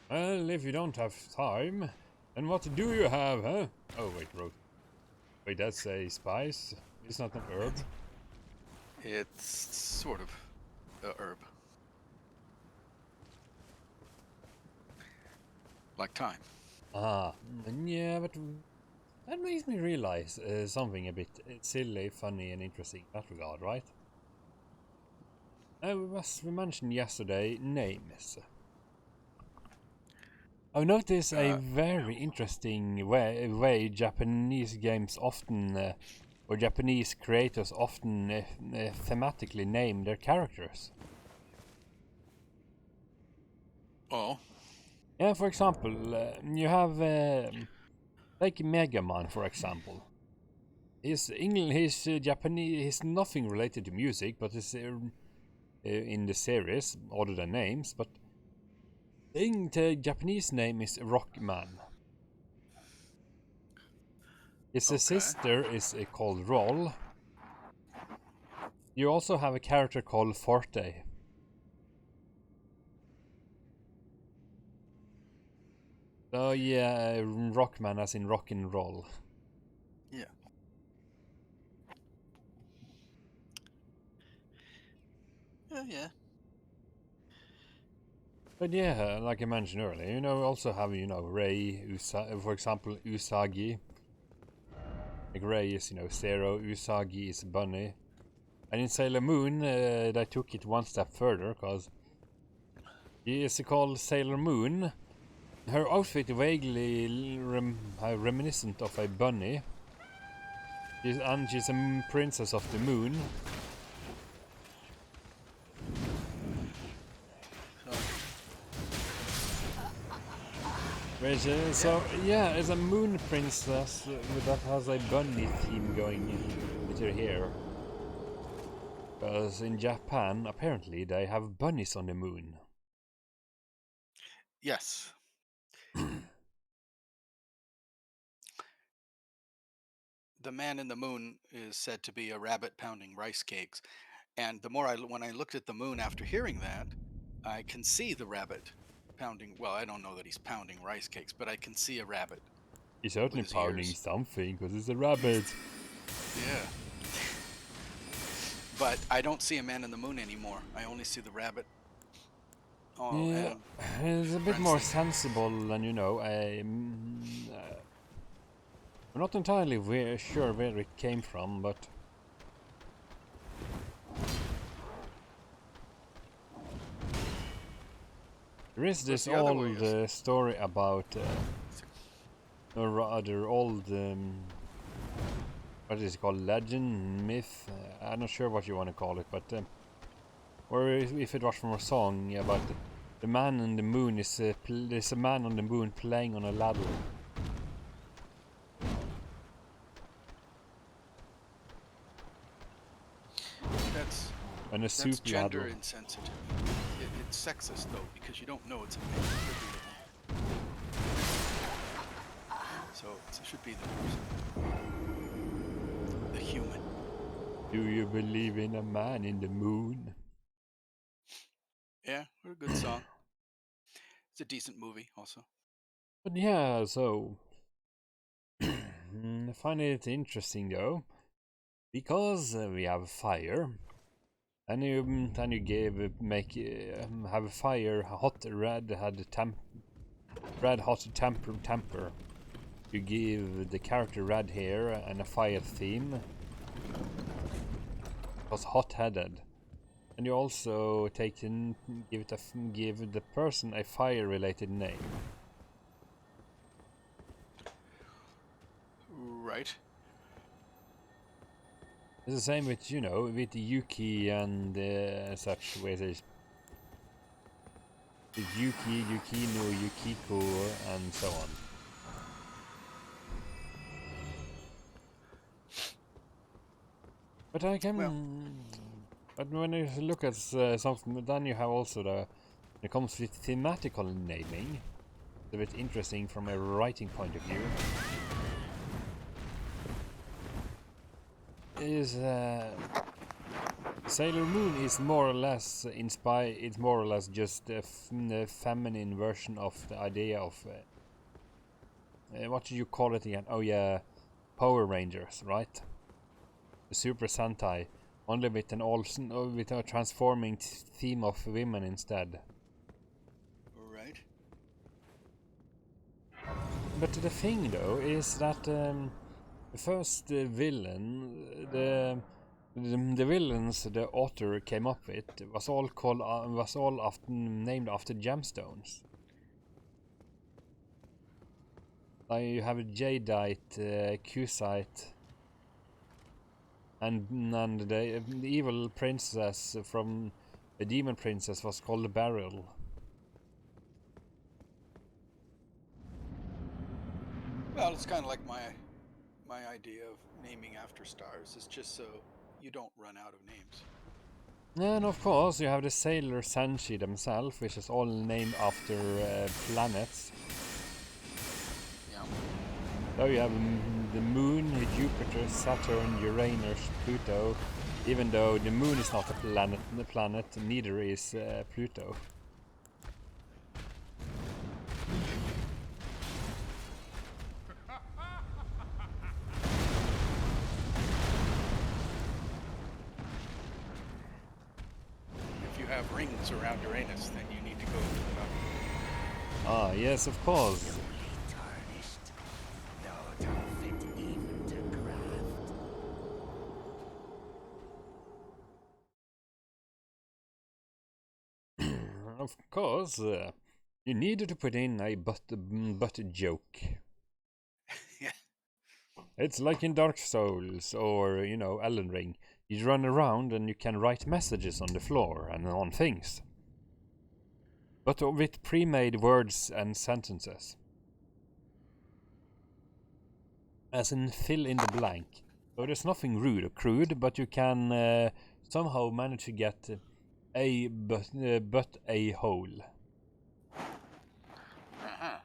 Well, if you don't have time, then what do you have, huh? Oh, wait, wait, that's a spice. It's not an herb. It's sort of a herb. Like time. Ah, yeah, but that makes me realize something a bit silly, funny, and interesting in that regard, right? We mentioned yesterday names. I've noticed a very interesting way Japanese games often, or Japanese creators often thematically name their characters. Oh. Yeah, for example, you have like Mega Man, for example. He's Japanese. He's nothing related to music, but it's in the series other than names. But the Japanese name is Rockman. His Okay. sister is called Roll. You also have a character called Forte. So yeah, Rockman as in rock and roll. Yeah. Yeah. But yeah, like I mentioned earlier, also have, Rei, for example, Usagi. Like Rei is, Zero, Usagi is Bunny. And in Sailor Moon, they took it one step further, because she is called Sailor Moon. Her outfit vaguely reminiscent of a bunny. And she's a princess of the moon. So yeah, it's a moon princess that has a bunny theme going with her hair. Because in Japan, apparently, they have bunnies on the moon. Yes. The man in the moon is said to be a rabbit pounding rice cakes. And when I looked at the moon after hearing that, I can see the rabbit pounding. Well, I don't know that he's pounding rice cakes, but I can see a rabbit He's with certainly his pounding ears. something, because it's a rabbit. Yeah. But I don't see a man in the moon anymore. I only see the rabbit. Oh, Yeah, and it's a bit more Branson. sensible than, I'm not entirely sure where it came from, but there is Of course, this the other way old is. story about, or rather old, what is it called, legend, myth? I'm not sure what you want to call it, but, or if it was from a song about the man on the moon is, there's a man on the moon playing on a ladder. That's On a that's soup gender ladder. insensitive. It's sexist though because you don't know it's a man. It could be so it should be the person, the human. Do you believe in a man in the moon? Yeah, what a good song. It's a decent movie also. But yeah, so I find it interesting though, because we have fire, and you have a fire hot red hot temper. You give the character red hair and a fire theme, because hot-headed, and you also give the person a fire-related name. Right. It's the same with, with Yuki and such, where there's Yuki, Yukino, Yukiko, and so on. But I Well, can... But when you look at something, then you have also when it comes with thematical naming, it's a bit interesting from a writing point of view. Is Sailor Moon is more or less inspired. It's more or less just a feminine version of the idea of what did you call it again? Oh yeah, Power Rangers, right? The Super Sentai, only with an with a transforming theme of women instead. Right. But the thing though is that the first villain, the villains the author came up with was all often named after gemstones. Like you have a jadeite, cusite, and the evil princess from the demon princess was called the Beryl. Well, it's kind of like my idea of naming after stars. It's just so you don't run out of names. And of course, you have the Sailor Senshi themselves, which is all named after planets. Yeah. So you have the Moon, Jupiter, Saturn, Uranus, Pluto. Even though the Moon is not a planet, neither is Pluto. If you have rings around Uranus, then you need to go look it up. Ah, yes, of course. Tarnished, though don't fit even to craft. Of course, you needed to put in a but joke. Yeah. It's like in Dark Souls or, you know, Elden Ring. You run around and you can write messages on the floor and on things. But with pre-made words and sentences. As in fill in the blank. So there's nothing rude or crude, but you can somehow manage to get a but a hole. Uh-huh.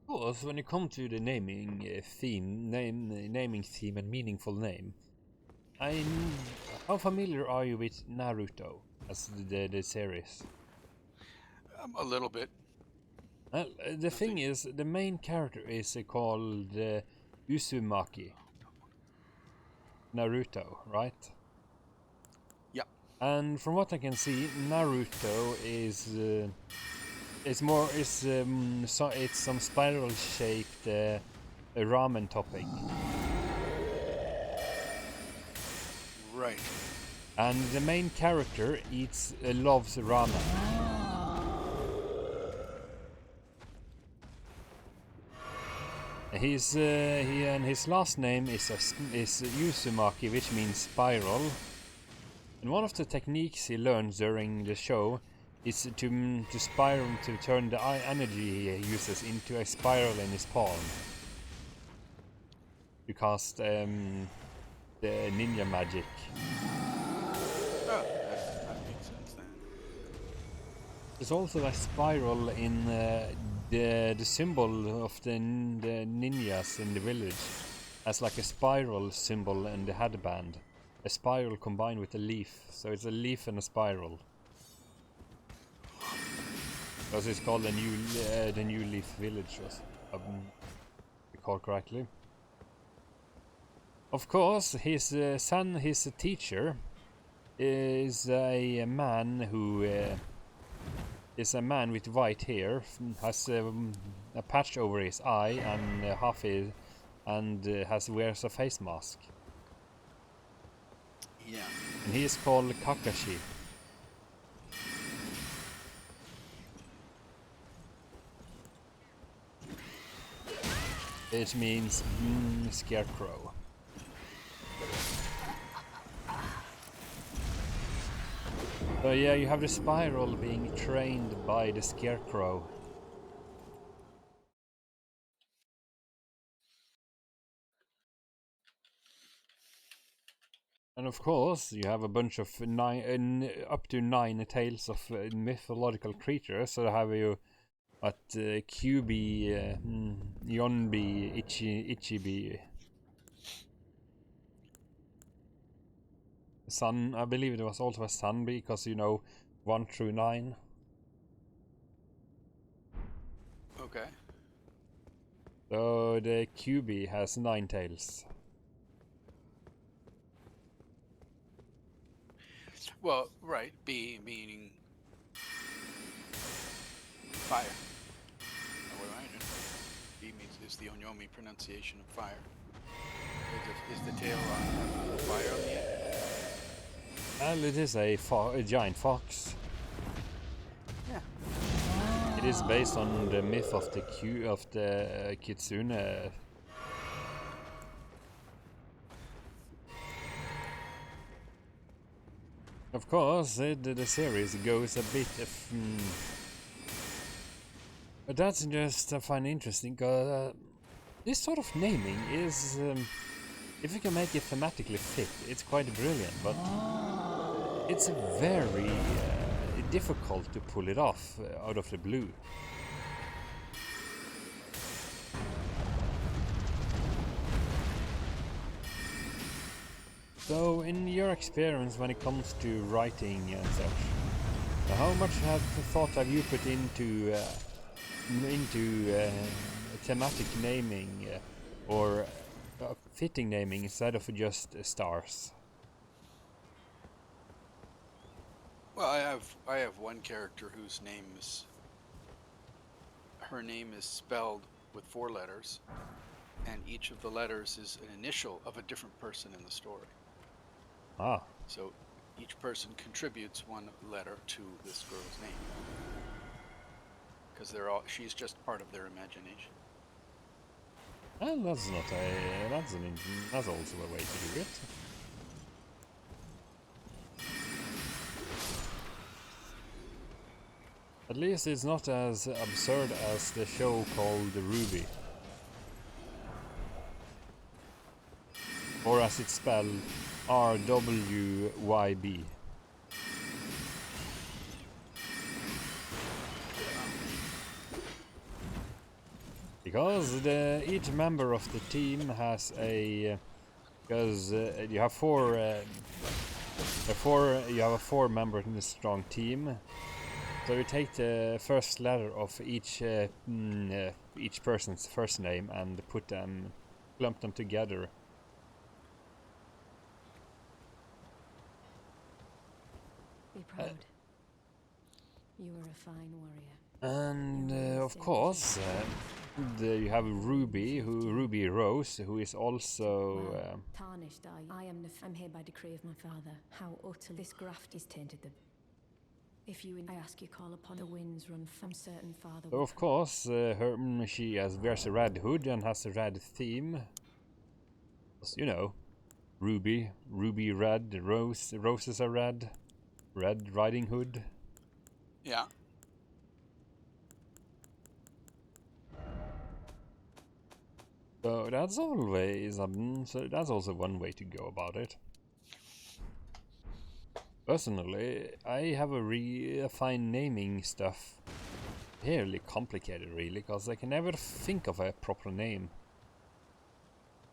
Of course, when you come to the naming naming theme and meaningful name, how familiar are you with Naruto as the series? A little bit. Well, the thing is, the main character is called Uzumaki Naruto, right? Yep. And from what I can see, Naruto is more it's some spiral shaped ramen topping. Right. And the main character loves ramen. His last name is Uzumaki, which means spiral. And one of the techniques he learns during the show is to spiral, to turn the energy he uses into a spiral in his palm. To cast the ninja magic. Oh, that makes sense then. There's also a spiral in the symbol of the ninjas in the village, as like a spiral symbol in the headband. A spiral combined with a leaf, so it's a leaf and a spiral. Because it's called the New Leaf Village, if I recall correctly. Of course, his teacher, is a man who is a man with white hair, has a patch over his eye and wears a face mask. Yeah. And he is called Kakashi. Which means scarecrow. So yeah, you have the spiral being trained by the scarecrow. And of course, you have a bunch of up to 9 tales of mythological creatures. So have you at QB, Yonbi, Ichibi, Sun. I believe there was also a Sunbi, because 1 through 9. Okay. So the QB has 9 tails. Well, right. B meaning fire. Oh, wait, right. B means is the Onyomi pronunciation of fire. Is the tail on fire on the end? Well, it is a giant fox. Yeah. It is based on the myth of the kitsune. Of course, the series goes a bit. But that's just I find interesting. This sort of naming is, if you can make it thematically fit, it's quite brilliant. But it's very difficult to pull it off out of the blue. So, in your experience when it comes to writing and such, how much thought have you put into thematic naming or fitting naming instead of just stars? Well, I have one character whose name is her name is spelled with 4 letters, and each of the letters is an initial of a different person in the story. Ah. So each person contributes 1 letter to this girl's name, because she's just part of their imagination. Well, that's not a that's also a way to do it. At least it's not as absurd as the show called Ruby. Or as it's spelled, RWYB. Because each member of the team has a... Because you have you have a 4 member in a strong team. So you take the first letter of each person's first name and clump them together. Be proud. You are a fine warrior. And of course, you have Ruby Rose, who is also tarnished. I'm here by decree of my father. How utterly this graft is tainted them. If you, I ask you, call upon the winds run from certain father. So of course, she wears a red hood and has a red theme. Ruby red, roses are red, Red Riding Hood. Yeah. So that's always so that's also one way to go about it. Personally, I have a find naming stuff fairly complicated, really, because I can never think of a proper name.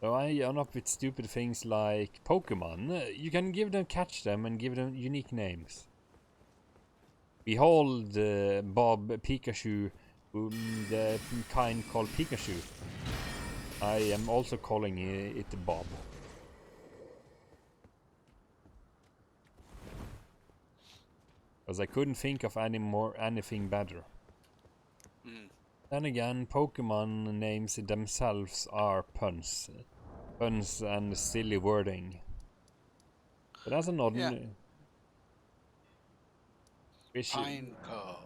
So I end up with stupid things like Pokemon. You can catch them and give them unique names. Behold, Bob Pikachu, the kind called Pikachu. I am also calling it Bob. Because I couldn't think of anything better. Then again, Pokemon names themselves are puns. Puns and silly wording. But that's an odd... Yeah. Pineco.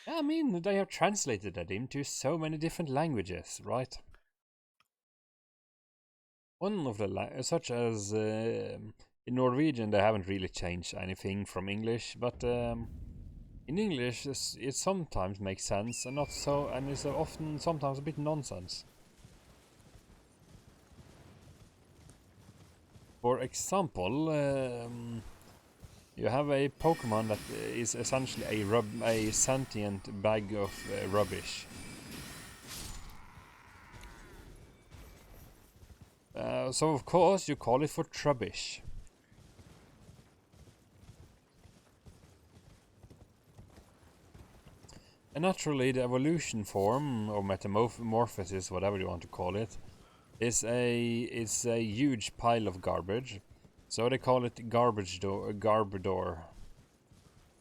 I mean, they have translated that into so many different languages, right? One of the such as In Norwegian, they haven't really changed anything from English, but in English, it sometimes makes sense and not so, and it's often sometimes a bit nonsense. For example, you have a Pokemon that is essentially a sentient bag of rubbish. So of course you call it for Trubbish. And naturally the evolution form, or metamorphosis, whatever you want to call it, is a huge pile of garbage. So they call it Garbodor.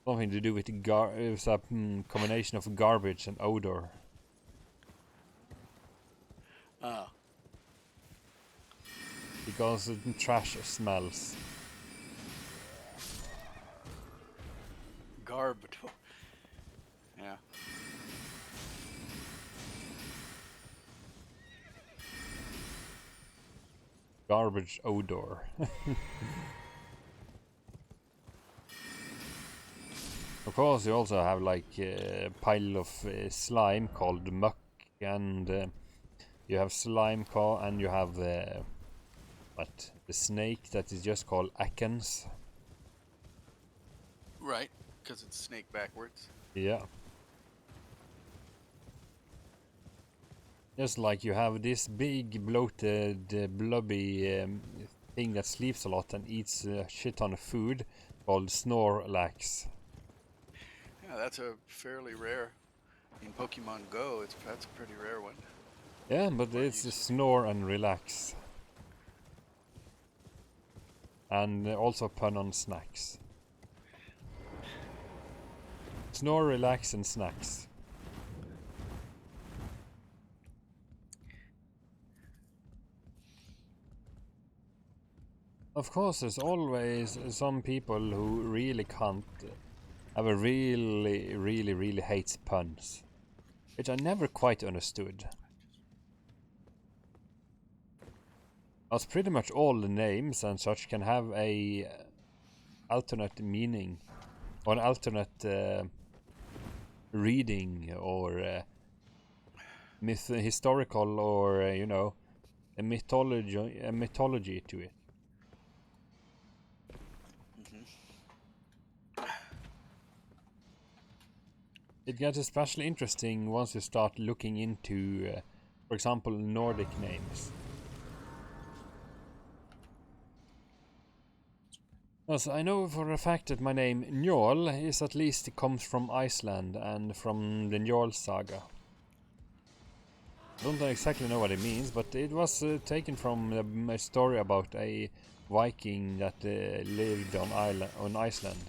Something to do with it's a combination of garbage and odor. Because trash smells. Garbodor. Yeah. Garbage odor. Of course, you also have like a pile of slime called muck, and you have slime and you have the snake that is just called Akens. Right, because it's snake backwards. Yeah. Just like you have this big bloated blubby thing that sleeps a lot and eats a shit ton of food called Snorlax. Yeah, that's a fairly rare. In Pokemon Go, that's a pretty rare one. Yeah, but it's snore and relax. And also pun on snacks. Snore, relax, and snacks. Of course, there's always some people who really can't have a really hates puns, which I never quite understood. As pretty much all the names and such can have a alternate meaning, or an alternate reading, or historical, or you know, a mythology to it. It gets especially interesting once you start looking into, for example, Nordic names. As I know for a fact that my name Njol is at least comes from Iceland and from the Njol saga. I don't exactly know what it means, but it was taken from a story about a Viking that lived on Iceland.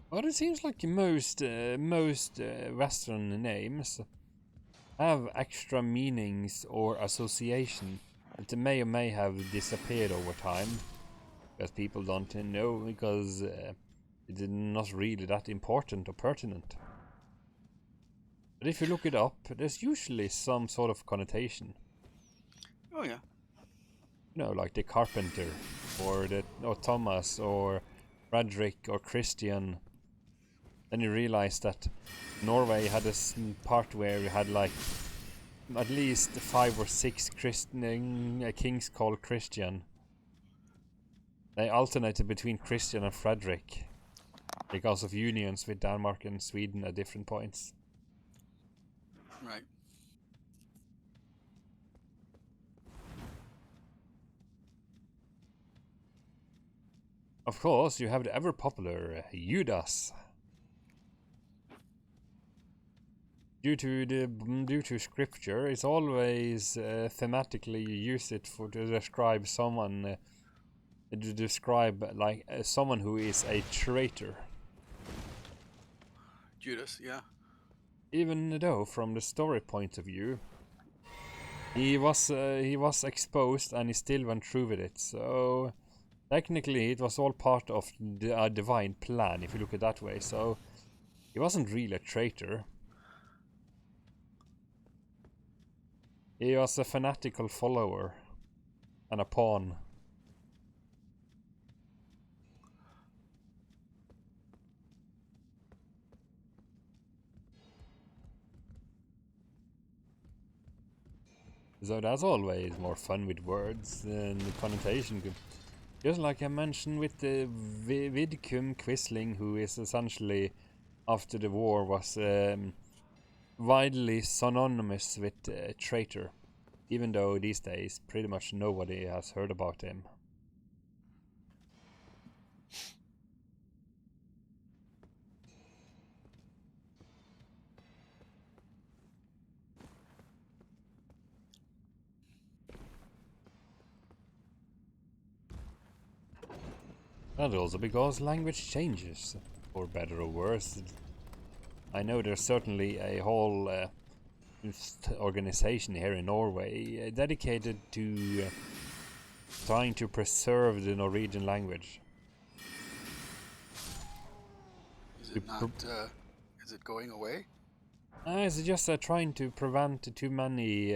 But it seems like most Western names have extra meanings or association that may or may have disappeared over time, because people don't know, because it's not really that important or pertinent. But if you look it up, there's usually some sort of connotation. Oh yeah. You know, like the carpenter, or Thomas, or Frederick, or Christian. Then you realize that Norway had this part where you had like at least 5 or 6 kings called Christian. They alternated between Christian and Frederick because of unions with Denmark and Sweden at different points. Right. Of course, you have the ever popular Judas. Due to scripture, it's always thematically you use it to describe someone, someone who is a traitor. Judas, yeah. Even though, from the story point of view, he was exposed and he still went through with it. So technically, it was all part of a divine plan, if you look at it that way. So he wasn't really a traitor. He was a fanatical follower and a pawn. So that's always more fun with words and the connotation. Just like I mentioned with the Vidcum Quisling, who is essentially, after the war, was widely synonymous with traitor, even though these days pretty much nobody has heard about him. And also because language changes, for better or worse. I know there's certainly a whole organization here in Norway dedicated to trying to preserve the Norwegian language. Is it not? Is it going away? It's just trying to prevent too many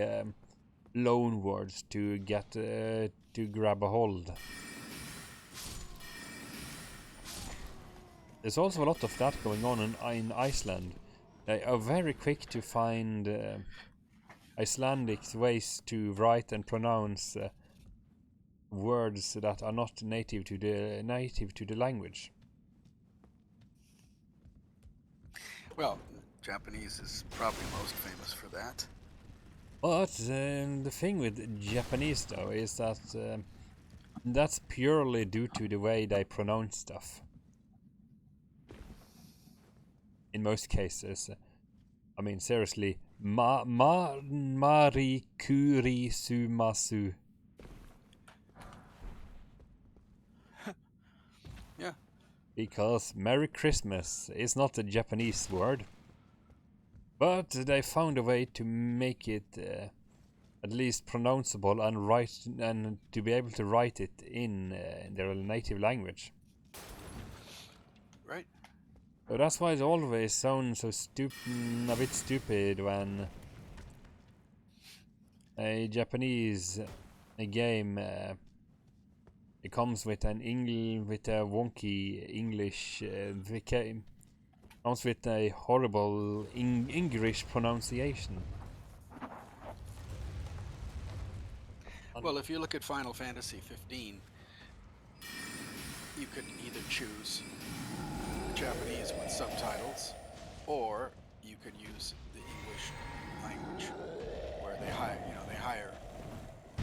loan words to get to grab a hold. There's also a lot of that going on in Iceland. They are very quick to find Icelandic ways to write and pronounce words that are not native to the language. Well, Japanese is probably most famous for that. But the thing with Japanese though is that that's purely due to the way they pronounce stuff. In most cases, I mean seriously, mari kuri sumasu. Yeah. Because Merry Christmas is not a Japanese word. But they found a way to make it at least pronounceable and to be able to write it in their native language. Right. So that's why it always sounds so a bit stupid when a Japanese game it comes with with a wonky English comes with a horrible English pronunciation. Well, if you look at Final Fantasy 15, you could either choose Japanese with subtitles, or you could use the English language, where they hire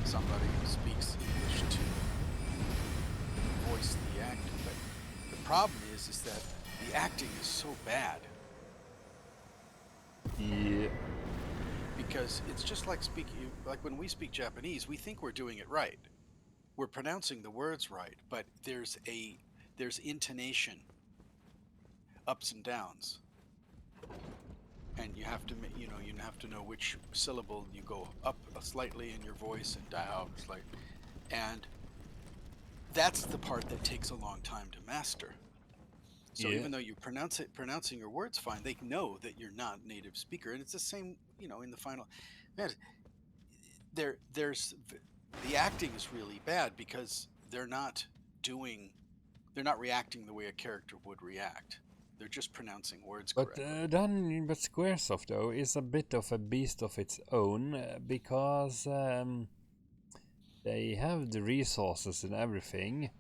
somebody who speaks English to voice the acting. But the problem is that the acting is so bad. Yeah. Because it's just like when we speak Japanese, we think we're doing it right. We're pronouncing the words right, but there's intonation, ups and downs, and you have to know which syllable you go up slightly in your voice and down slightly, and that's the part that takes a long time to master. So Yeah. even though you pronouncing your words fine, they know that you're not a native speaker, and it's the same, in the final. Man, there's the acting is really bad because they're not reacting the way a character would react. They're just pronouncing words But correctly. but Squaresoft though is a bit of a beast of its own because they have the resources and everything,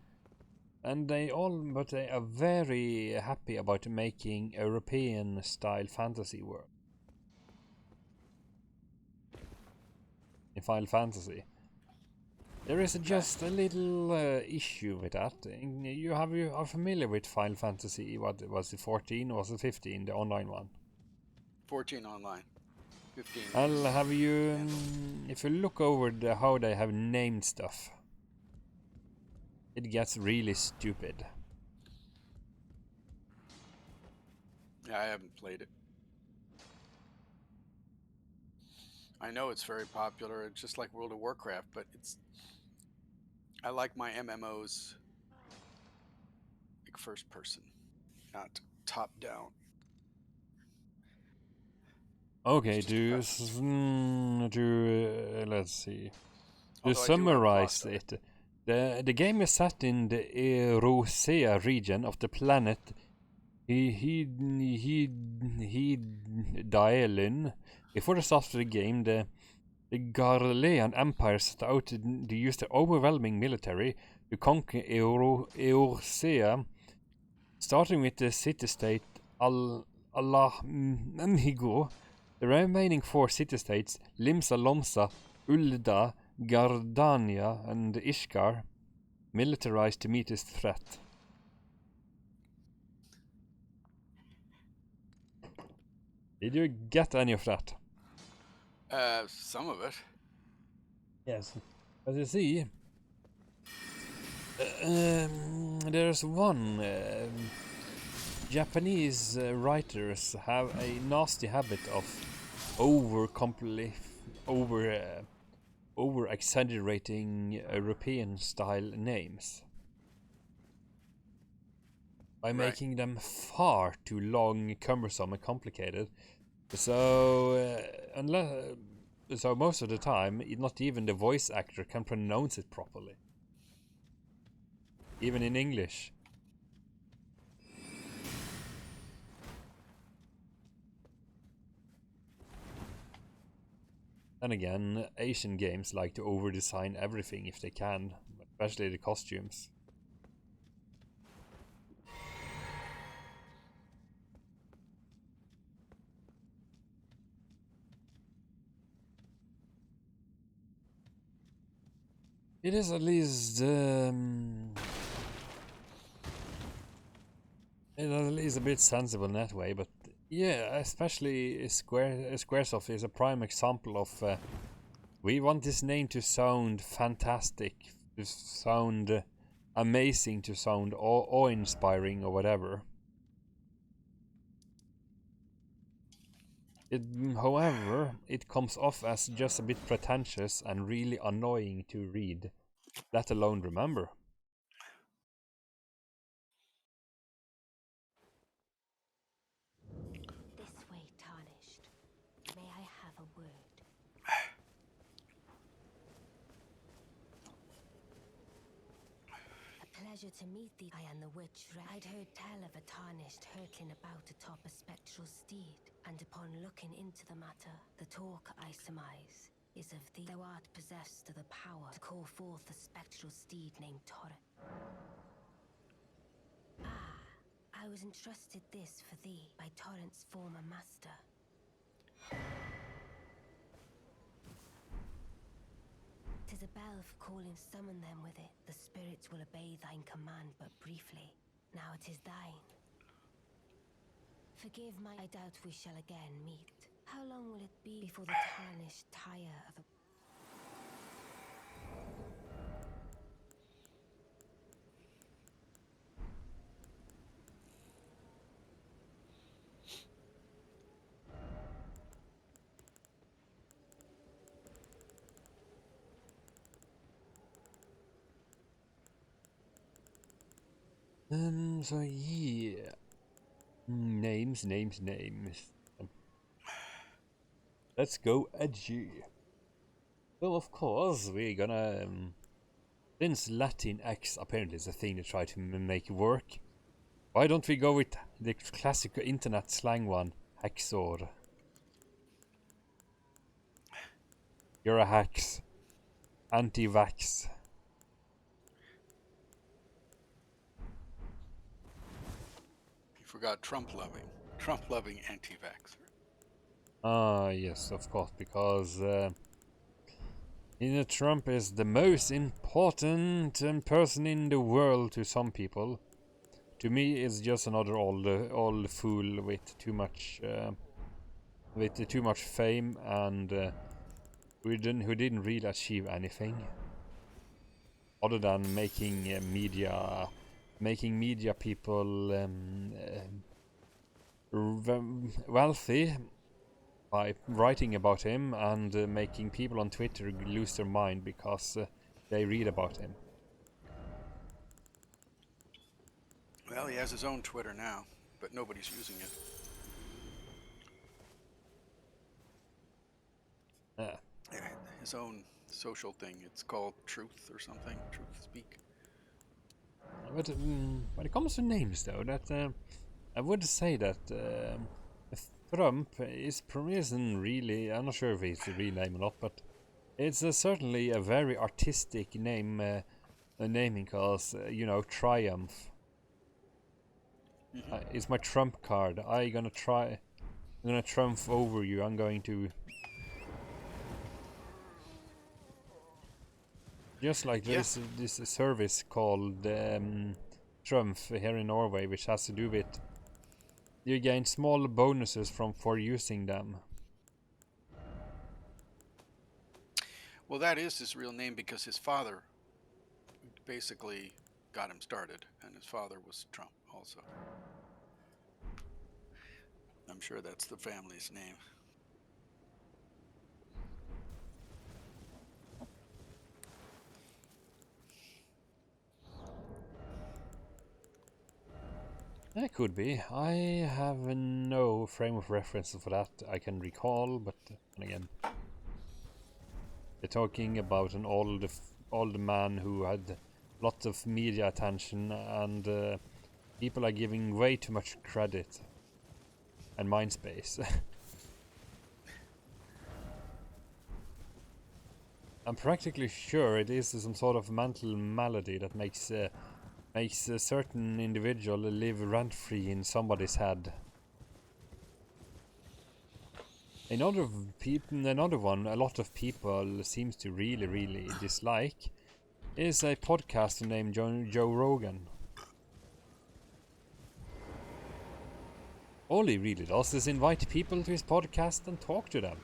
and they are very happy about making European style fantasy work in Final Fantasy. There is just a little issue with that. You are familiar with Final Fantasy? What was it? 14 or was it 15? The online one. 14 online, 15. Well, have you? If you look over how they have named stuff, it gets really stupid. Yeah, I haven't played it. I know it's very popular. It's just like World of Warcraft, but I like my MMOs like first person, not top down. Okay, let's see. To Although I do have summarize pasta. it, the game is set in the Erosea region of the planet Daelin. Before the start of the game, the Garlean Empire set out to use their overwhelming military to conquer Eorsea, starting with the city-state Alamigo. The remaining 4 city-states, Limsa, Lomsa, Ulda, Gardania, and Ishkar, militarized to meet this threat. Did you get any of that? Some of it. Yes. As you see, there's one Japanese writers have a nasty habit of over exaggerating European style names by Right. making them far too long, cumbersome, and complicated. So so most of the time, not even the voice actor can pronounce it properly, even in English. Then again, Asian games like to over-design everything if they can, especially the costumes. It is at least a bit sensible in that way, but yeah, especially Squaresoft is a prime example of we want this name to sound fantastic, to sound amazing, to sound awe-inspiring or whatever. However, it comes off as just a bit pretentious and really annoying to read, let alone remember. This way, Tarnished. May I have a word? A pleasure to meet thee. I am the witch. I'd heard tell of a Tarnished hurtling about atop a spectral steed, and upon looking into the matter, the talk, I surmise, is of thee. Thou art possessed of the power to call forth a spectral steed named Torrent. Ah, I was entrusted this for thee by Torrent's former master. 'Tis a bell for calling, summon them with it. The spirits will obey thine command but briefly. Now it is thine. Forgive my, I doubt we shall again meet. How long will it be before the Tarnished tire of a... So yeah. Names. Let's go edgy. So of course we're gonna since Latin X apparently is a thing to try to make work, why don't we go with the classic internet slang one, Hexor? You're a hex. Anti-vax. You forgot Trump loving. Trump loving anti-vaxxer. Ah, yes, of course, because Trump is the most important person in the world to some people. To me, it's just another old fool with too much fame and who didn't really achieve anything other than making media people wealthy by writing about him and making people on Twitter lose their mind because they read about him. Well, he has his own Twitter now, but nobody's using it. Uh, his own social thing. It's called Truth or something. Truth Speak. but when it comes to names, though, that I would say that Trump isn't really. I'm not sure if it's a real name or not, but it's certainly a very artistic name. Naming, cause you know, Triumph. Hmm. It's my trump card. I'm gonna trump over you. I'm going to. Just like there Yeah. is this service called Trump here in Norway, which has to do with you gain small bonuses for using them. Well, that is his real name because his father basically got him started, and his father was Trump also. I'm sure that's the family's name. That could be. I have no frame of reference for that I can recall, but then again, they're talking about an old man who had lots of media attention, and people are giving way too much credit and mind space. I'm practically sure it is some sort of mental malady that makes a certain individual live rent-free in somebody's head. Another one a lot of people seems to really dislike is a podcaster named Joe Rogan. All he really does is invite people to his podcast and talk to them.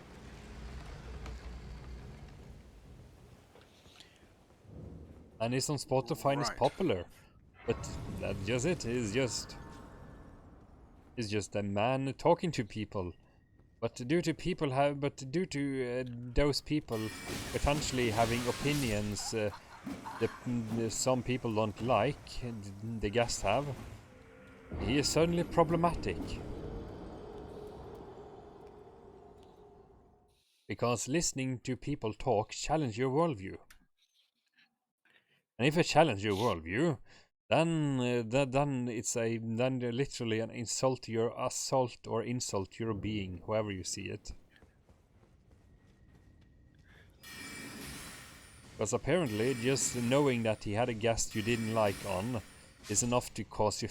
And he's on Spotify and is Right. popular. But that's just it. He's just a man talking to people. But due to those people potentially having opinions some people don't like, the guests have, he is suddenly problematic. Because listening to people talk challenge your worldview. And if it challenges your worldview, then it's literally an assault or insult to your being, however you see it. Because apparently, just knowing that he had a guest you didn't like on is enough to cause you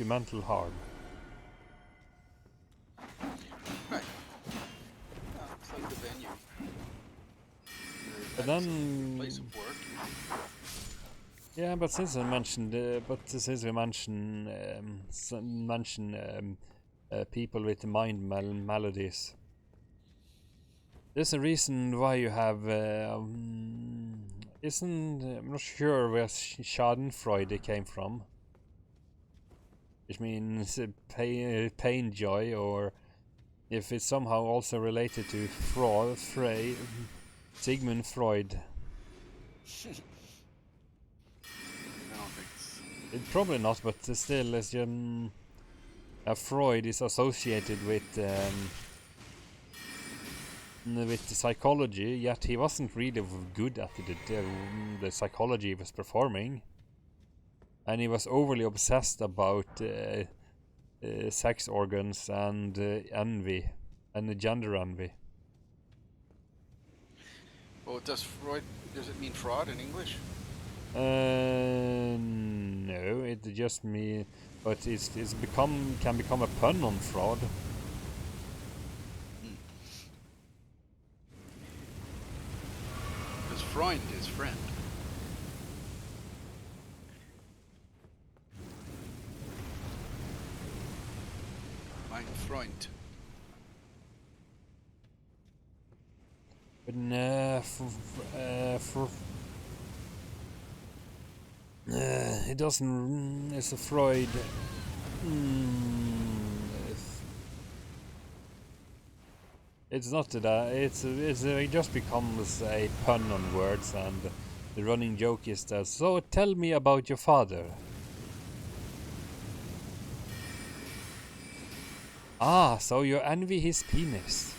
mental harm. Right. It's like the venue. But That's a then, place of work. yeah, but since we mentioned people with mind maladies, there's a reason why you have I'm not sure where Schadenfreude came from, which means pain joy, or if it's somehow also related to Sigmund Freud. I don't think it's. Probably not, but still, as Freud is associated with psychology, yet he wasn't really good at the psychology he was performing, and he was overly obsessed about sex organs and envy and gender envy. Well, does it mean fraud in English? No, it just me, but can become a pun on fraud. Because Freund is friend. Mein Freund. But it doesn't. It's a Freud. It's not that. It just becomes a pun on words, and the running joke is that. So tell me about your father. Ah, so you envy his penis.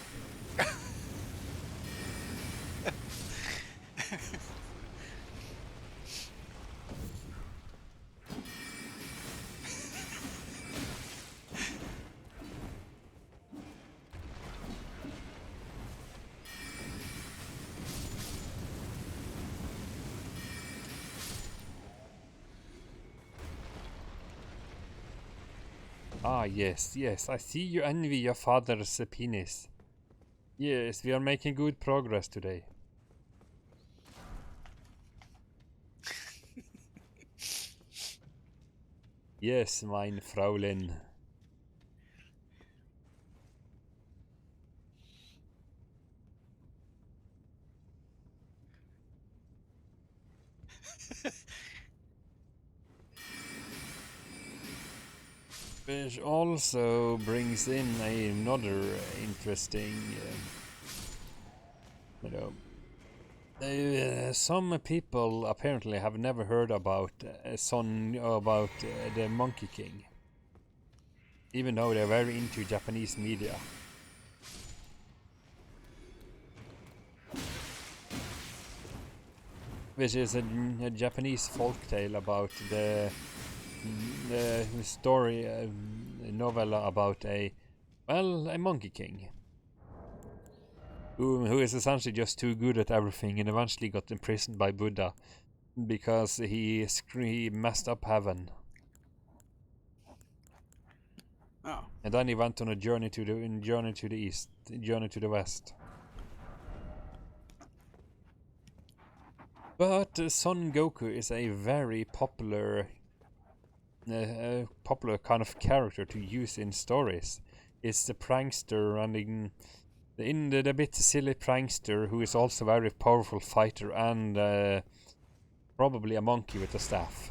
Ah, yes, yes, I see you envy your father's penis. Yes, we are making good progress today. Yes, mein Fraulein. Which also brings in another interesting, you know, some people apparently have never heard about the Monkey King, even though they're very into Japanese media. Which is a Japanese folktale about the story novella about a Monkey King who is essentially just too good at everything and eventually got imprisoned by Buddha because he messed up heaven. Oh. And then he went on a journey to the east, journey to the west. But Son Goku is a very popular kind of character to use in stories. It's the prankster and the bit silly prankster who is also a very powerful fighter and probably a monkey with a staff.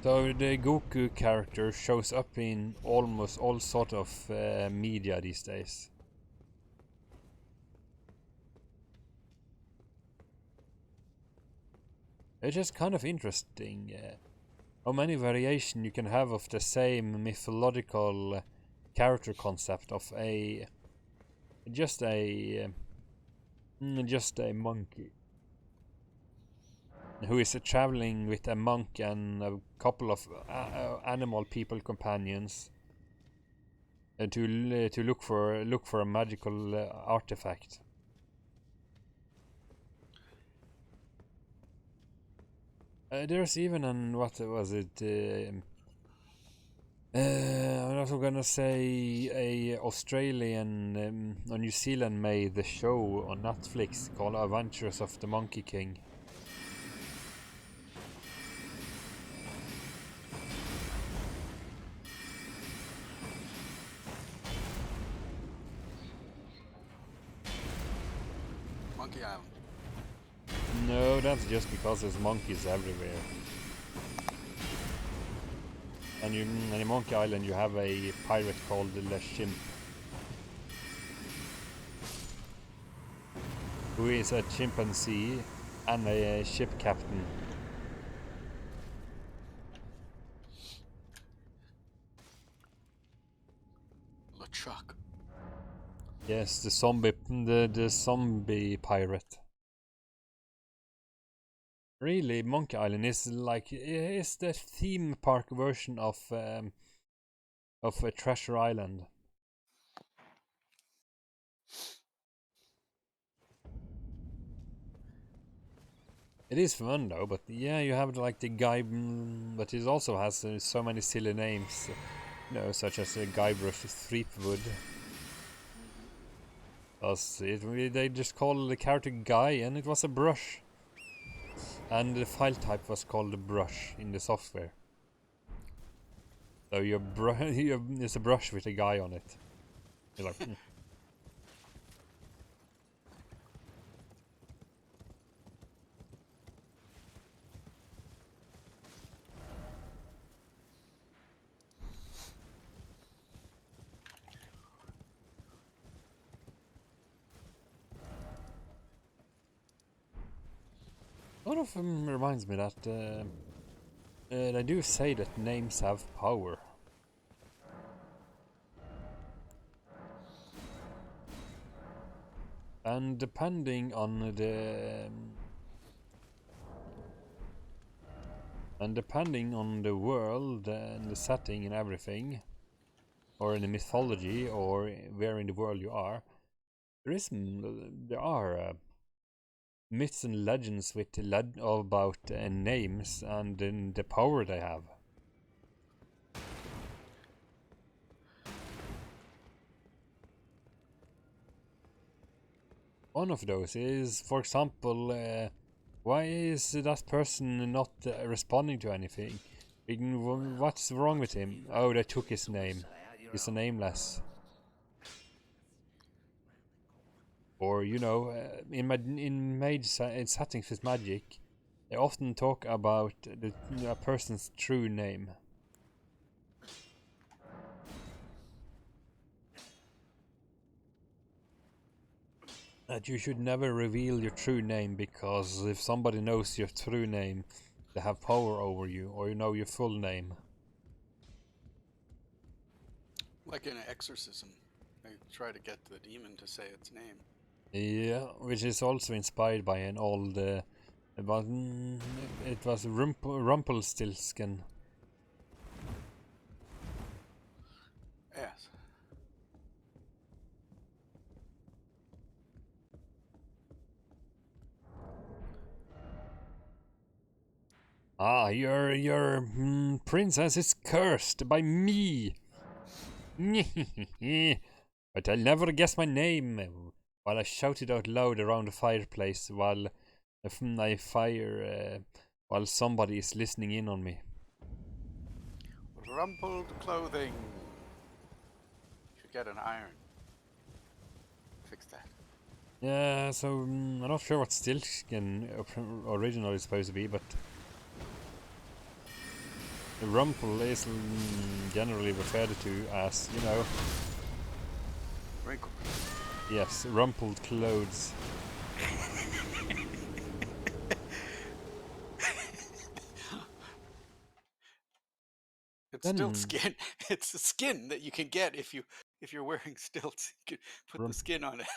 So the Goku character shows up in almost all sort of media these days. It's just kind of interesting how many variation you can have of the same mythological character concept of just a monkey who is traveling with a monk and a couple of animal people companions to look for a magical artifact. There's even an what was it? I'm also gonna say a Australian or New Zealand made the show on Netflix called Adventures of the Monkey King. Monkey Island. No, that's just because there's monkeys everywhere. And in Monkey Island you have a pirate called the Chimp, who is a chimpanzee and a ship captain. LeChuck. Yes, the zombie pirate. Really, Monkey Island is the theme park version of a Treasure Island. It is fun though, but yeah, you have like the guy, but it also has so many silly names, such as Guybrush Threepwood. They just call the character Guy, and it was a brush, and the file type was called a brush in the software. So it's a brush with a guy on it. You're like, One of them reminds me that they do say that names have power. And depending on the world and the setting and everything, or in the mythology, or where in the world you are, there are myths and legends with about names and the power they have. One of those is, for example, why is that person not responding to anything? What's wrong with him? Oh, they took his name. He's a nameless. Or, you know, in settings with magic, they often talk about a person's true name. That you should never reveal your true name, because if somebody knows your true name, they have power over you, or you know your full name. Like in an exorcism, they try to get the demon to say its name. Yeah, which is also inspired by an old, it was Rumpelstiltskin. Yes. Ah, your princess is cursed by me. But I'll never guess my name. While I shouted out loud around the fireplace while I fire, while somebody is listening in on me. Rumpled clothing. Should get an iron. Fix that. Yeah, so I'm not sure what Stiltskin originally is supposed to be, but the Rumple is generally referred to as, you know, Wrinkle. yes, rumpled clothes. It's stilt skin. It's the skin that you can get if you're wearing stilts. You can put the skin on it.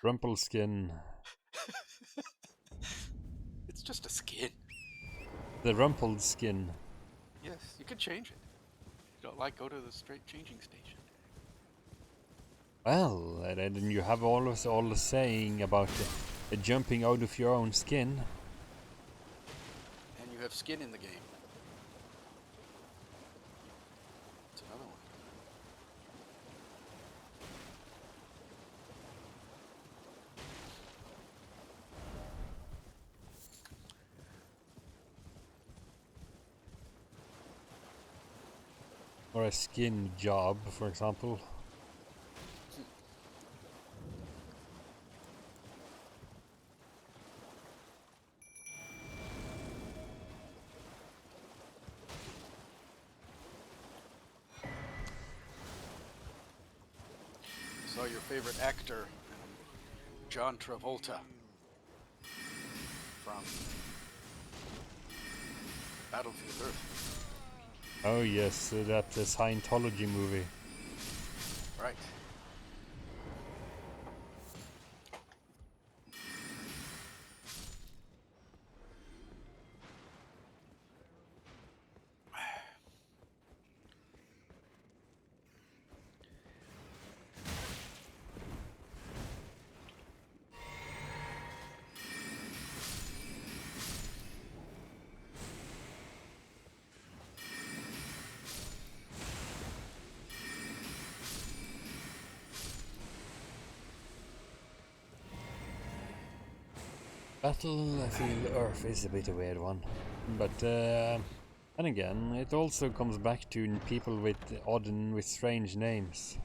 Rumpelskin. It's just a skin. The rumpled skin. Yes, you can change it. If you don't like, go to the straight changing station. Well, and then you have all the saying about jumping out of your own skin. And you have skin in the game. That's another one. Or a skin job, for example. Saw your favorite actor, John Travolta, from Battlefield Earth. Oh yes, that Scientology movie. Right. Battlefield Earth is a bit a weird one, but and again, it also comes back to people with odd and with strange names.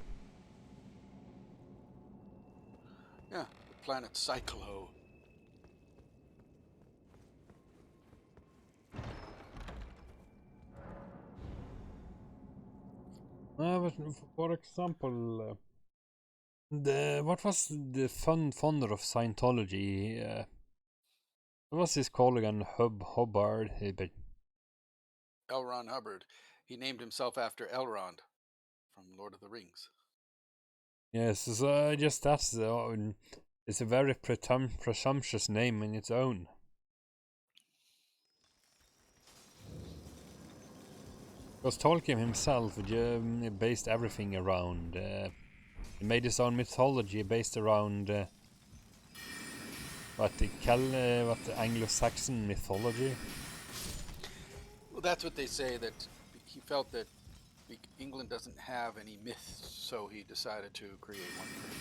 Yeah, the planet Cyclo. But for example, what was the founder of Scientology? What was his called again? Hubbard. L. Ron Hubbard. He named himself after Elrond from Lord of the Rings. Yes, so just that's it's a very presumptuous name in its own. Because Tolkien himself based everything around. He made his own mythology based around what the Anglo-Saxon mythology. Well, that's what they say, that he felt that England doesn't have any myths, so he decided to create one for it.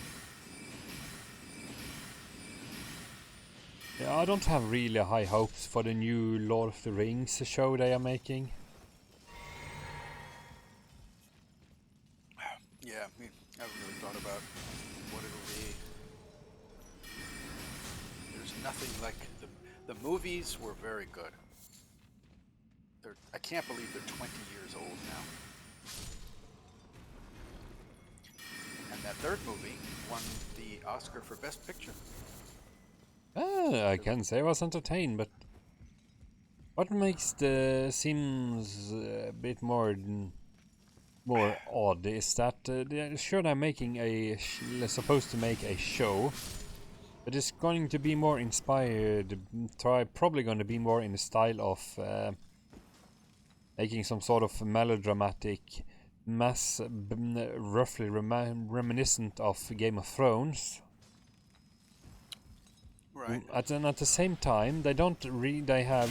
Yeah, I don't have really high hopes for the new Lord of the Rings show they are making. Yeah, I haven't really thought about what it'll be. There's nothing like the movies were very good. I can't believe they're 20 years old now. And that third movie won the Oscar for Best Picture. I can say I was entertained, but what makes the seems a bit more odd is that they're making they're supposed to make a show, but it's going to be more inspired. Probably going to be more in the style of making some sort of melodramatic roughly reminiscent of Game of Thrones. Right. At the same time, they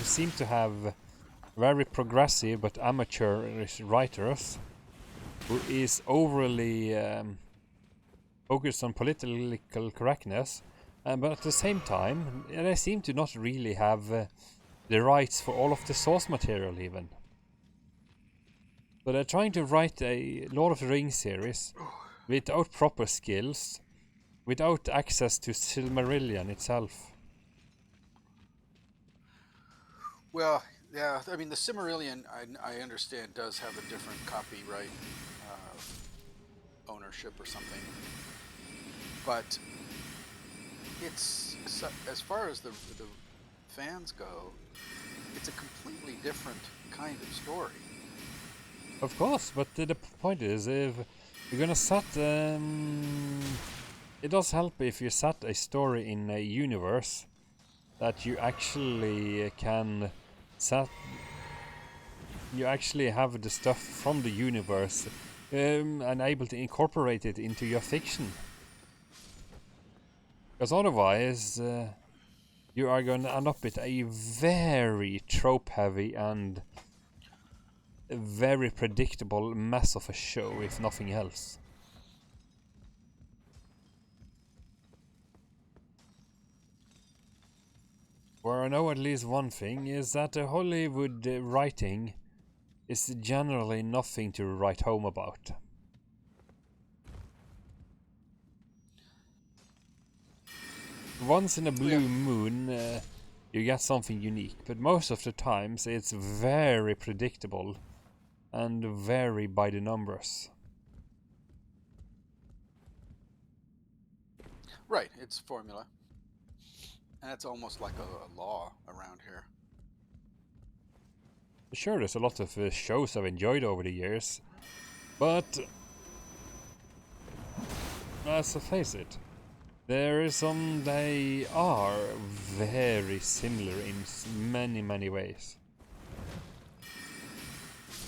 seem to have very progressive but amateurish writers who is overly focused on political correctness, but at the same time, they seem to not really have the rights for all of the source material even. So they're trying to write a Lord of the Rings series without proper skills, without access to Silmarillion itself. Well, yeah, I mean, the Silmarillion, I understand, does have a different copyright ownership or something. But it's, as far as the fans go, it's a completely different kind of story. Of course, but the point is, if you're gonna set... it does help if you set a story in a universe that you actually can set... You actually have the stuff from the universe and able to incorporate it into your fiction. Because otherwise, you are going to end up with a very trope-heavy and a very predictable mess of a show, if nothing else. Where I know at least one thing is that Hollywood writing is generally nothing to write home about. Once in a blue moon, you get something unique, but most of the times it's very predictable and very by the numbers. Right, it's formula. And it's almost like a law around here. Sure, there's a lot of shows I've enjoyed over the years, but let's face it, they are very similar in many ways.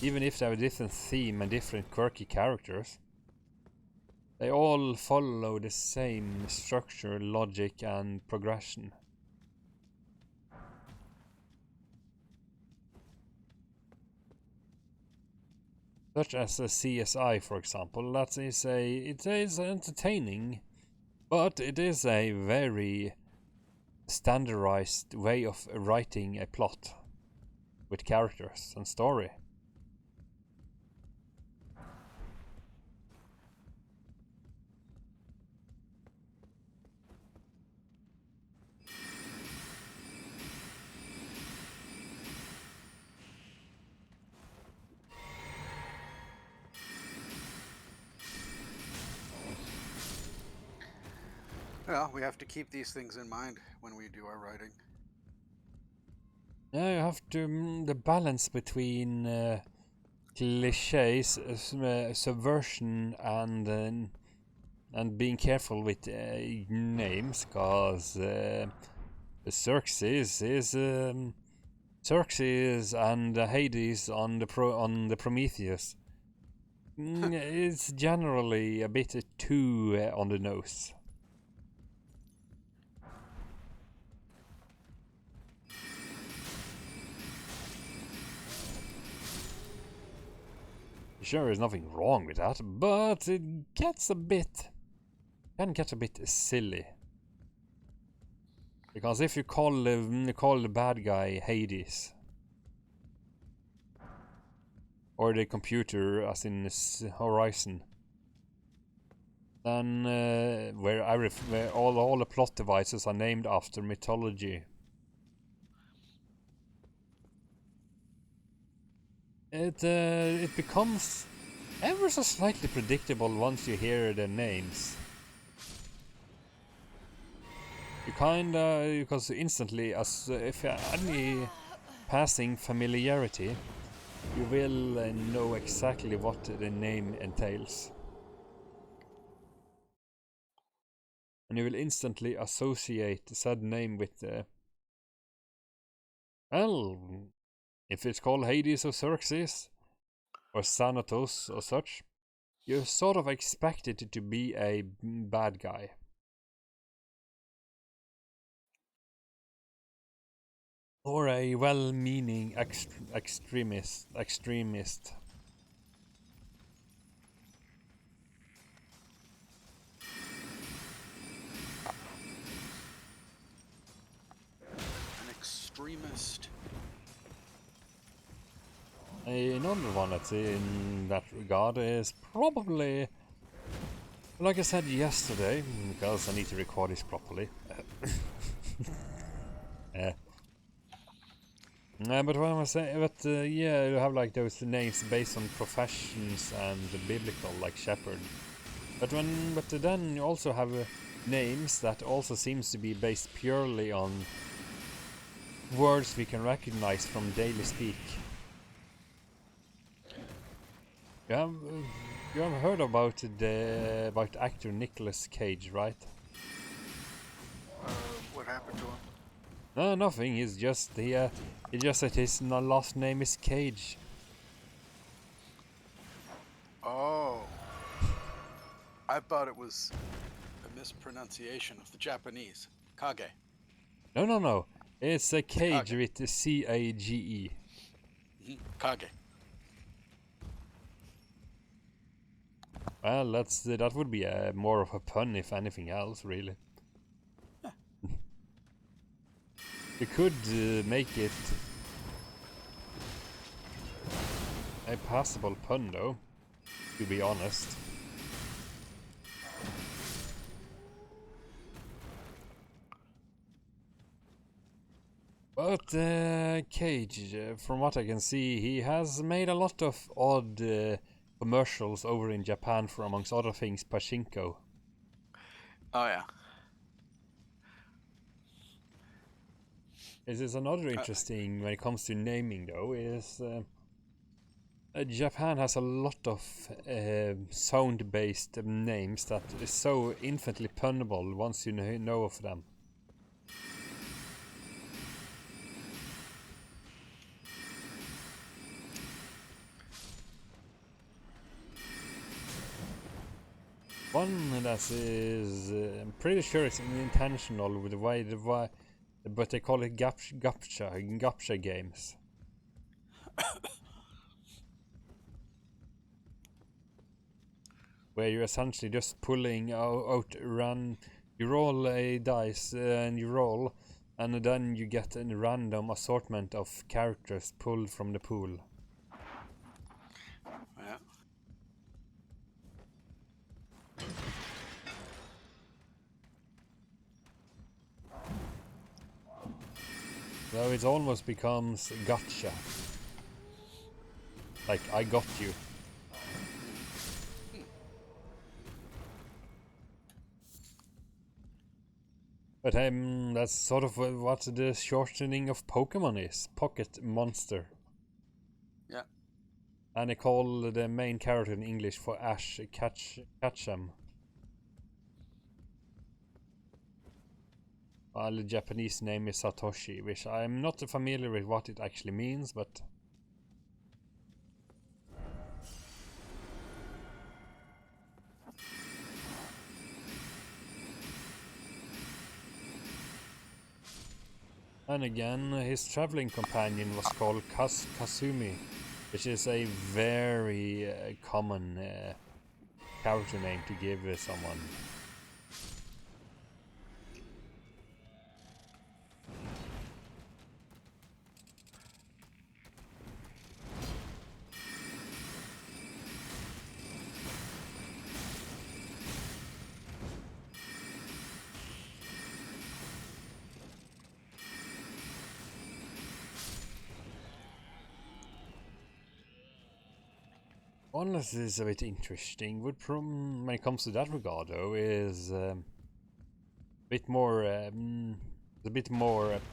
Even if they have a different theme and different quirky characters, they all follow the same structure, logic, and progression. Such as a CSI, for example, it is entertaining, but it is a very standardized way of writing a plot with characters and story. Well, we have to keep these things in mind when we do our writing. Yeah, you have to the balance between cliches, subversion, and being careful with names, cause Xerxes and Hades on the Prometheus. It's generally a bit too on the nose. Sure, there's nothing wrong with that, but it gets a bit... can get a bit silly. Because if you call the bad guy Hades, or the computer as in Horizon, then where all the plot devices are named after mythology, it becomes ever so slightly predictable once you hear the names. You kinda, because instantly, as if you have any passing familiarity, you will know exactly what the name entails. And you will instantly associate said name with well, if it's called Hades or Xerxes, or Thanatos or such, you sort of expect it to be a bad guy. Or a well-meaning extremist. An extremist. Another one that's in that regard is probably, like I said yesterday, because I need to record this properly. But what am I saying? But yeah, you have like those names based on professions and the biblical, like shepherd. But then you also have names that also seems to be based purely on words we can recognize from daily speak. You have heard about about actor Nicolas Cage, right? What happened to him? No, nothing. He just said his last name is Cage. Oh. I thought it was a mispronunciation of the Japanese. Kage. No. It's a Cage Kage. with C-A-G-E. Kage. Well, that would be more of a pun if anything else, really. You could make it a passable pun, though, to be honest. But Cage, from what I can see, he has made a lot of odd commercials over in Japan for, amongst other things, pachinko. Oh, yeah. This is another interesting, when it comes to naming, though, is Japan has a lot of sound-based names that is so infinitely punnable once you know of them. One that is, I'm pretty sure it's intentional with the way, but they call it gapcha games. Where you're essentially just pulling out you roll a dice and you roll, and then you get a random assortment of characters pulled from the pool. Yeah. So it almost becomes gotcha. Like, I got you. But that's sort of what the shortening of Pokemon is. Pocket Monster. Yeah. And they call the main character in English for Ash Ketchum. While the Japanese name is Satoshi, which I'm not familiar with what it actually means, but... And again, his traveling companion was called Kasumi. which is a very common character name to give someone. One that is a bit interesting when it comes to that regard, though, is a bit more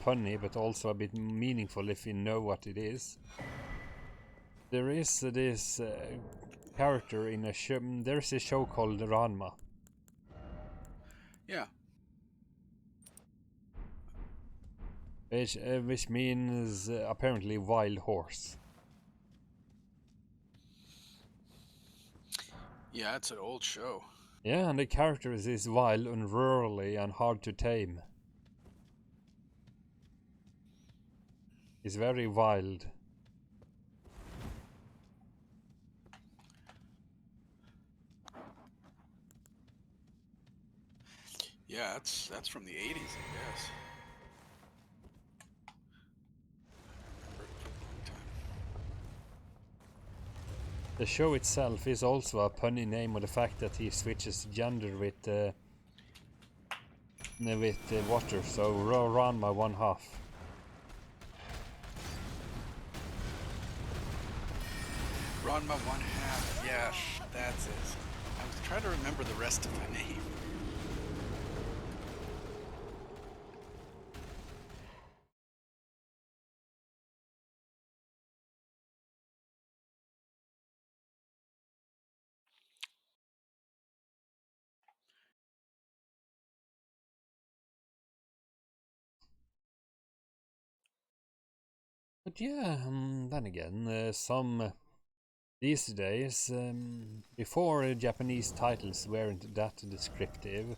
punny, but also a bit meaningful if you know what it is. There is this character in a show. There's a show called Ranma. Yeah. Which means apparently wild horse. Yeah, it's an old show. Yeah, and the character is wild, unruly, and hard to tame. He's very wild. Yeah, that's from the 80s, I guess. The show itself is also a punny name of the fact that he switches gender with water, so Ranma 1/2. Ranma 1/2. Yeah, that's it. I was trying to remember the rest of the name. But yeah, then again, some these days, before Japanese titles weren't that descriptive,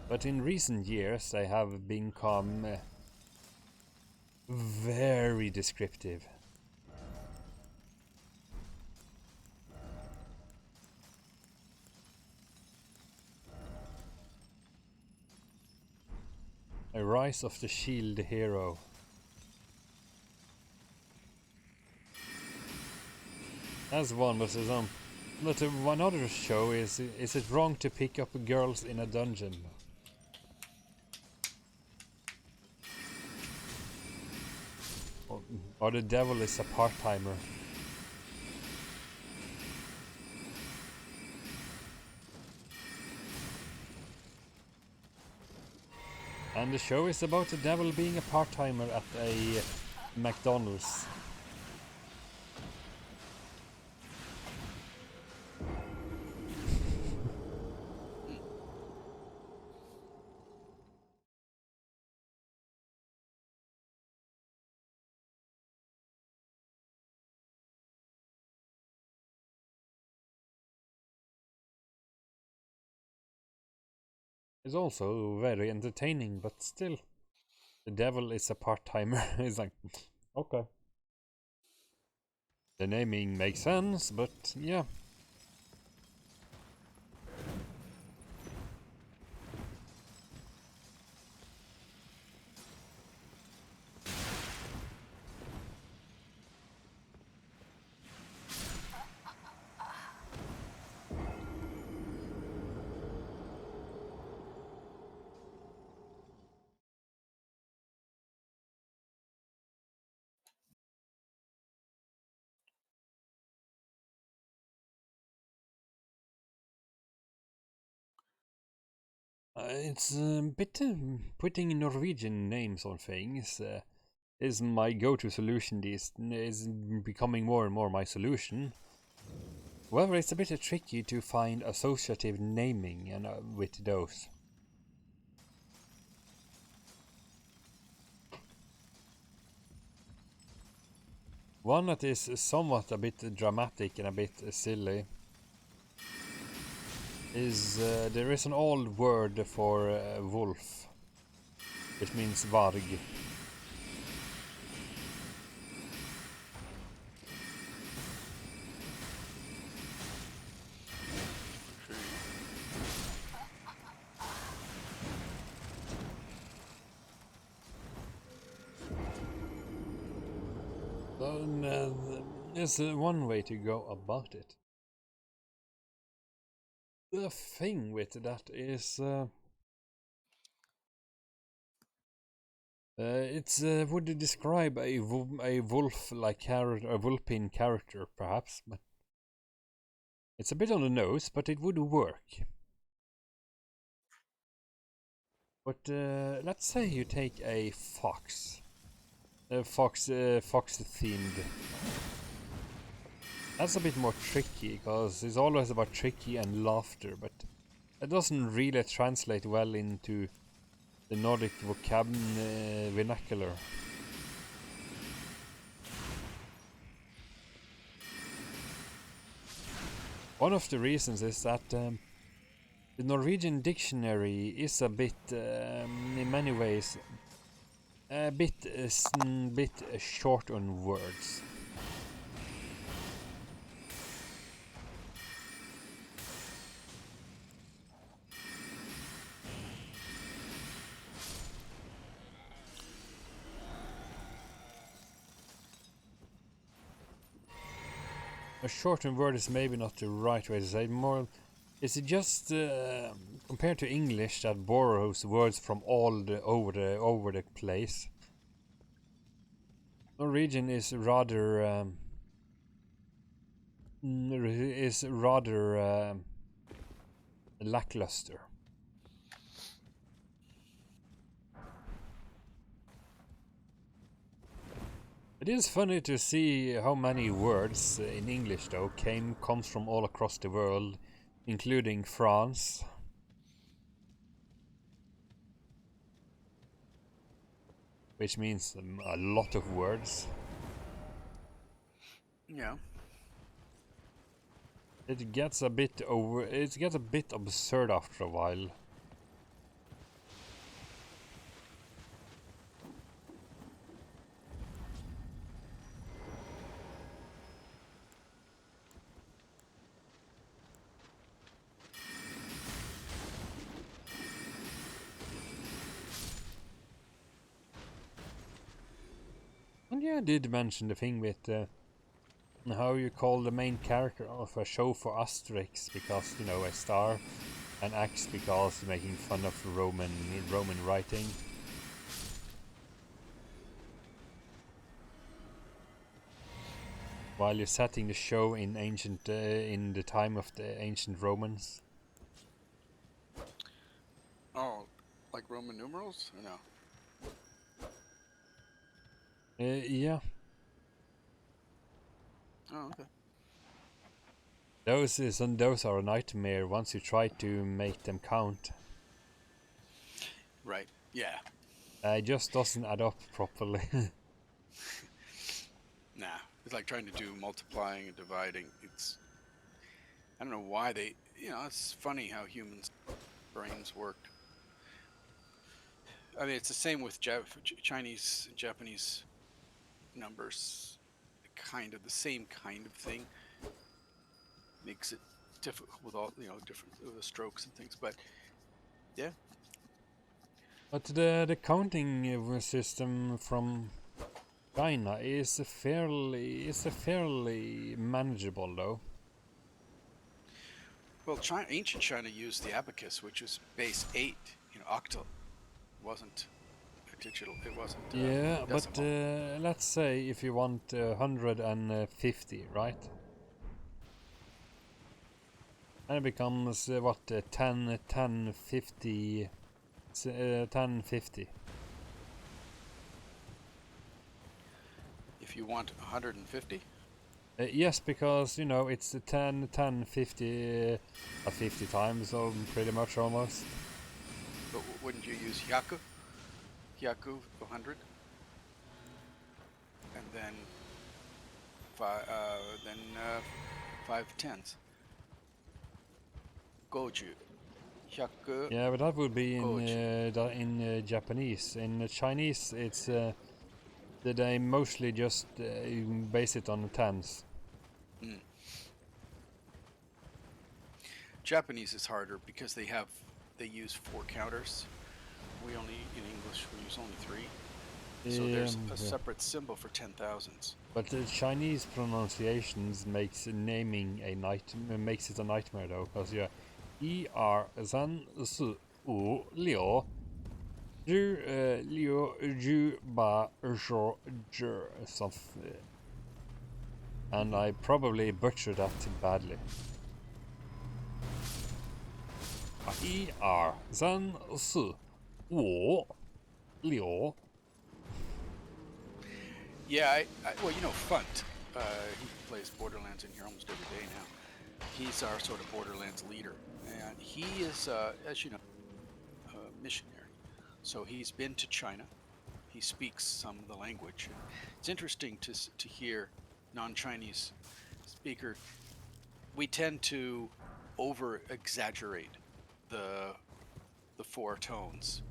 but in recent years they have become very descriptive. A Rise of the Shield Hero. That's one, but one other show is it wrong to pick up girls in a dungeon? Or the devil is a part-timer. And the show is about the devil being a part-timer at a McDonald's. It's also very entertaining, but still, the devil is a part-timer. It's like, okay. The naming makes sense, but yeah. It's a bit putting Norwegian names on things is my go-to solution. This is becoming more and more my solution. However, it's a bit tricky to find associative naming and with those. One that is somewhat a bit dramatic and a bit silly is there is an old word for wolf, which means varg. Then there's one way to go about it. The thing with that is, it's would you describe a wolf-like character, a Vulpine character, perhaps, but it's a bit on the nose, but it would work. But let's say you take a fox themed. That's a bit more tricky, because it's always about tricky and laughter, but it doesn't really translate well into the Nordic vernacular. One of the reasons is that the Norwegian dictionary is a bit, in many ways, a bit short on words. A shortened word is maybe not the right way to say it. More, is it just compared to English that borrows words from all over the place? Norwegian is rather lackluster. It is funny to see how many words in English though comes from all across the world, including France. Which means a lot of words. Yeah. It gets a bit absurd after a while. And yeah, I did mention the thing with how you call the main character of a show for Asterix, because, you know, a star, and X because making fun of Roman writing. While you're setting the show in in the time of the ancient Romans. Oh, like Roman numerals? Or no? Yeah. Oh, okay. Those are a nightmare once you try to make them count. Right. Yeah. It just doesn't add up properly. Nah. It's like trying to do multiplying and dividing. It's, I don't know why they, it's funny how humans' brains work. I mean, it's the same with Chinese and Japanese numbers. Kind of the same kind of thing. Makes it difficult with all, different strokes and things. But yeah. But the counting system from China is fairly manageable though. Well, ancient China used the abacus, which is base 8. Octal wasn't digital. It wasn't. Yeah, decimal. but let's say if you want 150, right? And it becomes what 10, 50, 1050. If you want 150. Yes, because it's 10, 10, 50, 50 times, so pretty much almost. But wouldn't you use Hyaku? Hyaku 100, and then five tens. Goju. Hyaku. Yeah, but that would be Goju. in Japanese. In Chinese, it's that they mostly just base it on the tens. Mm. Japanese is harder because they use 4 counters. We only, in English, we use only 3. So there's a Yeah. separate symbol for 10,000s. But the Chinese pronunciations makes naming makes it a nightmare though, because yeah, zan su u liu zhu liu zhu ba zhou zhe something, and I probably butchered that badly. Zan su u liu. Yeah, well, you know, Funt, he plays Borderlands in here almost every day now. He's our sort of Borderlands leader, and he is, as you know, a missionary. So he's been to China. He speaks some of the language. And it's interesting to hear non-Chinese speaker. We tend to over-exaggerate the four tones.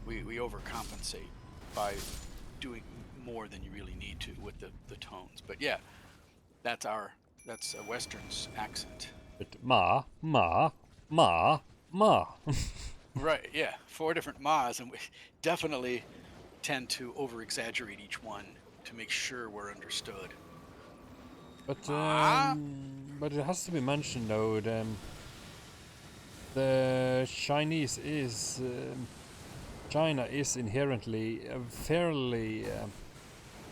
We overcompensate by doing more than you really need to with the tones. But yeah, that's a Western's accent. But ma. Right, yeah. Four different ma's, and we definitely tend to over exaggerate each one to make sure we're understood. But Ma? but it has to be mentioned though, the Chinese is China is inherently fairly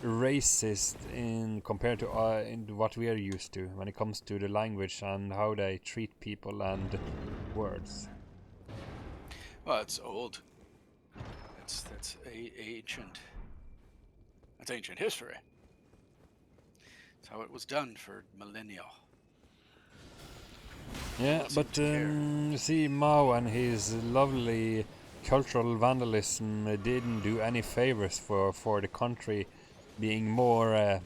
racist in compared to in what we are used to when it comes to the language and how they treat people and words. Well, it's old. That's ancient. That's ancient history. That's how it was done for millennia. Yeah, Don't seem but to care. you see, Mao and his lovely cultural vandalism didn't do any favors for the country being more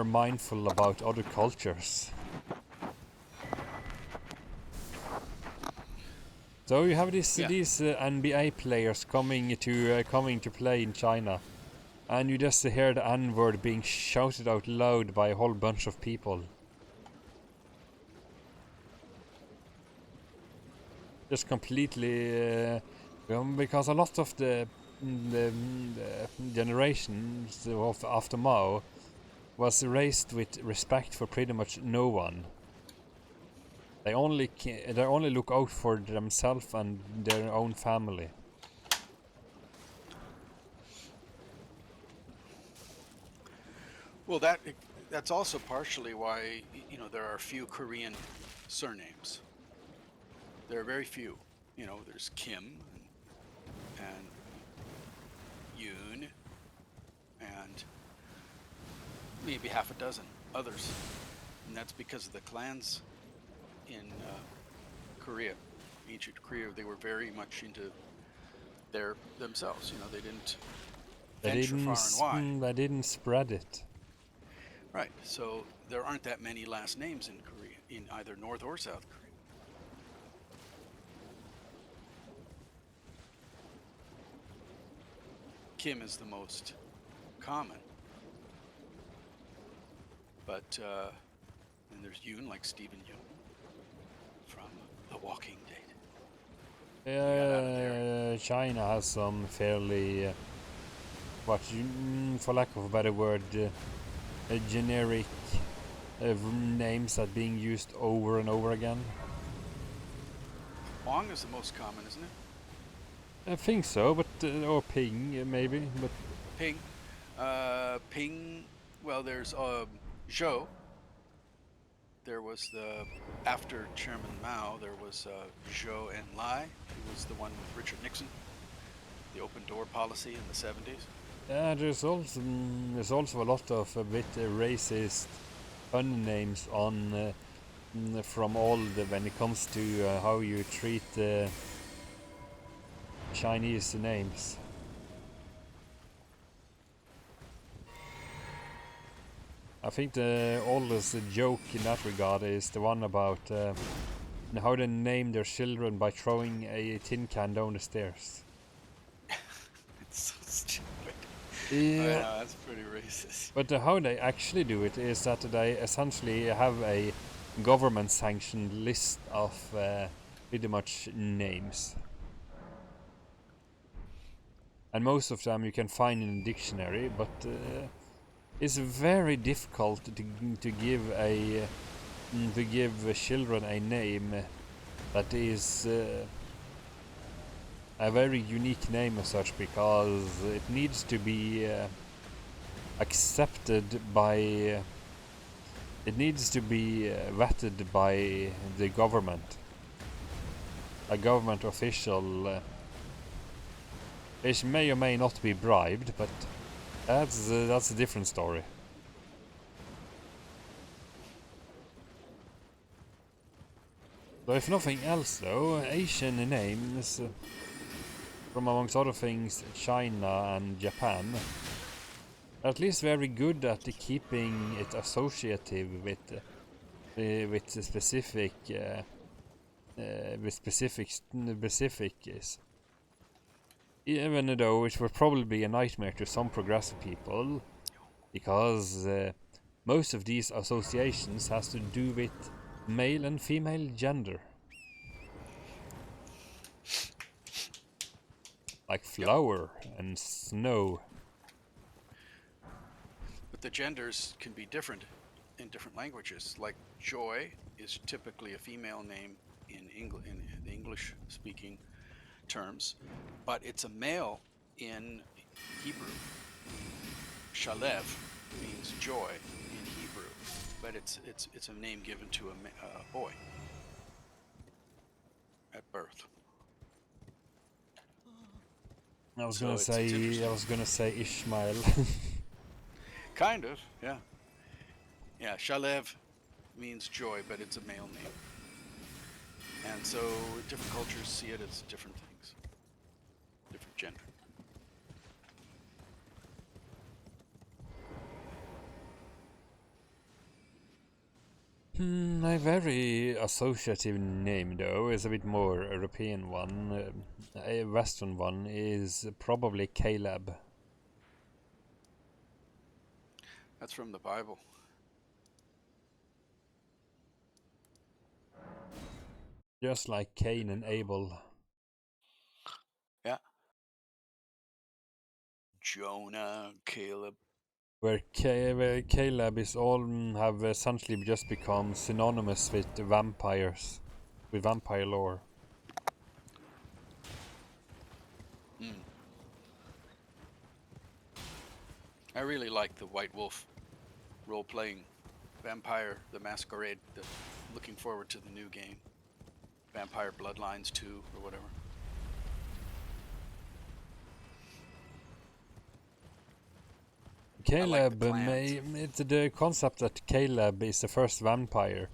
mindful about other cultures. So you have these Yeah. NBA players coming to play in China, and you just hear the N-word being shouted out loud by a whole bunch of people. Just completely, because a lot of the generations of after Mao was raised with respect for pretty much no one. They only look out for themselves and their own family. Well, that's also partially why there are few Korean surnames. There are very few. There's Kim and Yoon and maybe half a dozen others, and that's because of the clans in Korea, ancient Korea. They were very much into themselves. They didn't venture far and wide. They didn't spread it. Right. So there aren't that many last names in Korea, in either North or South Korea. Kim is the most common. But then there's Yoon, like Stephen Yoon from The Walking Dead. China has some fairly, for lack of a better word, generic names that being used over and over again. Wong is the most common, isn't it? I think so, but or Ping maybe, but Ping. Ping. Well, there's Zhou. There was after Chairman Mao, there was Zhou Enlai, who was the one with Richard Nixon, the open door policy in the 70s. yeah, there's also a lot of a bit racist pun names on from all when it comes to how you treat Chinese names. I think the oldest joke in that regard is the one about how they name their children by throwing a tin can down the stairs. It's so stupid. Yeah. I know, that's pretty racist. But how they actually do it is that they essentially have a government-sanctioned list of pretty much names. and most of them you can find in a dictionary, but it's very difficult to give children a name that is a very unique name as such, because it needs to be accepted by it needs to be vetted by the government, a government official, which may or may not be bribed, but that's a different story. So if nothing else though, Asian names, from amongst other things China and Japan, are at least very good at keeping it associative with specific specifics. Even though it would probably be a nightmare to some progressive people, because most of these associations has to do with male and female gender. Like flower and snow. But the genders can be different in different languages. Like joy is typically a female name in the English-speaking terms, but it's a male in Hebrew. Shalev means joy in Hebrew, but it's a name given to a boy at birth. I was So gonna it's say Ishmael. Kind of, yeah. Yeah, Shalev means joy, but it's a male name. And so different cultures see it as different things, different gender. A very associative name though is a bit more European one. A Western one is probably Caleb. That's from the Bible. Just like Cain and Abel. Yeah. Jonah, Caleb. Where Caleb is all have essentially just become synonymous with vampires, with vampire lore. I really like the White Wolf role-playing Vampire the Masquerade. Looking forward to the new game, Vampire Bloodlines 2 or whatever. Caleb, like it's the concept that Caleb is the first vampire.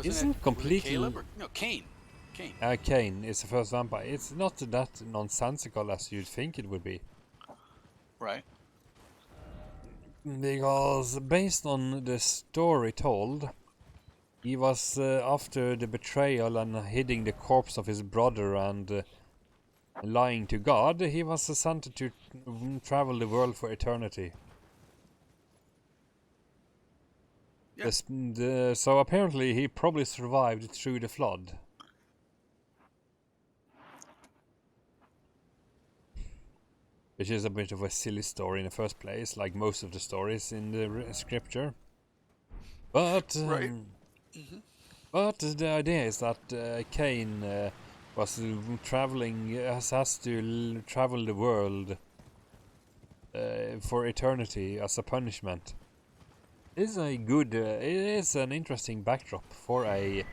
Isn't completely. Caleb or, no, Cain. Cain. Cain is the first vampire. It's not that nonsensical as you'd think it would be. Right. Because based on the story told, he was after the betrayal and hiding the corpse of his brother and lying to God, he was sent to travel the world for eternity. Yeah. So apparently he probably survived through the flood. Which is a bit of a silly story in the first place, like most of the stories in the scripture. But Right. But the idea is that Cain was traveling, has to travel the world for eternity as a punishment. It's a good, it is an interesting backdrop for the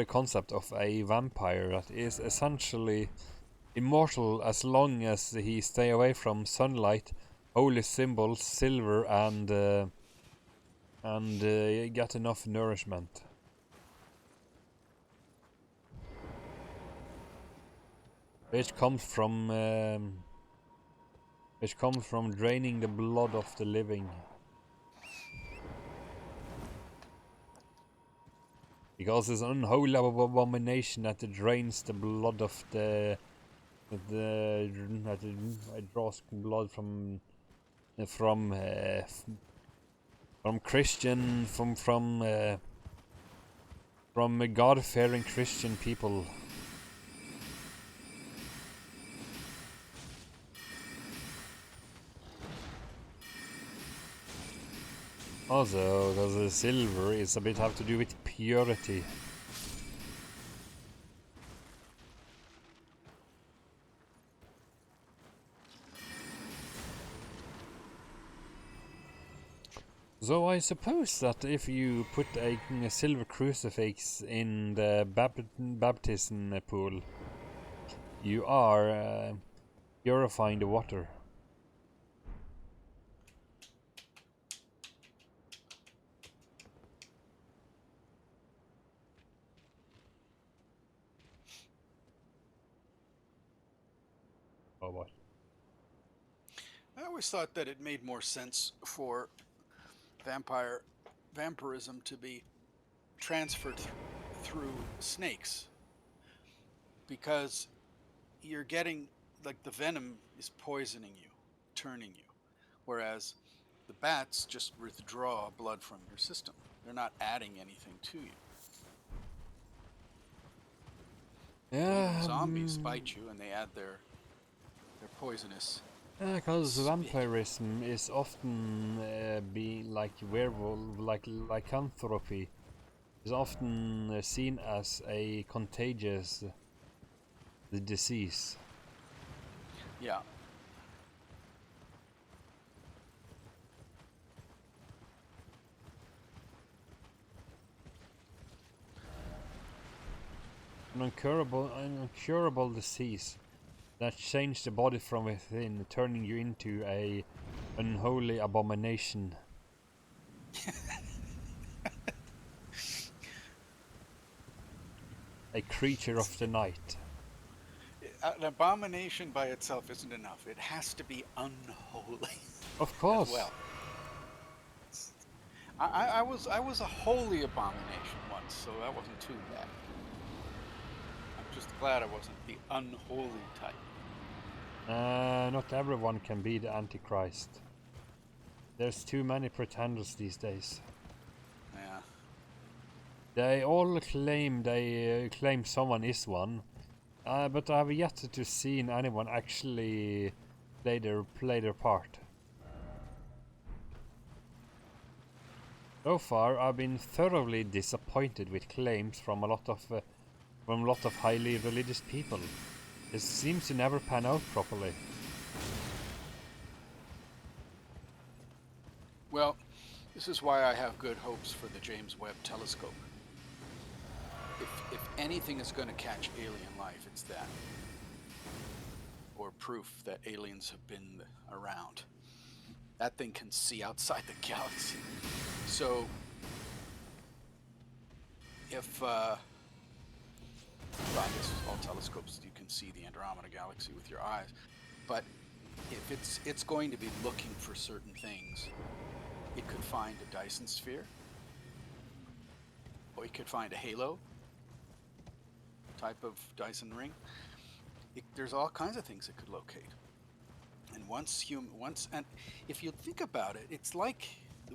concept of a vampire that is essentially immortal as long as he stay away from sunlight, holy symbols, silver, and get enough nourishment. Which comes from draining the blood of the living. Because it's an unholy abomination that drains the blood of that it draws blood from Christian from God-fearing Christian people. Also, because the silver is a bit have to do with purity. So I suppose that if you put a silver crucifix in the baptism pool, you are purifying the water. Oh what? I always thought that it made more sense for vampirism to be transferred through snakes, because you're getting, like, the venom is poisoning you, turning you, whereas the bats just withdraw blood from your system. They're not adding anything to you. Yeah, Even zombies bite you and they add their poisonous because spit. vampirism is often being like werewolf, like lycanthropy, is often seen as a contagious disease. Yeah. An incurable disease that changed the body from within, turning you into a unholy abomination. A creature of the night. An abomination by itself isn't enough. It has to be unholy Of course. as well. I was a holy abomination once, so that wasn't too bad. I'm just glad I wasn't the unholy type. Not everyone can be the Antichrist. There's too many pretenders these days. Yeah. They all claim someone is one, but I have yet to see anyone actually play their part. So far, I've been thoroughly disappointed with claims from a lot of highly religious people. It seems to never pan out properly. Well, this is why I have good hopes for the James Webb Telescope. If anything is going to catch alien life, it's that. Or proof that aliens have been around. That thing can see outside the galaxy. So, if, well, I guess all telescopes, you can see the Andromeda Galaxy with your eyes. But if it's going to be looking for certain things, it could find a Dyson sphere, or it could find a halo type of Dyson ring. There's all kinds of things it could locate. And and if you think about it, it's like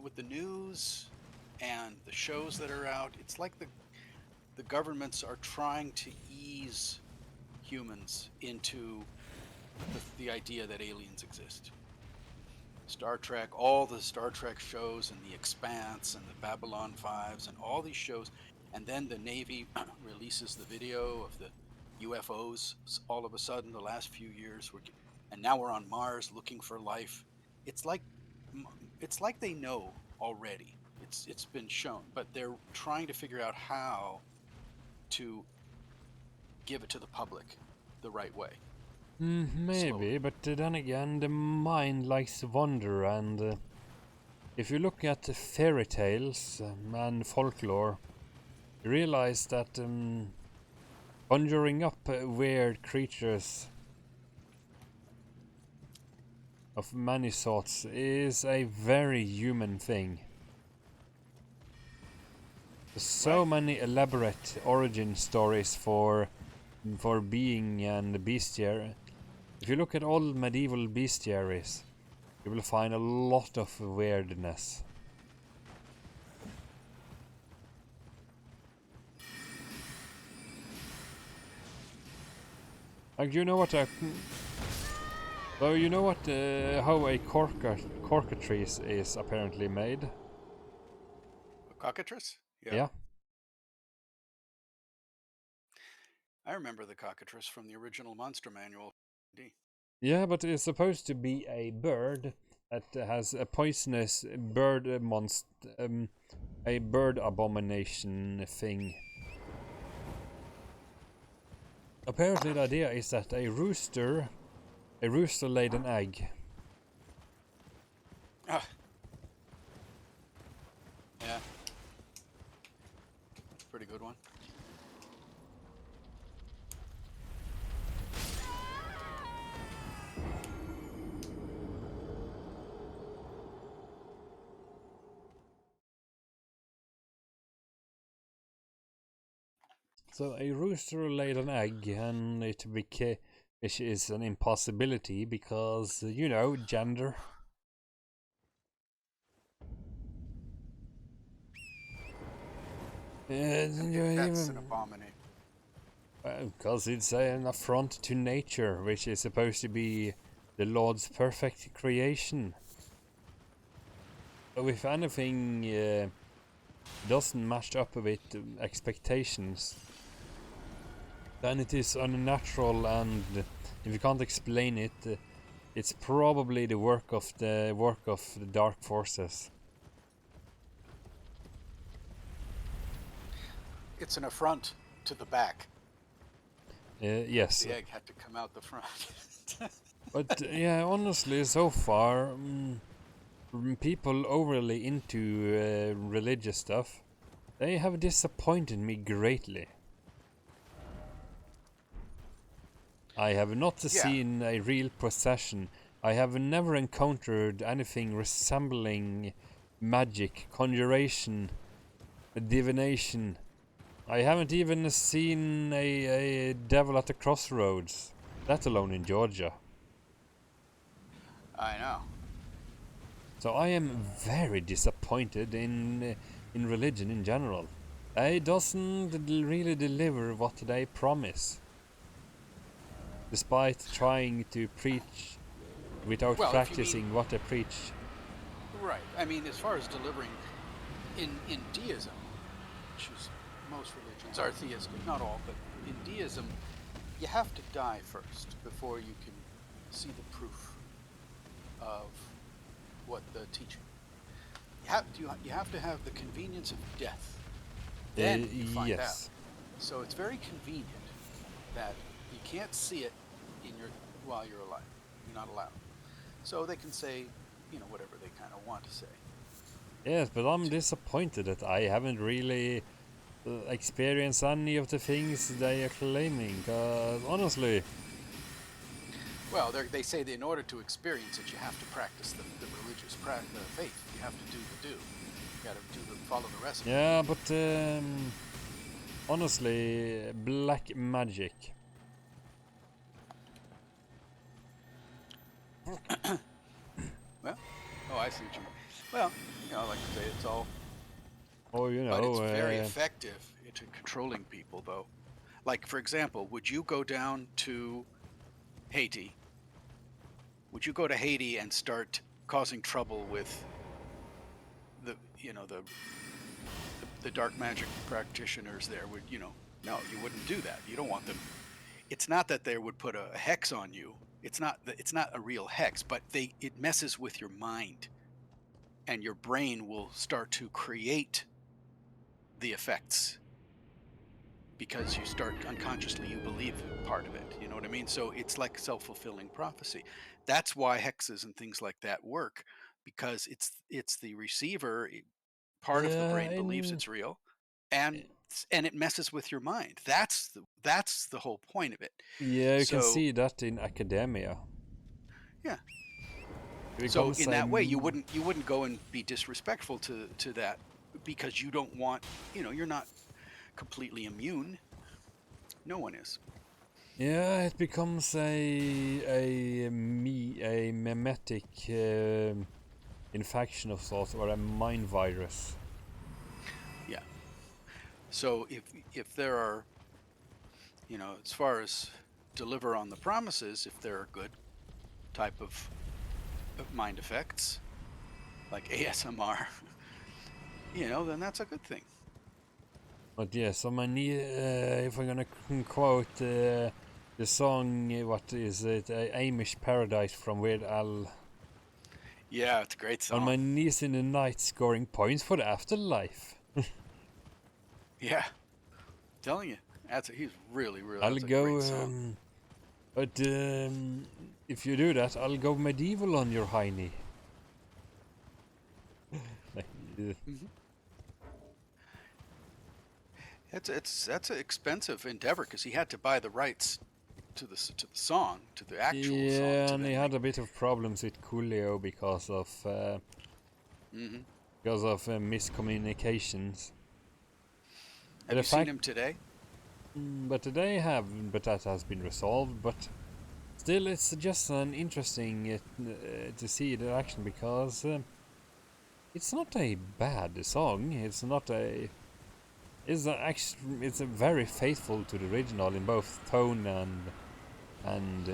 with the news and the shows that are out, it's like the governments are trying to ease humans into the idea that aliens exist. Star Trek, all the Star Trek shows, and The Expanse, and the Babylon 5s, and all these shows, and then the Navy releases the video of the UFOs all of a sudden the last few years, and now we're on Mars looking for life. It's like they know already. It's been shown, but they're trying to figure out how to give it to the public the right way. Maybe, Slowly. but then again, the mind likes wonder, and if you look at fairy tales and folklore, you realize that conjuring up weird creatures of many sorts is a very human thing. There's so many elaborate origin stories for being and bestiary. If you look at all medieval bestiaries, you will find a lot of weirdness. Like, you know what how a cockatrice is apparently made? Cockatrice? Yeah. I remember the cockatrice from the original Monster Manual. Yeah, but it's supposed to be a bird that has a poisonous bird monster, a bird abomination thing. Apparently, the idea is that a rooster laid an egg. Ah. Yeah. Pretty good one. So a rooster laid an egg, and which is an impossibility because you know, gender. That's an abomination. Because it's an affront to nature, which is supposed to be the Lord's perfect creation. So if anything doesn't match up with expectations, then it is unnatural, and if you can't explain it, it's probably the work of the dark forces. It's an affront to the back. Yes. The egg had to come out the front. But yeah, honestly, so far, people overly into religious stuff, they have disappointed me greatly. I have not seen a real procession. I have never encountered anything resembling magic, conjuration, divination. I haven't even seen a devil at the crossroads, let alone in Georgia. I know. So I am very disappointed in religion in general. It doesn't really deliver what they promise, despite trying to preach without practicing what they preach. Right. I mean, as far as delivering in deism, which is most religions are theistic, not all, but in deism, you have to die first before you can see the proof of what the teaching. You have to have the convenience of death. Then you find out. So it's very convenient that you can't see it while you're alive. You're not allowed. So they can say, whatever they kind of want to say. Yes, but I'm disappointed that I haven't really experienced any of the things they are claiming. Honestly. Well, they say that in order to experience it, you have to practice the religious the faith. You have to do the do. You got to follow the recipe. Yeah, but honestly, black magic. Well, I see what you mean. Well, like I say, it's all. Oh, But it's very effective at controlling people, though. Like, for example, would you go down to Haiti? Would you go to Haiti and start causing trouble with the dark magic practitioners there? No, you wouldn't do that. You don't want them. It's not that they would put a hex on you. It's not a real hex, but it messes with your mind, and your brain will start to create the effects because you start unconsciously, you believe part of it. You know what I mean? So it's like self-fulfilling prophecy. That's why hexes and things like that work, because it's the receiver. Part of the brain believes it's real, and it messes with your mind. That's the whole point of it. Yeah, you can see that in academia. Yeah. So in that way, you wouldn't go and be disrespectful to that, because you don't want, you're not completely immune. No one is. Yeah, it becomes a mimetic infection of sorts, or a mind virus. Yeah. So if there are, as far as deliver on the promises, if there are good type of mind effects like ASMR, then that's a good thing. But yeah, so if I'm gonna quote the song, what is it? Amish Paradise from Weird Al. Yeah, it's a great On my song. knees in the night, scoring points for the afterlife. Yeah, telling you, he's really, really. I'll That's a go, great song. but if you do that, I'll go medieval on your hiney. Like, Hmm. That's an expensive endeavor because he had to buy the rights to the song, to the actual song. yeah, To and then he make. had a bit of problems with Coolio because of Hmm. miscommunications. But Have the you seen fact, him today? but they have, but that has been resolved. But still, it's just an interesting to see the action because it's not a bad song. It's not a. It's a very faithful to the original in both tone and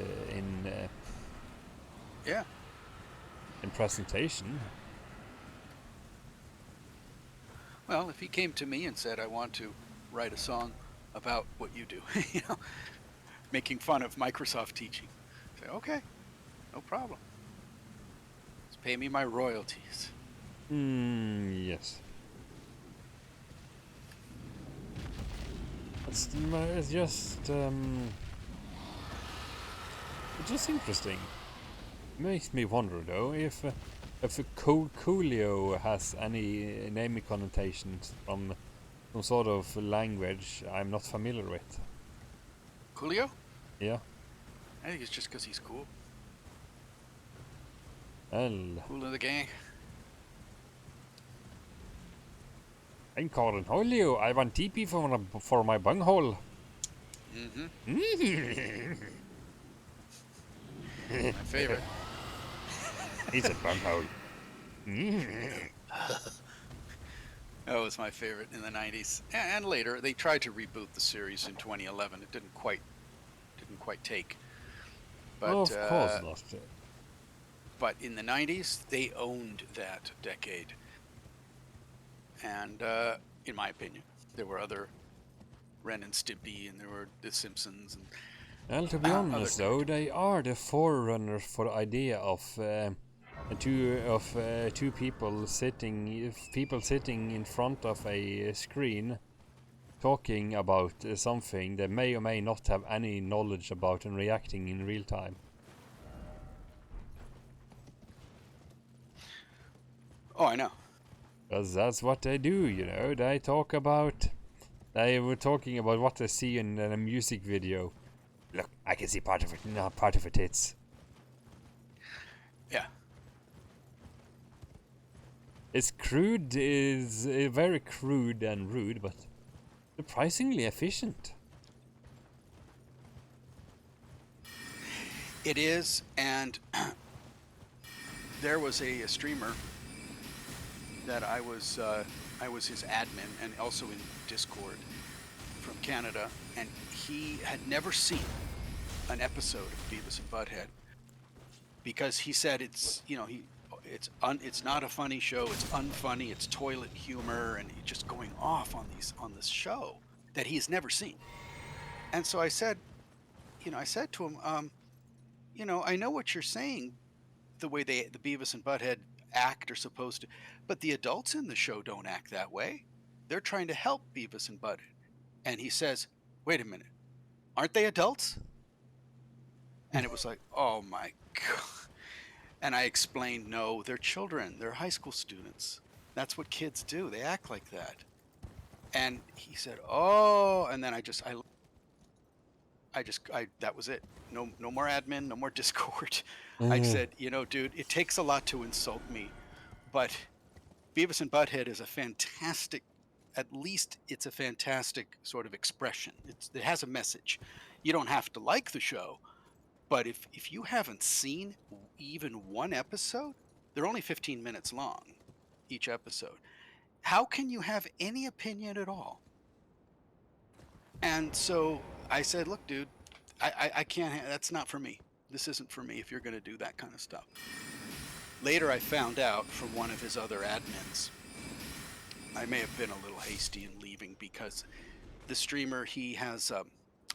Yeah. in presentation. Well, if he came to me and said, "I want to write a song about what you do," making fun of Microsoft teaching, I say, "Okay, no problem. Just pay me my royalties." Yes. It's just interesting. Makes me wonder though if Coolio has any naming connotations from some sort of language I'm not familiar with. Coolio? Yeah. I think it's just because he's cool. Well, Cool of the gang. I'm calling Holio. I want TP for my bunghole. Mm-hmm. My favorite. It's a bunghole. That was my favorite in the 90s. And later, they tried to reboot the series in 2011. It didn't quite take. But Of course not. but in the 90s, they owned that decade. And in my opinion, there were other Ren and Stimpy, and there were The Simpsons, and Well, to be other honest, though, they are the forerunners for the idea of two people sitting in front of a screen, talking about something they may or may not have any knowledge about and reacting in real time. Oh, I know. Because that's what they do, you know. They talk about. They were talking about what they see in a music video. Look, I can see part of it. No, part of it hits. Yeah. It's crude, is very crude and rude, but surprisingly efficient. It is, and there was a streamer that I was his admin and also in Discord from Canada, and he had never seen an episode of Beavis and Butthead because he said it's it's not a funny show, it's unfunny, it's toilet humor, and he's just going off on this show that he's never seen. And so I said to him, I know what you're saying, the way the Beavis and Butthead act are supposed to, but the adults in the show don't act that way. They're trying to help Beavis and Butthead. And he says, "Wait a minute, aren't they adults?" And it was like, oh my God. And I explained, no, they're children. They're high school students. That's what kids do. They act like that. And he said, oh, and then that was it. No more admin, no more Discord. I said, dude, it takes a lot to insult me, but Beavis and Butthead is a fantastic, at least it's a fantastic sort of expression. It has a message. You don't have to like the show, but if you haven't seen even one episode, they're only 15 minutes long, each episode. How can you have any opinion at all? And so I said, look, dude, I can't, that's not for me. This isn't for me if you're going to do that kind of stuff. Later, I found out from one of his other admins I may have been a little hasty in leaving because the streamer, he has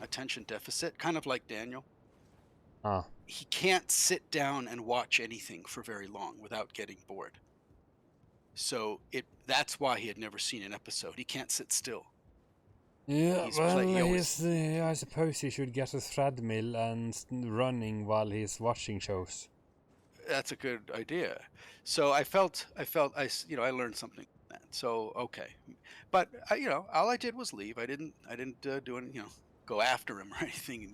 attention deficit, kind of like Daniel. Ah, He can't sit down and watch anything for very long without getting bored. So that's why he had never seen an episode. He can't sit still. yeah. He's Well, he always, I suppose he should get a treadmill and running while he's watching shows. that's a good idea. So I felt I learned something from that. So okay, but all I did was leave. I didn't do any, go after him or anything,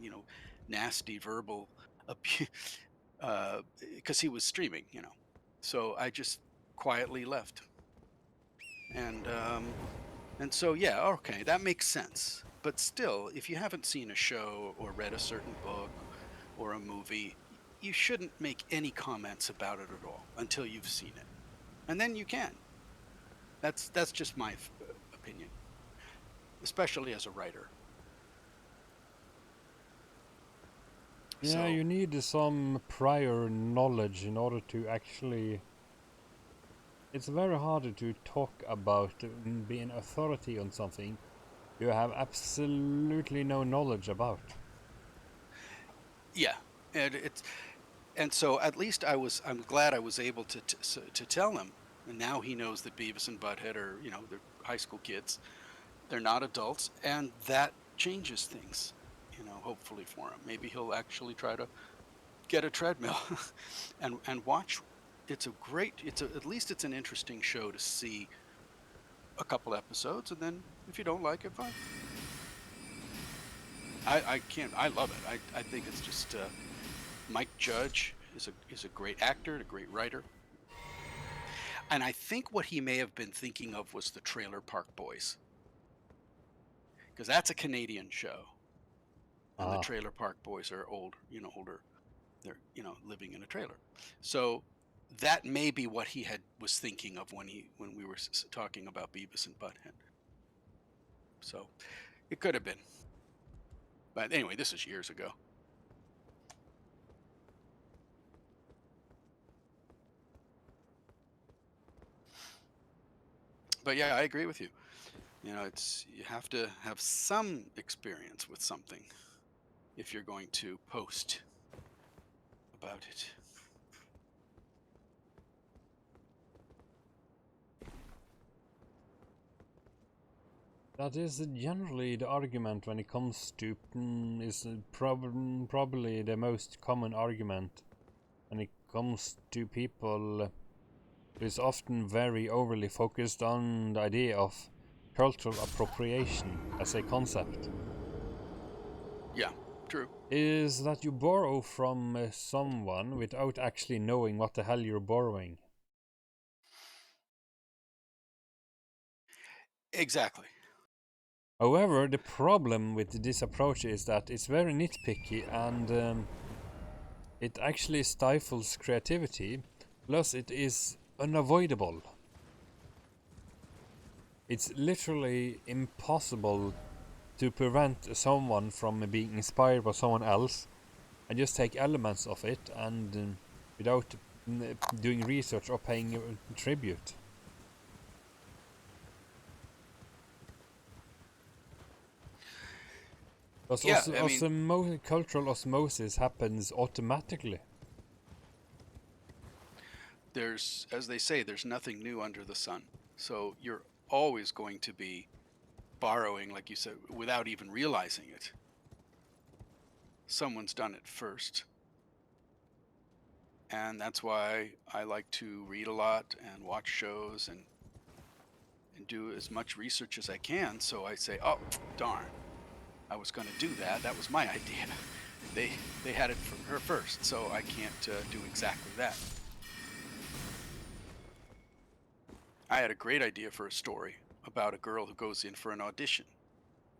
nasty verbal abuse, because he was streaming, So I just quietly left. And so yeah, okay, that makes sense. But still, if you haven't seen a show or read a certain book or a movie, you shouldn't make any comments about it at all until you've seen it, and then you can. That's just my opinion, especially as a writer. Yeah, So you need some prior knowledge in order to actually. It's very hard to talk about being authority on something you have absolutely no knowledge about. yeah, and so at least I'm glad I was able to tell him, and now he knows that Beavis and Butthead are they're high school kids, they're not adults, and that changes things, hopefully for him. Maybe he'll actually try to get a treadmill and watch. At least it's an interesting show to see a couple episodes, and then if you don't like it, fine. I love it. I think it's just Mike Judge is a great actor and a great writer. And I think what he may have been thinking of was the Trailer Park Boys, because that's a Canadian show, and the Trailer Park Boys are older. They're living in a trailer. So that may be what he was thinking of when we were talking about Beavis and Butthead. So it could have been. But anyway, this is years ago. But yeah, I agree with you. You have to have some experience with something if you're going to post about it. That is generally the argument when it comes to probably the most common argument when it comes to people who is often very overly focused on the idea of cultural appropriation as a concept. Yeah, true. Is that you borrow from someone without actually knowing what the hell you're borrowing. Exactly. However, the problem with this approach is that it's very nitpicky and it actually stifles creativity, plus it is unavoidable. It's literally impossible to prevent someone from being inspired by someone else and just take elements of it and without doing research or paying tribute. Because Yeah, cultural osmosis happens automatically. as they say, there's nothing new under the sun. So you're always going to be borrowing, like you said, without even realizing it. Someone's done it first. And that's why I like to read a lot and watch shows and do as much research as I can. So I say, oh, darn, I was going to do that. That was my idea. They had it from her first, so I can't do exactly that. I had a great idea for a story about a girl who goes in for an audition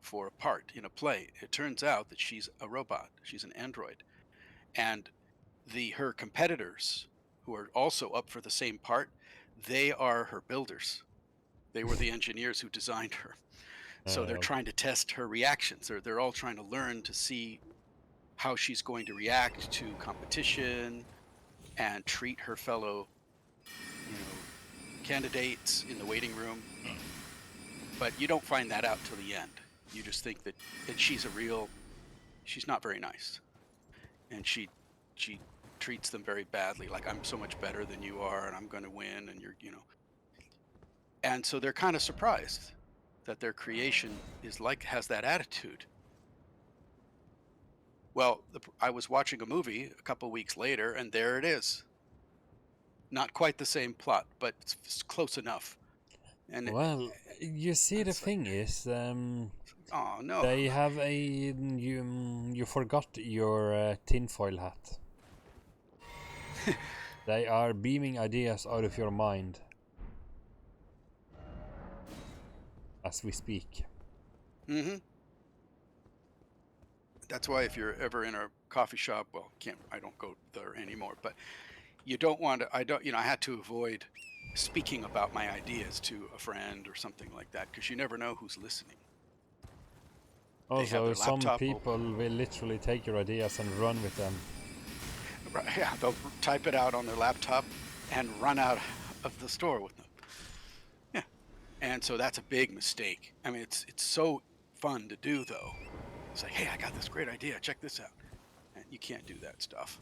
for a part in a play. It turns out that she's a robot. She's an android. And her competitors, who are also up for the same part, they are her builders. They were the engineers who designed her. So they're trying to test her reactions. They're all trying to learn to see how she's going to react to competition and treat her fellow, candidates in the waiting room, but you don't find that out till the end. You just think that she's not very nice, and she treats them very badly. Like, I'm so much better than you are, and I'm going to win, and and so they're kind of surprised that their creation has that attitude. Well, I was watching a movie a couple weeks later, and there it is. Not quite the same plot, but it's close enough. And Well, you see, the it's like, thing is, oh no. they have you forgot your tinfoil hat. They are beaming ideas out of your mind as we speak. Mm-hmm. That's why if you're ever in a coffee shop, well, I don't go there anymore, but you don't want to, I had to avoid speaking about my ideas to a friend or something like that, because you never know who's listening. They have Also, their some laptop people will literally take your ideas and run with them. Right, yeah, they'll type it out on their laptop and run out of the store with them. Yeah. And so that's a big mistake. I mean, it's so fun to do, though. It's like, hey, I got this great idea. Check this out. And you can't do that stuff.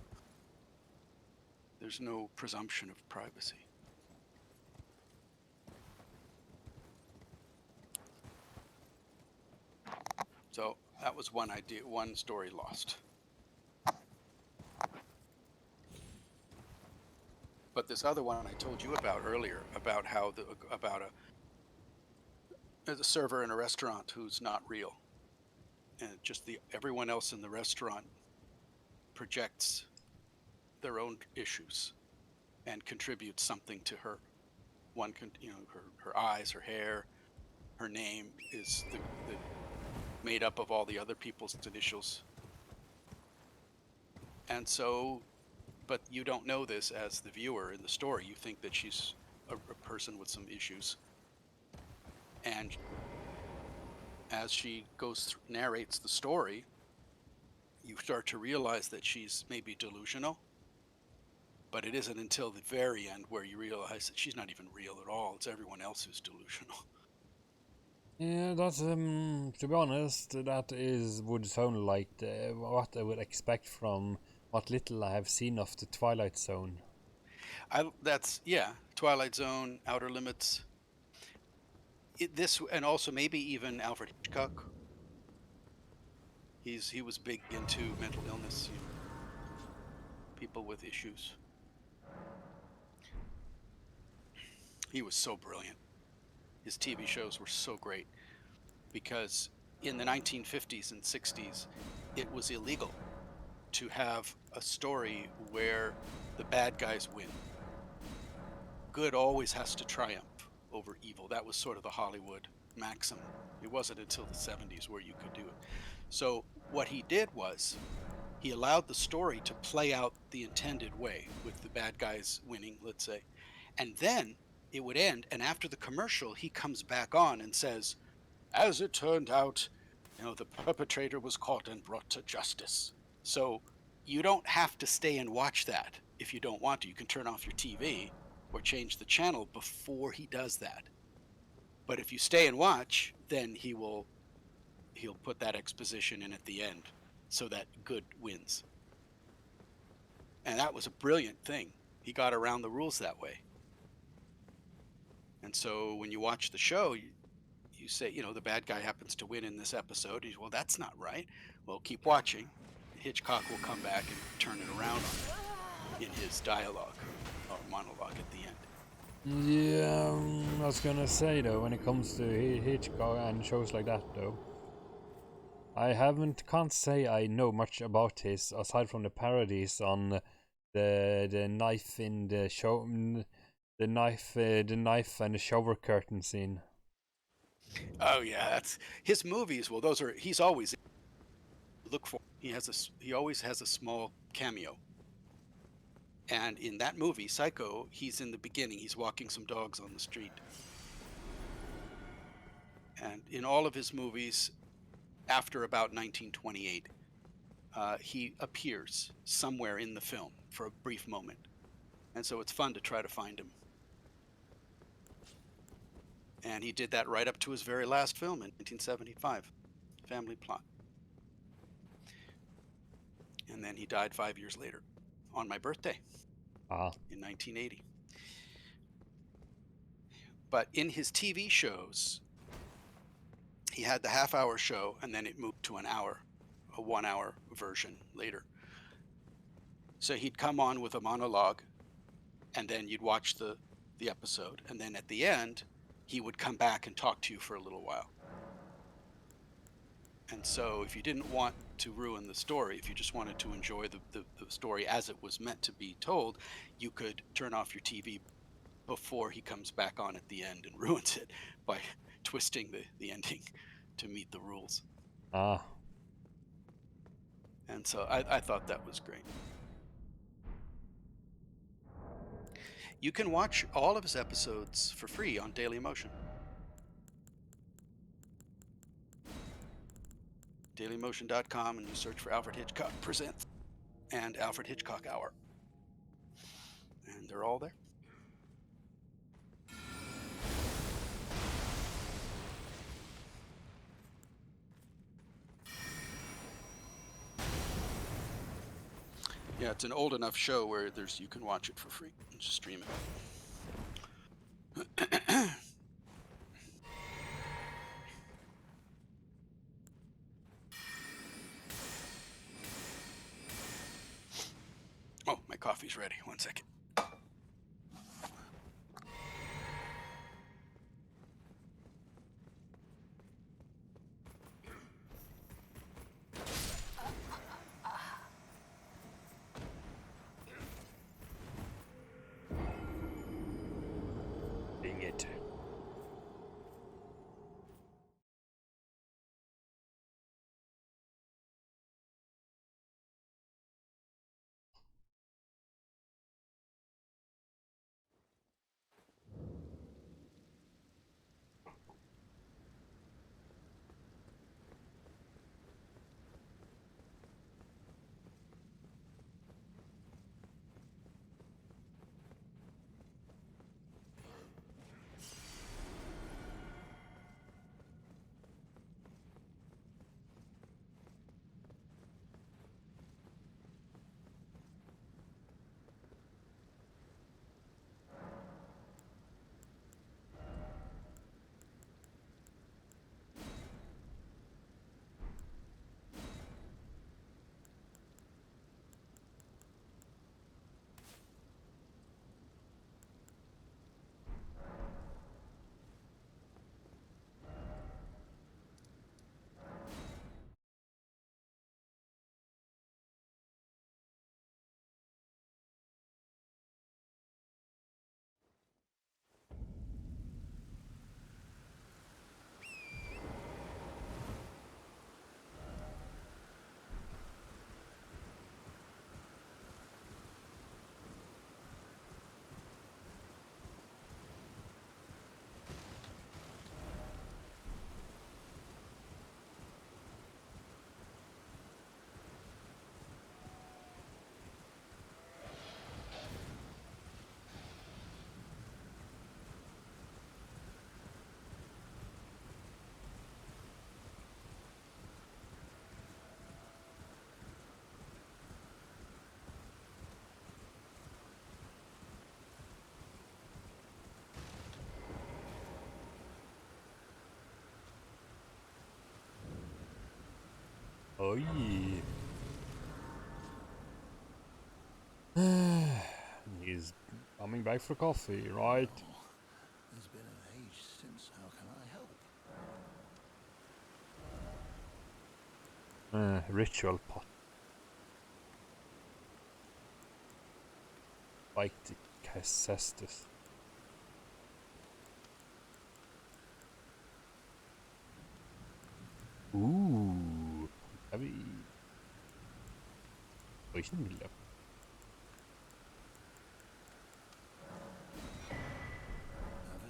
There's no presumption of privacy. So that was one idea, one story lost. But this other one I told you about earlier, about how there's a server in a restaurant who's not real, and just everyone else in the restaurant projects their own issues and contributes something to her. One can, her eyes, her hair, her name is the made up of all the other people's initials. And so, but you don't know this as the viewer in the story. You think that she's a person with some issues. And as she narrates the story, you start to realize that she's maybe delusional. But it isn't until the very end where you realize that she's not even real at all. It's everyone else who's delusional. Yeah, that's to be honest, would sound like what I would expect from what little I have seen of the Twilight Zone. Twilight Zone, Outer Limits. This, and also maybe even Alfred Hitchcock. He was big into mental illness, people with issues. He was so brilliant. His TV shows were so great because in the 1950s and 60s, it was illegal to have a story where the bad guys win. Good always has to triumph over evil. That was sort of the Hollywood maxim. It wasn't until the 70s where you could do it. So what he did was he allowed the story to play out the intended way with the bad guys winning, let's say. And then it would end, and after the commercial, he comes back on and says, as it turned out, the perpetrator was caught and brought to justice. So you don't have to stay and watch that if you don't want to. You can turn off your TV or change the channel before he does that. But if you stay and watch, then he'll put that exposition in at the end so that good wins. And that was a brilliant thing. He got around the rules that way. And so when you watch the show, you say, the bad guy happens to win in this episode. Well, that's not right. Well, keep watching. Hitchcock will come back and turn it around on it in his dialogue or monologue at the end. Yeah, I was gonna say though, when it comes to Hitchcock and shows like that though, I can't say I know much about his aside from the parodies on the knife in the show, the knife and the shower curtain scene. Oh yeah, that's his movies. Well, he's always look for. He always has a small cameo. And in that movie, Psycho, he's in the beginning. He's walking some dogs on the street. And in all of his movies, after about 1928, he appears somewhere in the film for a brief moment. And so it's fun to try to find him. And he did that right up to his very last film in 1975, Family Plot. And then he died 5 years later on my birthday in 1980. But in his TV shows, he had the half-hour show, and then it moved to an hour, a 1-hour version later. So he'd come on with a monologue, and then you'd watch the episode, and then at the end, he would come back and talk to you for a little while. And so if you didn't want to ruin the story, if you just wanted to enjoy the story as it was meant to be told, you could turn off your TV before he comes back on at the end and ruins it by twisting the ending to meet the rules. And so I thought that was great. You can watch all of his episodes for free on Dailymotion. Dailymotion.com, and you search for Alfred Hitchcock Presents and Alfred Hitchcock Hour. And they're all there. Yeah, it's an old enough show where you can watch it for free. Just stream it. Oh, my coffee's ready. 1 second. Dang it. Oh yeah. He's coming back for coffee, right? There's been an age since. How can I help? Ritual pot. Like the Cestus. Ooh. Heavy. Poison. Have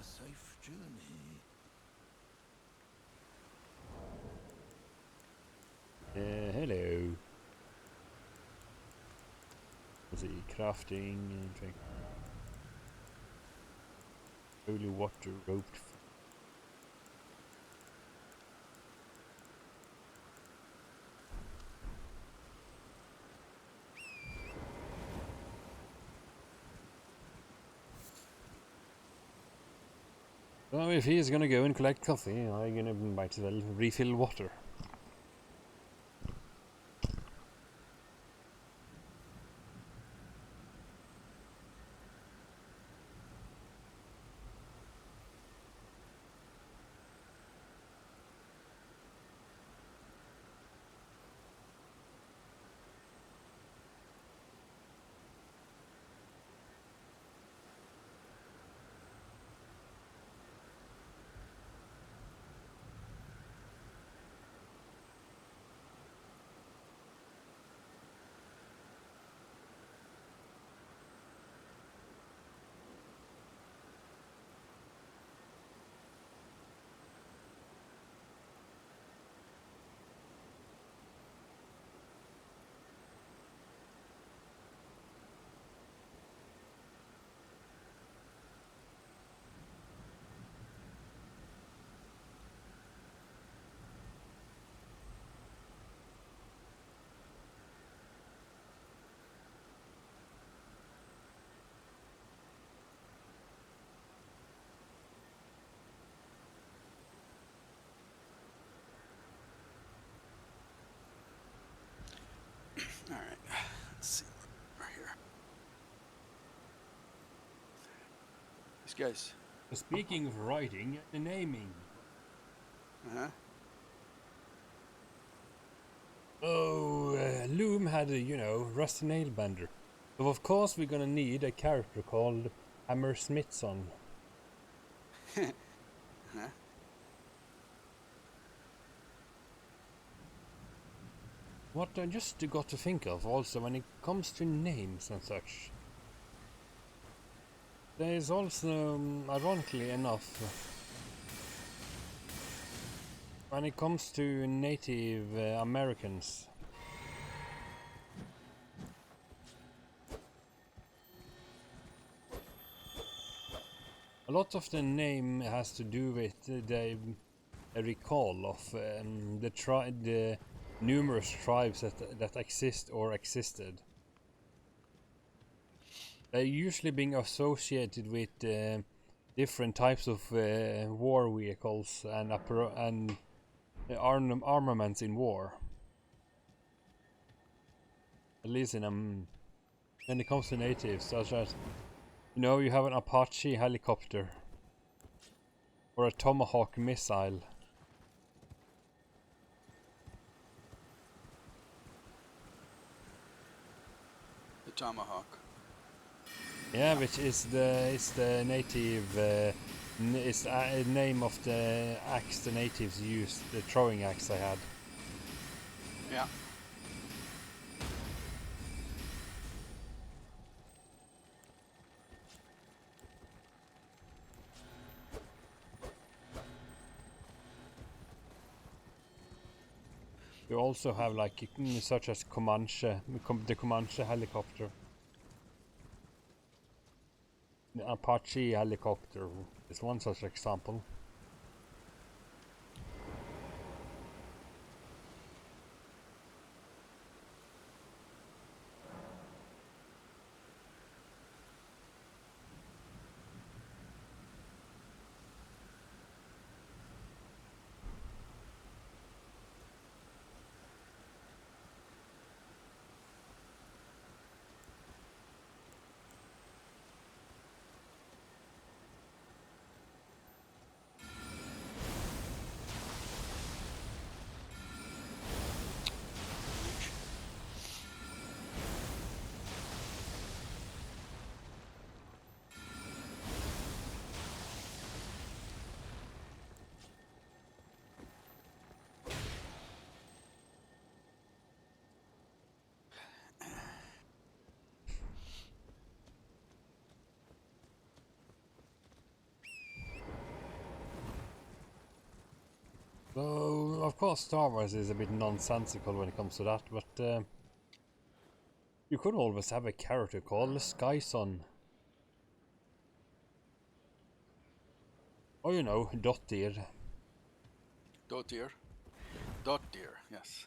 a safe journey. Hello. Was it crafting? Anything? Holy water roped. So if he's gonna go and collect coffee, I'm gonna might as well refill water. All right. Let's see. Right here. These guys. Speaking of writing and naming. Uh-huh. Oh, Loom had a, Rusty Nailbender. So of course we're gonna need a character called Hammer Smithson. Huh? What I just got to think of also when it comes to names and such. There is also, ironically enough, when it comes to Native Americans, a lot of the name has to do with the recall of the numerous tribes that exist or existed. They're usually being associated with different types of war vehicles and armaments in war. At least when it comes to natives, such as you have an Apache helicopter or a Tomahawk missile. The Tomahawk. Yeah, which is the native. It's a name of the axe the natives used, the throwing axe I had. Yeah. You also have like such as the Comanche helicopter. The Apache helicopter is one such example. So, of course, Star Wars is a bit nonsensical when it comes to that, but you could always have a character called Skyson. Or, Dottir. Dotir. Dotir, yes.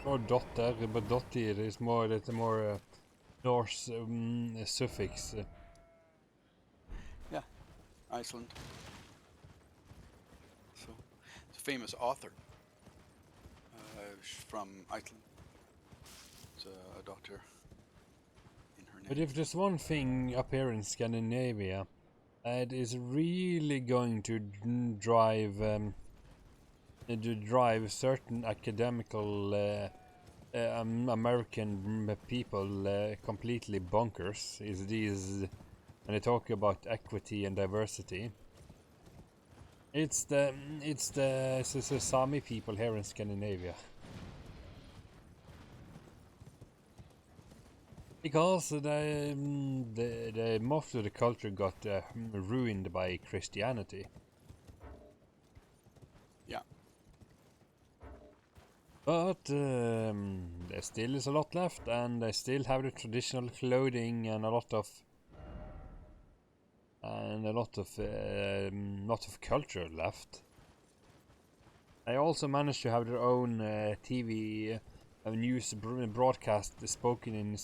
Or Dotter, but Dottir is more, it's a more Norse suffix. Iceland. So, it's a famous author from Iceland. It's a doctor in her name. But if there's one thing up here in Scandinavia that is really going to drive certain academical American people completely bonkers, is these when they talk about equity and diversity. It's the Sami people here in Scandinavia. Because the most of the culture got ruined by Christianity. Yeah. But there still is a lot left, and they still have the traditional clothing and a lot of culture left. They also managed to have their own TV news broadcast spoken in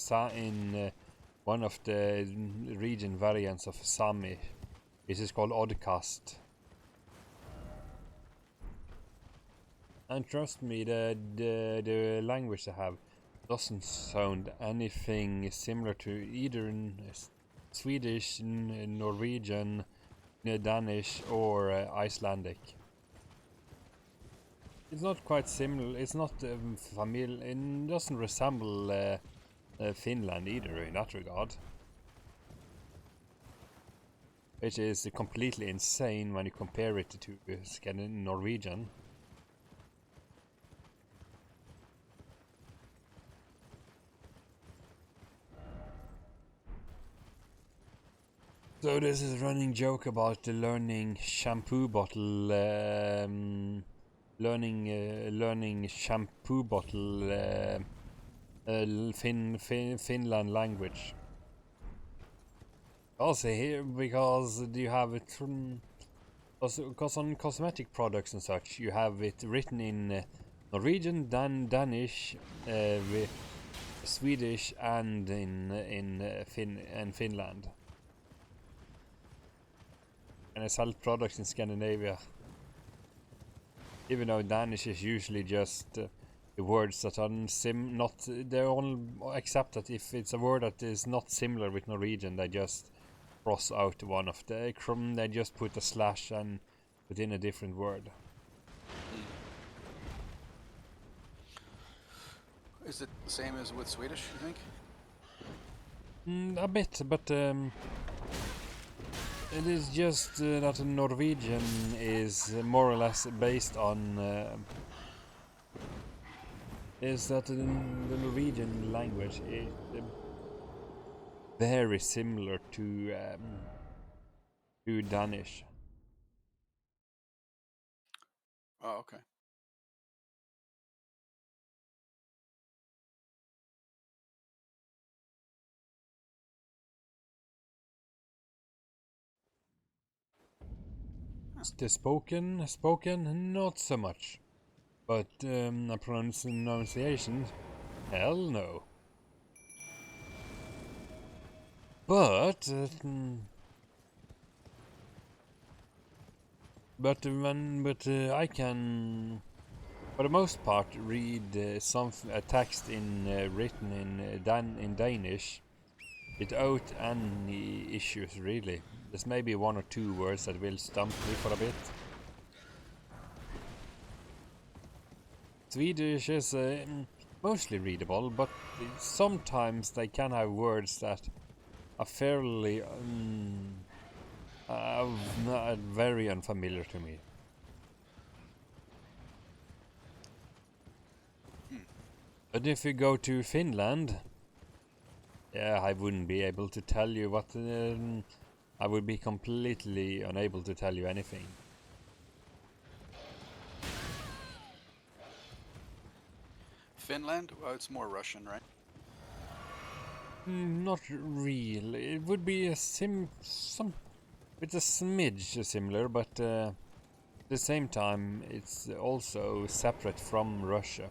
one of the region variants of Sami. This is called Oddcast. And trust me, the language they have doesn't sound anything similar to either Swedish, Norwegian, Danish, or Icelandic. It's not quite similar. It's not familiar. It doesn't resemble Finland either in that regard, which is completely insane when you compare it to Norwegian. So this is a running joke about the learning shampoo bottle, learning shampoo bottle, Finland language. Also here, because you have it from, because on cosmetic products and such, you have it written in Norwegian, Danish, Swedish, and in Finland. And I sell products in Scandinavia. Even though Danish is usually just the words that are they all accept that if it's a word that is not similar with Norwegian, they just cross out one of the they just put a slash and put in a different word. Is it the same as with Swedish, you think? A bit, but it is just that Norwegian is more or less based on is that the Norwegian language is very similar to Danish. Oh, okay. The spoken, not so much. But a pronunciation, hell no. But I can, for the most part, read a text written in Danish without any issues really. There's maybe one or two words that will stump me for a bit. Swedish is mostly readable, but sometimes they can have words that are fairly very unfamiliar to me. But if you go to Finland, yeah, I wouldn't be able to tell you what. I would be completely unable to tell you anything. Finland? Well, it's more Russian, right? Not really. It would be a it's a smidge similar, but at the same time, it's also separate from Russia.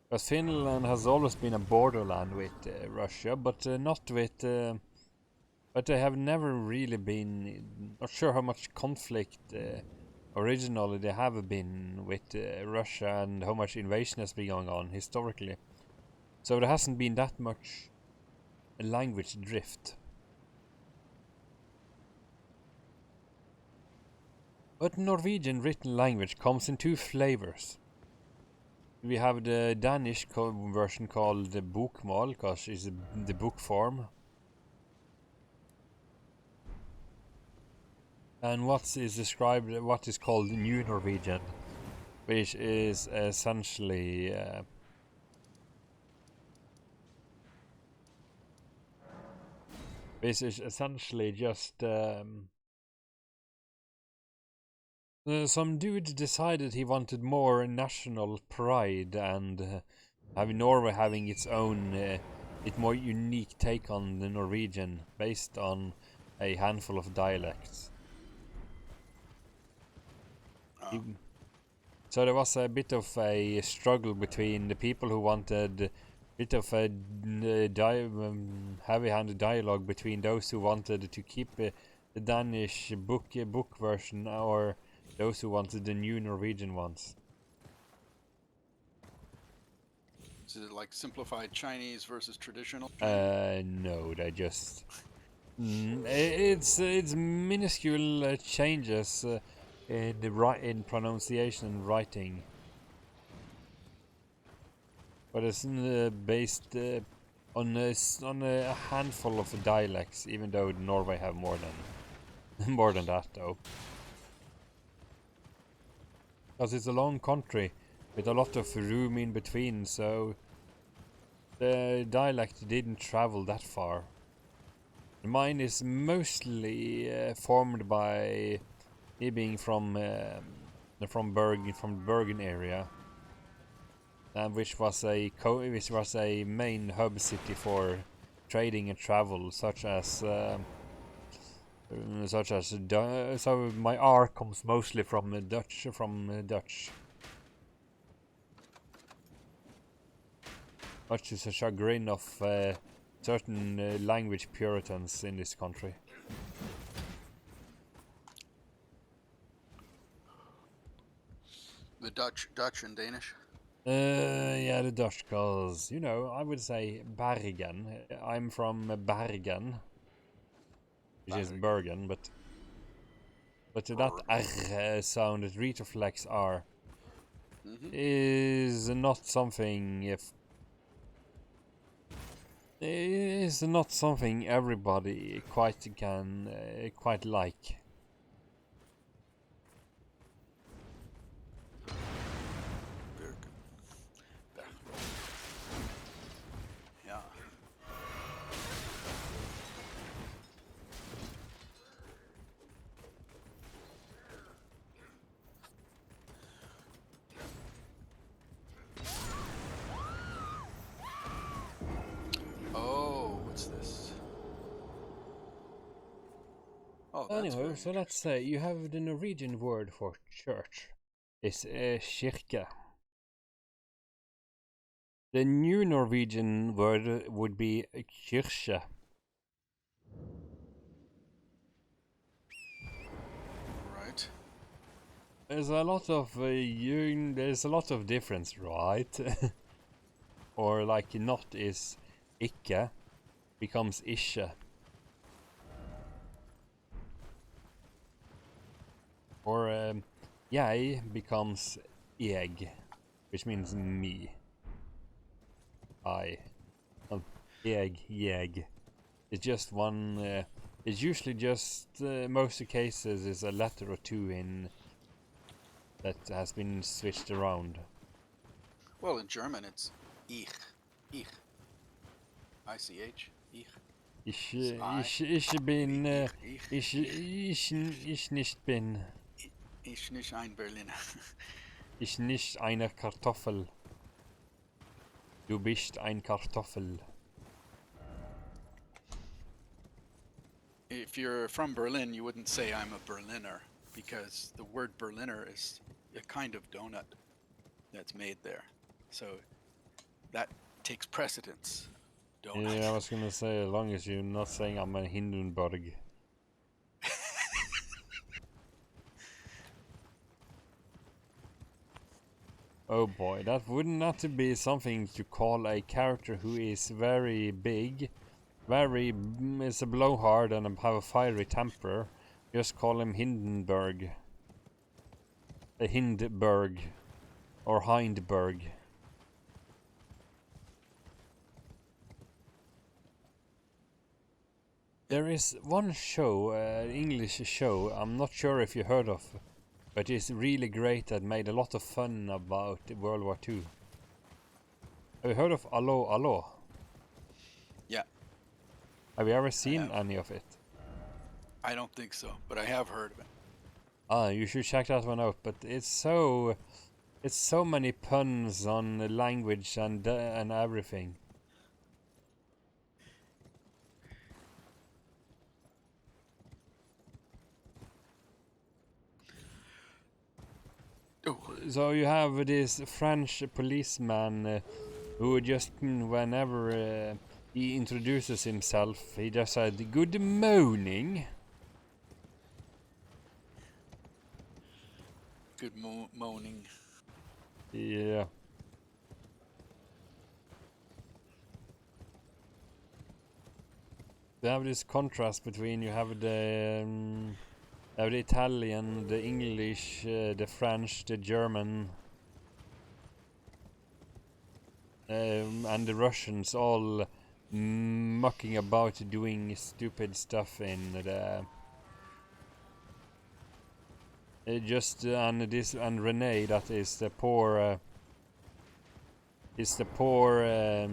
Because Finland has always been a borderland with Russia, but not with But they have never really been, not sure how much conflict originally they have been with Russia and how much invasion has been going on historically. So there hasn't been that much language drift. But Norwegian written language comes in two flavors. We have the Danish version called the bokmål, because it's the book form. And what is described, what is called New Norwegian, which is essentially just some dude decided he wanted more national pride and having Norway having its own, more unique take on the Norwegian based on a handful of dialects. So there was a bit of a struggle between the people who wanted a bit of a heavy-handed dialogue between those who wanted to keep the Danish book version or those who wanted the new Norwegian ones. Is it like simplified Chinese versus traditional Chinese? No, they just it's minuscule changes in pronunciation and writing, but it's based on a handful of dialects. Even though Norway have more than more than that, though, because it's a long country with a lot of room in between, so the dialect didn't travel that far. Mine is mostly formed by me being from Bergen area, which was a main hub city for trading and travel, such as so my R comes mostly from Dutch. Much to the chagrin of certain language puritans in this country. The Dutch and Danish? Yeah, the Dutch, cause, I would say Bergen. I'm from Bergen, which is Bergen, but that R sound, that retroflex R, is not something everybody quite like. Yeah. Oh, what's this? Oh, that's Anyway, very so let's say you have the Norwegian word for church. It's kirke. The new Norwegian word would be kirche. right. There's a lot of difference, right? Or like not is ikke becomes isje. Or jeg becomes jeg, which means me. I. Jeg. It's just one. It's usually just most of the cases is a letter or two in that has been switched around. Well, in German it's ich. Ich. Ich. Ich. Ich bin. Ich nicht bin. Ich nicht ein Berliner. Ich nicht eine Kartoffel. Du bist ein Kartoffel. If you're from Berlin, you wouldn't say I'm a Berliner, because the word Berliner is a kind of donut that's made there. So that takes precedence donut. Yeah, I was gonna say, as long as you're not saying I'm a Hindenburg. Oh boy, that wouldn't have to be something to call a character who is very big, very is a blowhard and have a fiery temper. Just call him Hindenburg. A Hindberg. Or Hindberg. There is one show, English show, I'm not sure if you heard of, but it's really great that made a lot of fun about World War II. Have you heard of Allo Allo? Yeah, Have you ever I seen have. any of it? I don't think so, but I have heard of it. Ah, you should check that one out, but it's so many puns on the language and everything. Oh, So you have this French policeman who just whenever he introduces himself, he just said good morning. good moaning. Yeah. They have this contrast between you have the Italian, the English, the French, the German, and the Russians all mucking about doing stupid stuff in the. And Renee, that is the poor. Is the poor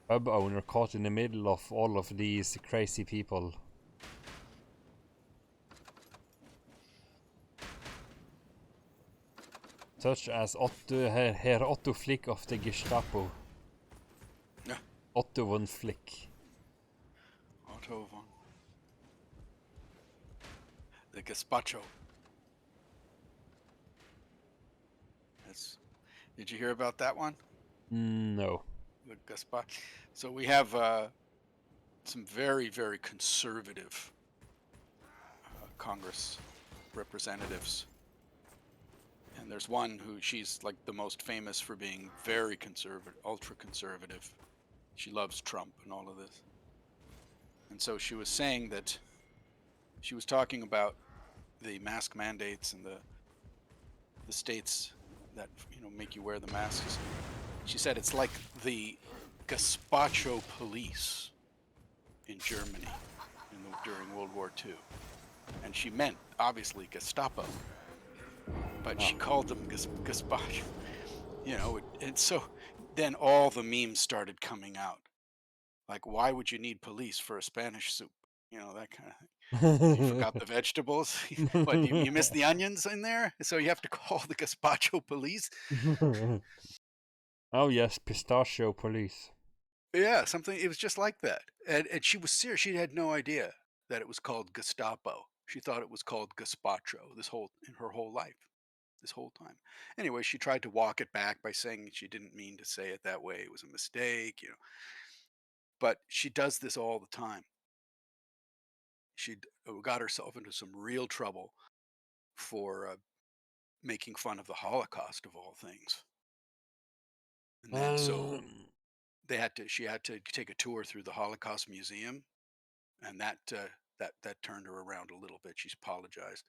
pub owner caught in the middle of all of these crazy people. Such as Herr Otto Flick of the Gestapo. Yeah. Otto von Flick. Otto von. The gazpacho. That's. Did you hear about that one? No. The gazpacho. So we have some very, very conservative Congress representatives. And there's one who she's like the most famous for being very conservative, ultra conservative. She loves Trump and all of this. And so she was saying that she was talking about the mask mandates and the states that make you wear the masks. She said it's like the gazpacho police in Germany during World War II. And she meant, obviously, Gestapo. But she called them gazpacho. And so then all the memes started coming out. Like, why would you need police for a Spanish soup? That kind of thing. You forgot the vegetables. What, you missed the onions in there? So you have to call the gazpacho police? Oh yes, pistachio police. Yeah, something. It was just like that. And she was serious. She had no idea that it was called Gestapo. She thought it was called gazpacho in her whole life, this whole time. Anyway, she tried to walk it back by saying she didn't mean to say it that way. It was a mistake, But she does this all the time. She got herself into some real trouble for making fun of the Holocaust of all things. And then so she had to take a tour through the Holocaust Museum, and that turned her around a little bit. She's apologized.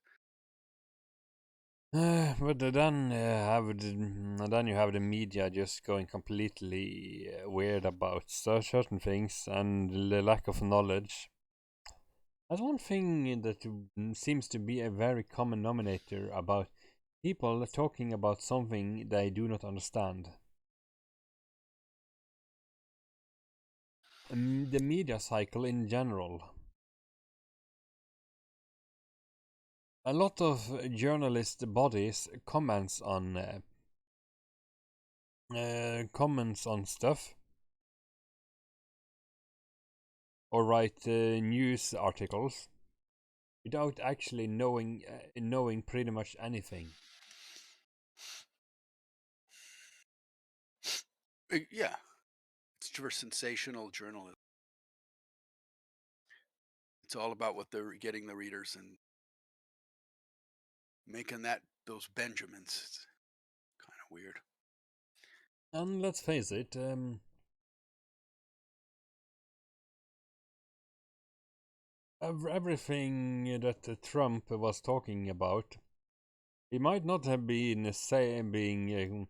But then then you have the media just going completely weird about certain things and the lack of knowledge. That's one thing that seems to be a very common denominator about people talking about something they do not understand. The media cycle in general. A lot of journalist bodies comments on stuff or write news articles without actually knowing pretty much anything. Yeah, it's for sensational journalism. It's all about what they're getting the readers and making those Benjamins. It's kind of weird. And let's face it, everything that Trump was talking about, he might not have been being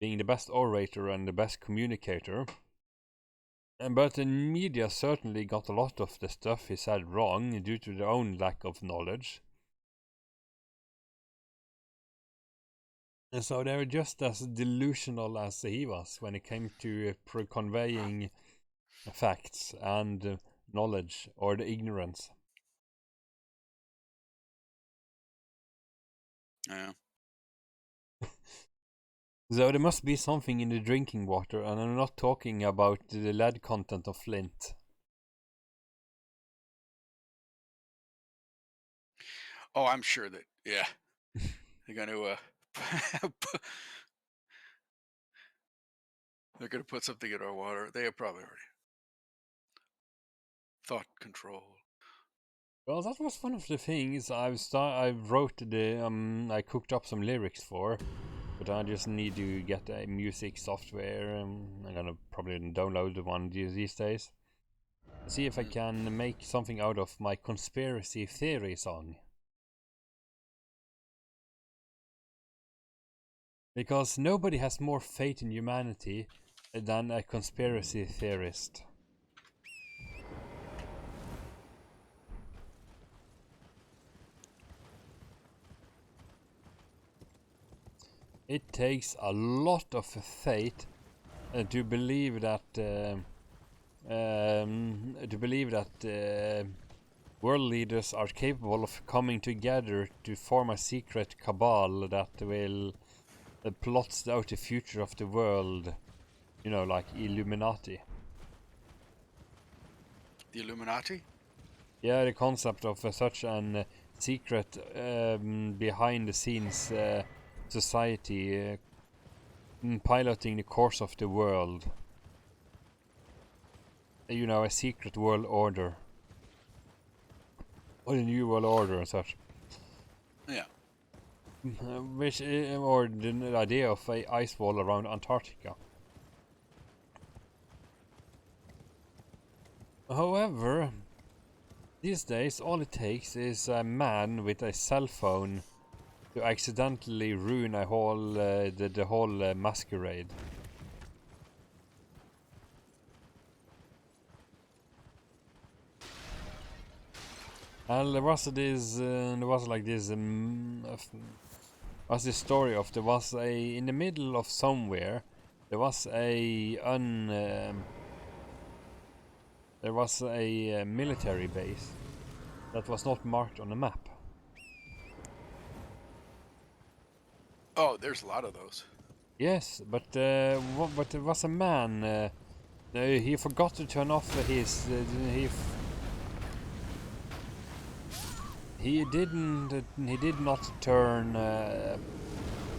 the best orator and the best communicator, but the media certainly got a lot of the stuff he said wrong due to their own lack of knowledge. And so they were just as delusional as he was when it came to conveying facts and knowledge, or the ignorance. Yeah. So there must be something in the drinking water, and I'm not talking about the lead content of Flint. Oh, I'm sure that, yeah. They're going to they're going to put something in our water. They have probably already. Thought control. Well, that was one of the things I wrote I cooked up some lyrics for, but I just need to get a music software. I'm gonna probably download the one these days. See if I can make something out of my conspiracy theory song. Because nobody has more faith in humanity than a conspiracy theorist. It takes a lot of faith to believe that world leaders are capable of coming together to form a secret cabal that will plots out the future of the world. You know, like Illuminati. The Illuminati? Yeah, the concept of such an secret behind-the-scenes society piloting the course of the world. You know, a secret world order. Or the new world order and such. Yeah. Or the idea of a ice wall around Antarctica. However, these days all it takes is a man with a cell phone to accidentally ruin a whole the whole masquerade. And there was this story of in the middle of somewhere there was a military base that was not marked on the map. Oh, there's a lot of those. Yes, but there was a man. He forgot to turn off his. He didn't. He did not turn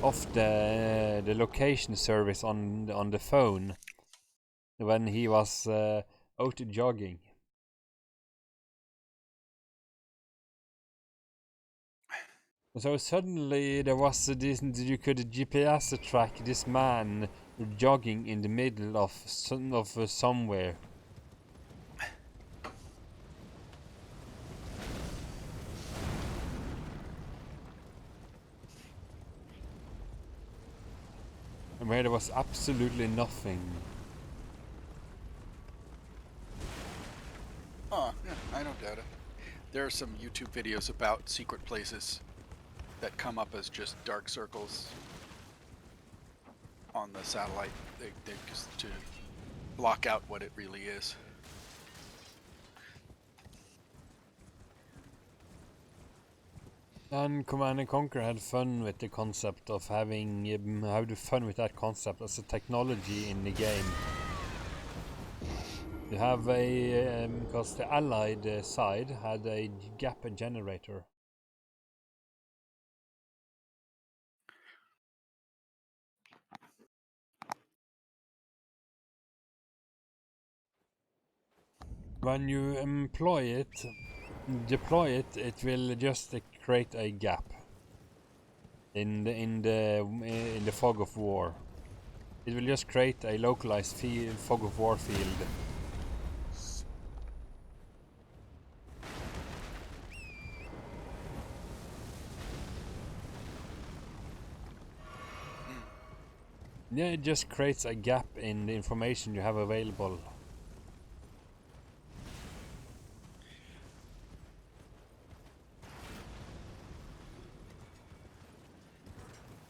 off the location service on the phone when he was out jogging. So suddenly there was this. You could GPS track this man jogging in the middle of somewhere. Where there was absolutely nothing. Oh, yeah, I don't doubt it. There are some YouTube videos about secret places that come up as just dark circles on the satellite. They just to block out what it really is. And Command & Conquer had fun with the concept of having fun with that concept as a technology in the game. You have because the Allied side had a gap generator. when you deploy it, it will just create a gap in the fog of war. It will just create a localized fog of war field. Yeah, it just creates a gap in the information you have available.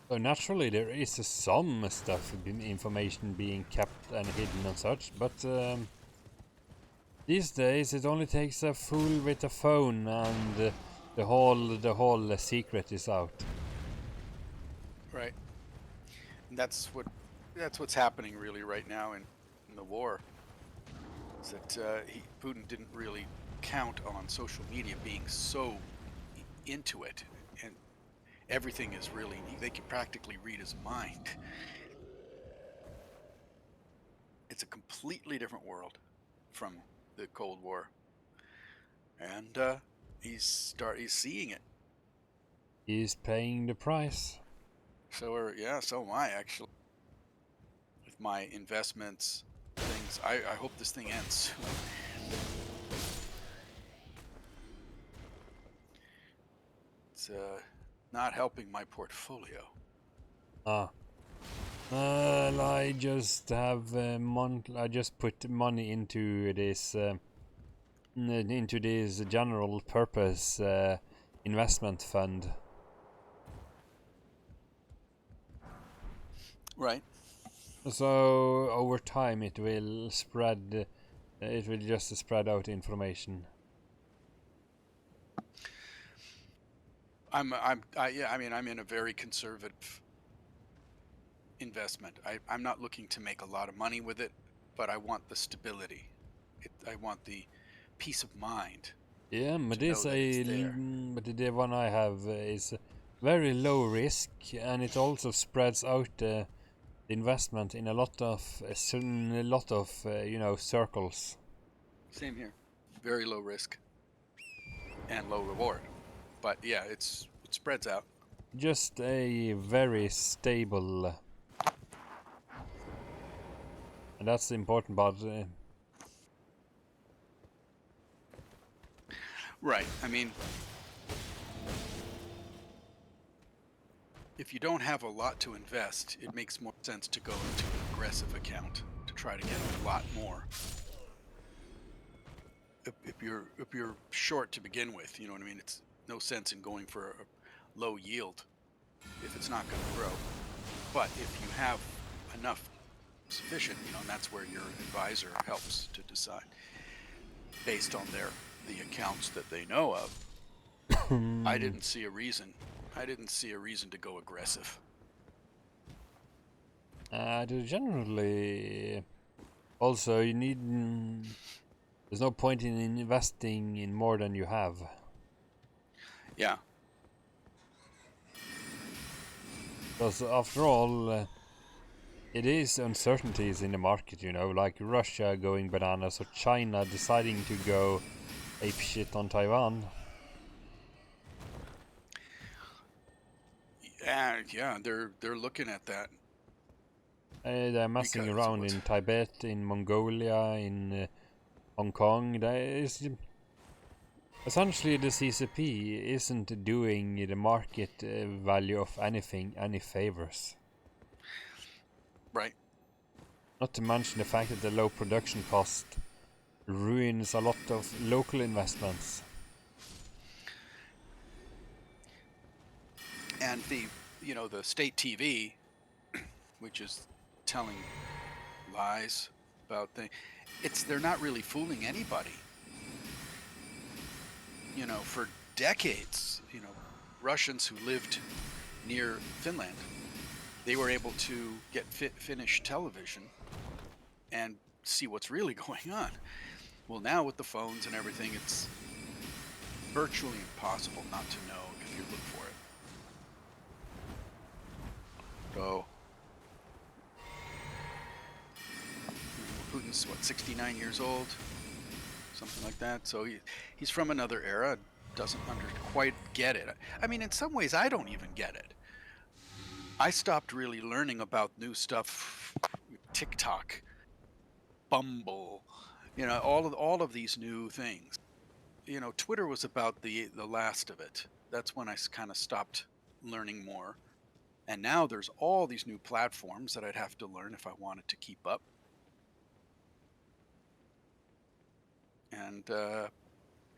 So naturally there is some stuff, information being kept and hidden and such, but these days it only takes a fool with a phone and the whole secret is out. Right. And that's what's happening really right now in the war. Is that Putin didn't really count on social media being so into it, and everything is really, they can practically read his mind. It's a completely different world from the Cold War, and he's seeing it. He's paying the price. So so am I actually. With my investments, things, I hope this thing ends soon. It's not helping my portfolio. Well, I just have I just put money into this general purpose investment fund. Right. So over time it will spread. It will just spread out information. I'm in a very conservative investment. I'm not looking to make a lot of money with it, but I want the stability. I want the peace of mind. Yeah, but To know that it's there. but the one I have is very low risk, and it also spreads out the investment in a lot of circles. Same here. Very low risk and low reward. But yeah, it spreads out. Just a very stable, and that's the important part. Right. I mean, if you don't have a lot to invest, it makes more sense to go into an aggressive account to try to get a lot more. If you're short to begin with, you know what I mean? It's no sense in going for a low yield if it's not going to grow. But if you have enough sufficient, and that's where your advisor helps to decide based on the accounts that they know of. I didn't see a reason to go aggressive. Generally, also you need. There's no point in investing in more than you have. Yeah. Because after all, it is uncertainties in the market, like Russia going bananas or China deciding to go apeshit on Taiwan. Yeah, they're looking at that. They're messing around in Tibet, in Mongolia, in Hong Kong. Essentially, the CCP isn't doing the market value of anything any favors. Right. Not to mention the fact that the low production cost ruins a lot of local investments. And the state TV, which is telling lies about things, they're not really fooling anybody. For decades, Russians who lived near Finland, they were able to get Finnish television and see what's really going on. Well, now with the phones and everything, it's virtually impossible not to know if you look for it. So, Putin's 69 years old. something like that. So he's from another era, doesn't quite get it. I mean, in some ways, I don't even get it. I stopped really learning about new stuff, TikTok, Bumble, all of these new things. Twitter was about the last of it. That's when I kind of stopped learning more. And now there's all these new platforms that I'd have to learn if I wanted to keep up. And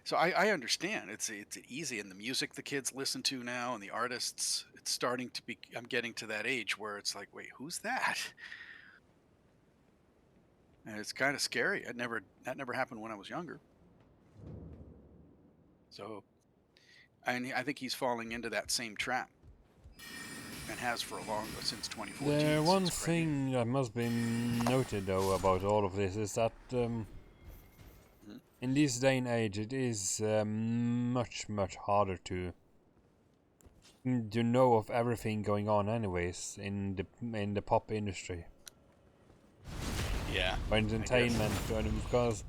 so I understand it's easy, and the music the kids listen to now and the artists, it's starting to be, I'm getting to that age where it's like, wait, who's that? And it's kind of scary. That never happened when I was younger. So I think he's falling into that same trap, and has for since 2014. The one thing that must be noted though about all of this is that in this day and age it is much harder to know of everything going on anyways in the pop industry. Yeah. Or entertainment, because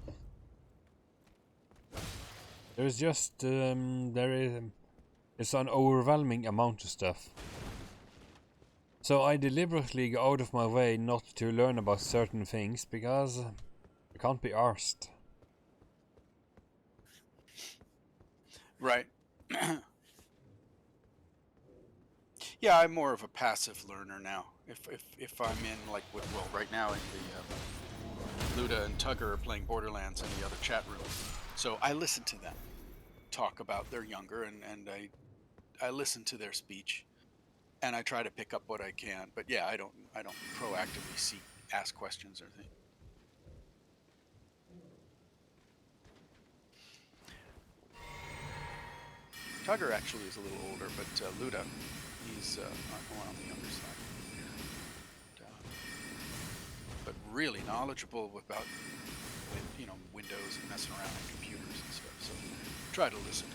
there's just it's an overwhelming amount of stuff. So I deliberately go out of my way not to learn about certain things because I can't be arsed. Right. Yeah, I'm more of a passive learner now. If I'm in, like, right now in the Luda and Tugger are playing Borderlands in the other chat room, so I listen to them talk about they're younger, and I listen to their speech, and I try to pick up what I can. But yeah, I don't proactively ask questions or things. Tugger actually is a little older, but Luda, he's on the younger side. But really knowledgeable about Windows and messing around with computers and stuff. So try to listen.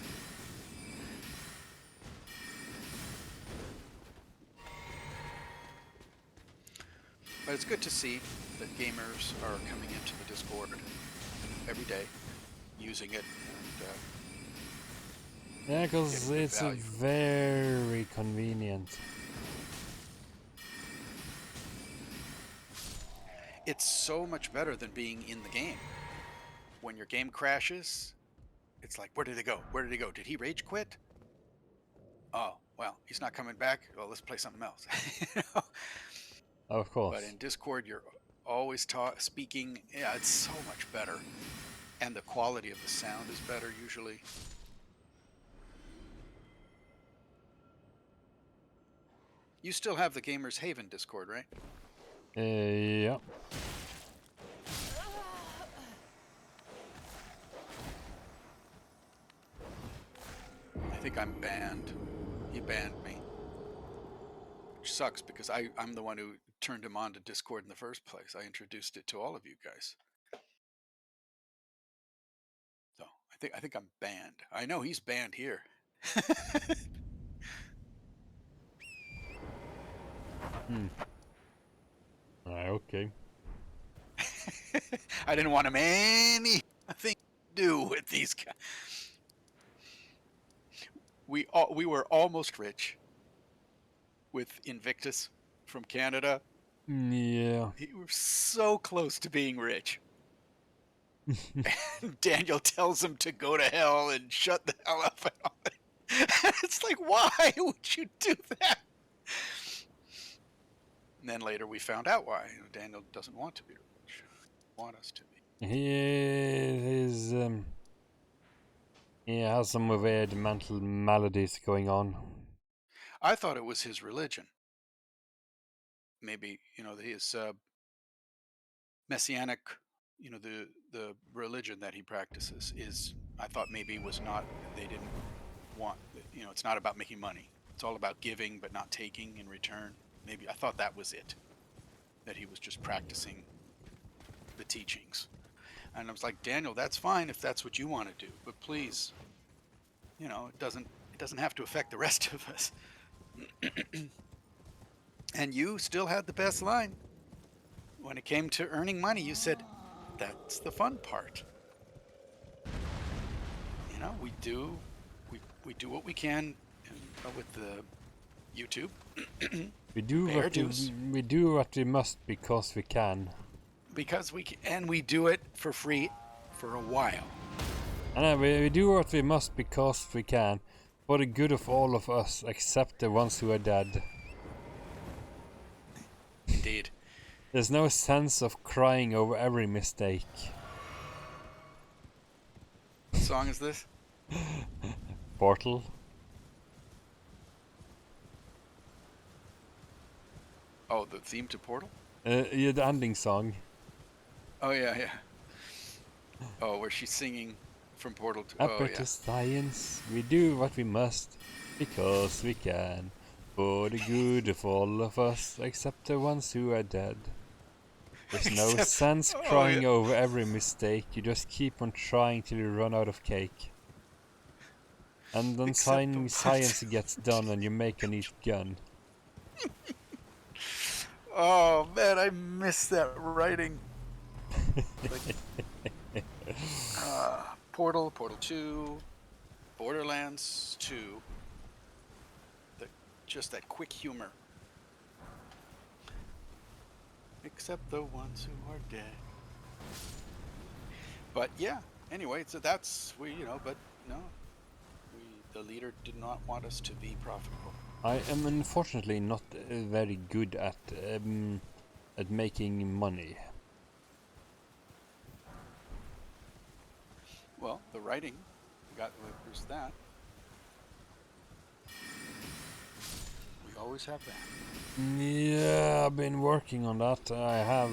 But it's good to see that gamers are coming into the Discord every day, using it, and yeah, because it's very convenient. It's so much better than being in the game. When your game crashes, it's like, where did it go? Where did he go? Did he rage quit? Oh, well, he's not coming back. Well, let's play something else. Of course. But in Discord, you're always speaking. Yeah, it's so much better. And the quality of the sound is better usually. You still have the Gamers Haven Discord, right? Yeah. I think I'm banned. He banned me. Which sucks because I'm the one who turned him on to Discord in the first place. I introduced it to all of you guys. So I think I'm banned. I know he's banned here. Okay. I didn't want him anything to do with these guys. We were almost rich with Invictus from Canada. Yeah. We were so close to being rich. Daniel tells him to go to hell and shut the hell up. And all that. It's like, why would you do that? And then later we found out why. Daniel doesn't want to be rich. Want us to be. He has some weird mental maladies going on. I thought it was his religion. Maybe, his messianic, the religion that he practices is, I thought maybe was not, they didn't want, it's not about making money. It's all about giving but not taking in return. Maybe I thought that was it. That he was just practicing the teachings. And I was like, Daniel, that's fine if that's what you want to do, but please, it doesn't have to affect the rest of us. And you still had the best line. When it came to earning money, you said, that's the fun part. know, we do what we can with the YouTube. We do Pay our dues. we do what we must because we can. Because we can, and we do it for free for a while. And we do what we must because we can, for the good of all of us, except the ones who are dead. Indeed. There's no sense of crying over every mistake. What song is this? Portal. Oh, the theme to Portal? Yeah, the ending song. Oh, yeah. Oh, where she's singing from Portal to... Up Oh, to yeah. science, we do what we must, because we can, for the good of all of us, except the ones who are dead. There's no Except- sense oh, crying yeah. over every mistake, you just keep on trying till you run out of cake. And then Except the ones science gets done and you make a neat gun. Oh, man, I miss that writing. Portal 2, Borderlands 2. Just that quick humor. Except the ones who are dead. But yeah, anyway, so that's the leader did not want us to be profitable. I am unfortunately not very good at making money. Well, the writing there's that. We always have that. Yeah, I've been working on that. I have.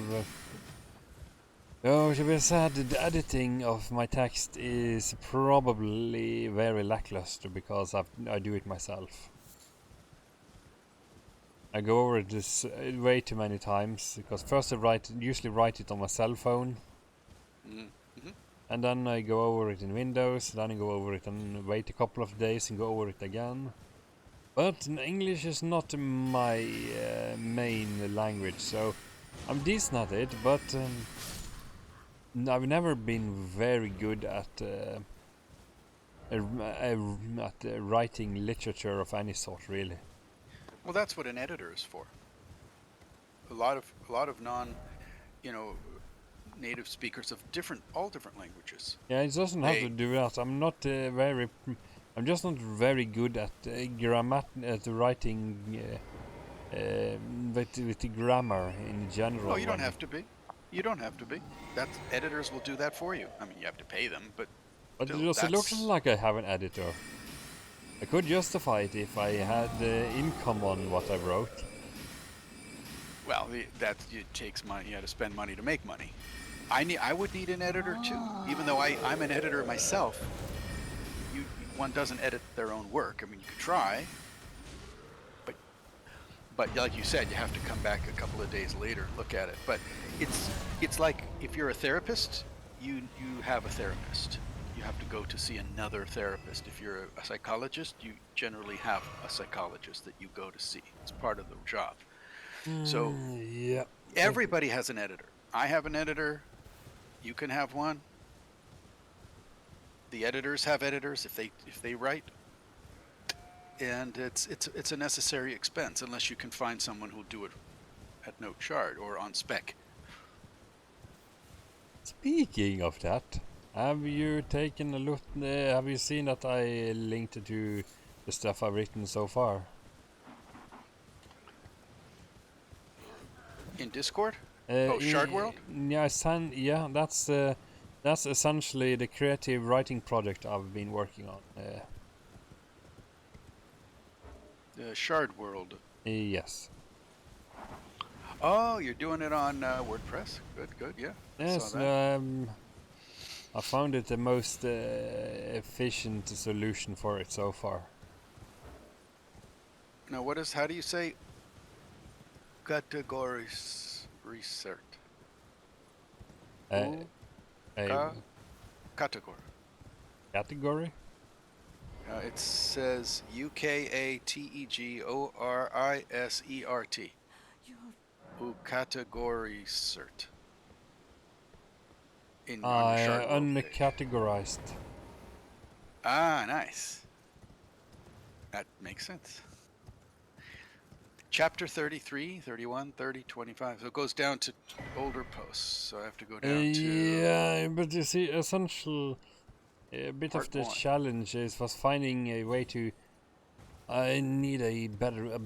Oh, to be sad, the editing of my text is probably very lackluster because I do it myself. I go over it this way too many times because first I usually write it on my cell phone, and then I go over it in Windows. Then I go over it and wait a couple of days and go over it again. But English is not my main language, so I'm decent at it, but I've never been very good at writing literature of any sort, really. Well, that's what an editor is for. A lot of native speakers of all different languages. Yeah, it doesn't have to do that. I'm just not very good at at writing with the grammar in general. Oh, you don't have to be. You don't have to be. Editors will do that for you. I mean, you have to pay them, but But still, it looks like I have an editor. I could justify it if I had income on what I wrote. Well, it takes money. You had to spend money to make money. I would need an editor too, even though I'm an editor myself. One doesn't edit their own work. I mean, you could try, but like you said, you have to come back a couple of days later, look at it. But it's like if you're a therapist, you have a therapist. You have to go to see another therapist. If you're a psychologist, you generally have a psychologist that you go to see. It's part of the job. So Yeah. everybody has an editor. I have an editor. You can have one. The editors have editors if they write. And it's a necessary expense unless you can find someone who'll do it at no charge or on spec. Speaking of that, have you taken a look? Have you seen that I linked to the stuff I've written so far? In Discord? Oh, Shard World? Yeah, that's essentially the creative writing project I've been working on. Shard World. Yes. Oh, you're doing it on WordPress? Good, yeah. Yes, Saw that. I found it the most efficient solution for it so far. Now, how do you say categories research? Category. Category? It says UKATEGORISERT. Category cert. On your Shard World page. Uncategorized. Ah, nice. That makes sense. Chapter 33, 31, 30, 25. So it goes down to older posts. So I have to go down to Yeah, but you see, a bit of part the 1. challenge was finding a way to. I need a better, a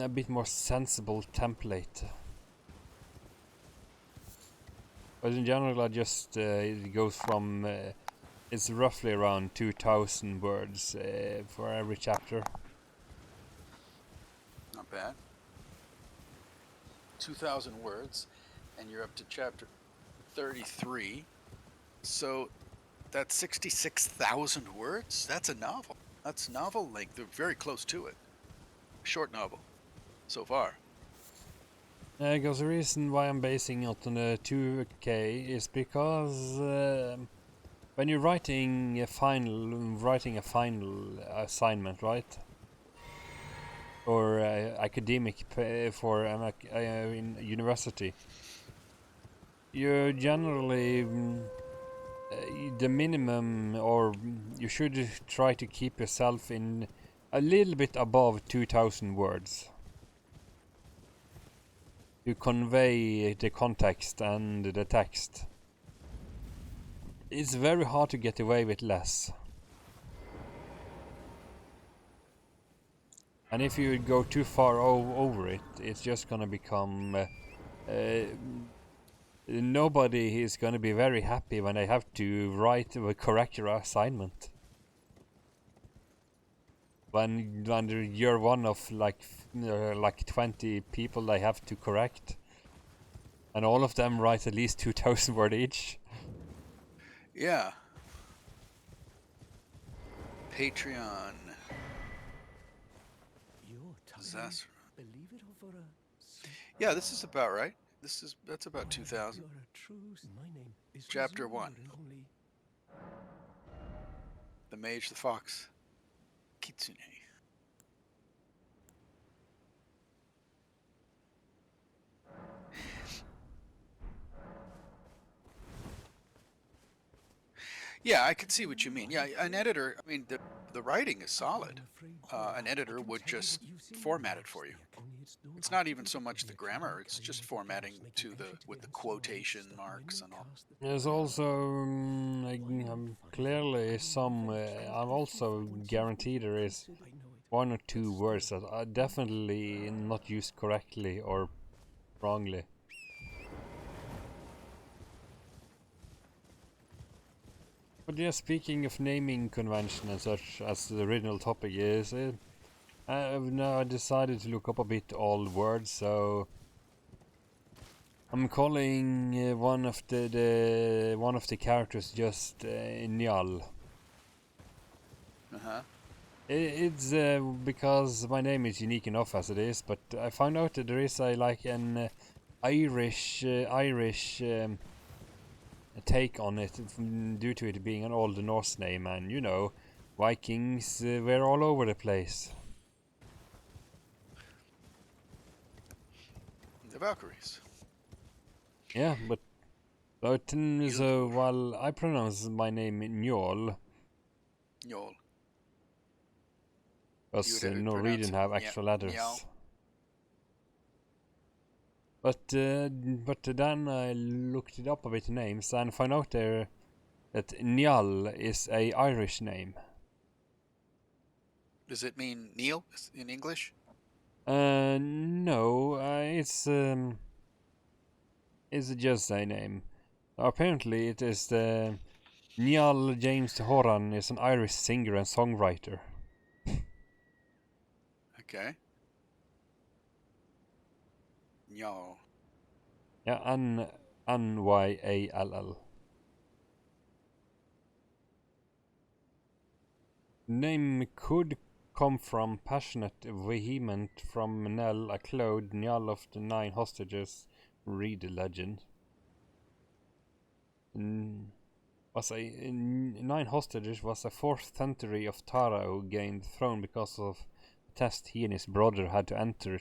bit more sensible template. But in general, I just it goes from. It's roughly around 2,000 words for every chapter. Not bad. 2,000 words, and you're up to chapter 33. So that's 66,000 words? That's a novel. That's novel length. They're very close to it. Short novel so far. Because the reason why I'm basing it on the 2K is because when you're writing a final assignment, right? Or academic for in university, you generally the minimum, or you should try to keep yourself in a little bit above 2,000 words to convey the context and the text. It's very hard to get away with less. And if you go too far over it, it's just gonna become... nobody is gonna be very happy when they have to write or correct your assignment. When you're one of like 20 people they have to correct. And all of them write at least 2,000 words each. Yeah. Patreon. Zaceron. Believe it or for a Yeah, this is about right. That's about 2,000. You're a true. My name is Chapter Rizuru 1. and only The Mage, the Fox, Kitsune. Yeah, I can see what you mean. Yeah, an editor, I mean, the writing is solid. An editor would just format it for you. It's not even so much the grammar, it's just formatting with the quotation marks and all. There's also clearly some. I'm also guaranteed there is one or two words that are definitely not used correctly or wrongly. But yeah, speaking of naming convention and such, as the original topic is, I've now decided to look up a bit old words, so I'm calling one of the characters just Njal. Uh-huh. It's because my name is unique enough as it is, but I found out that there is an Irish take on it due to it being an old Norse name, and you know, Vikings were all over the place. The Valkyries. Yeah, but so while I pronounce my name Njol, Njol. because You would Norwegian have pronounce it extra letters. Njal. But then I looked it up a bit names and found out there that Njal is a Irish name. Does it mean Neil in English? No, it's just a name. Apparently, it is Njal James Horan is an Irish singer and songwriter. Okay. Njal. Yeah, Nyall. Name could come from passionate vehement from Nell, a cloud Njal of the 9 hostages. Read the legend. 9 hostages was a 4th century of Tara who gained the throne because of a test he and his brother had to enter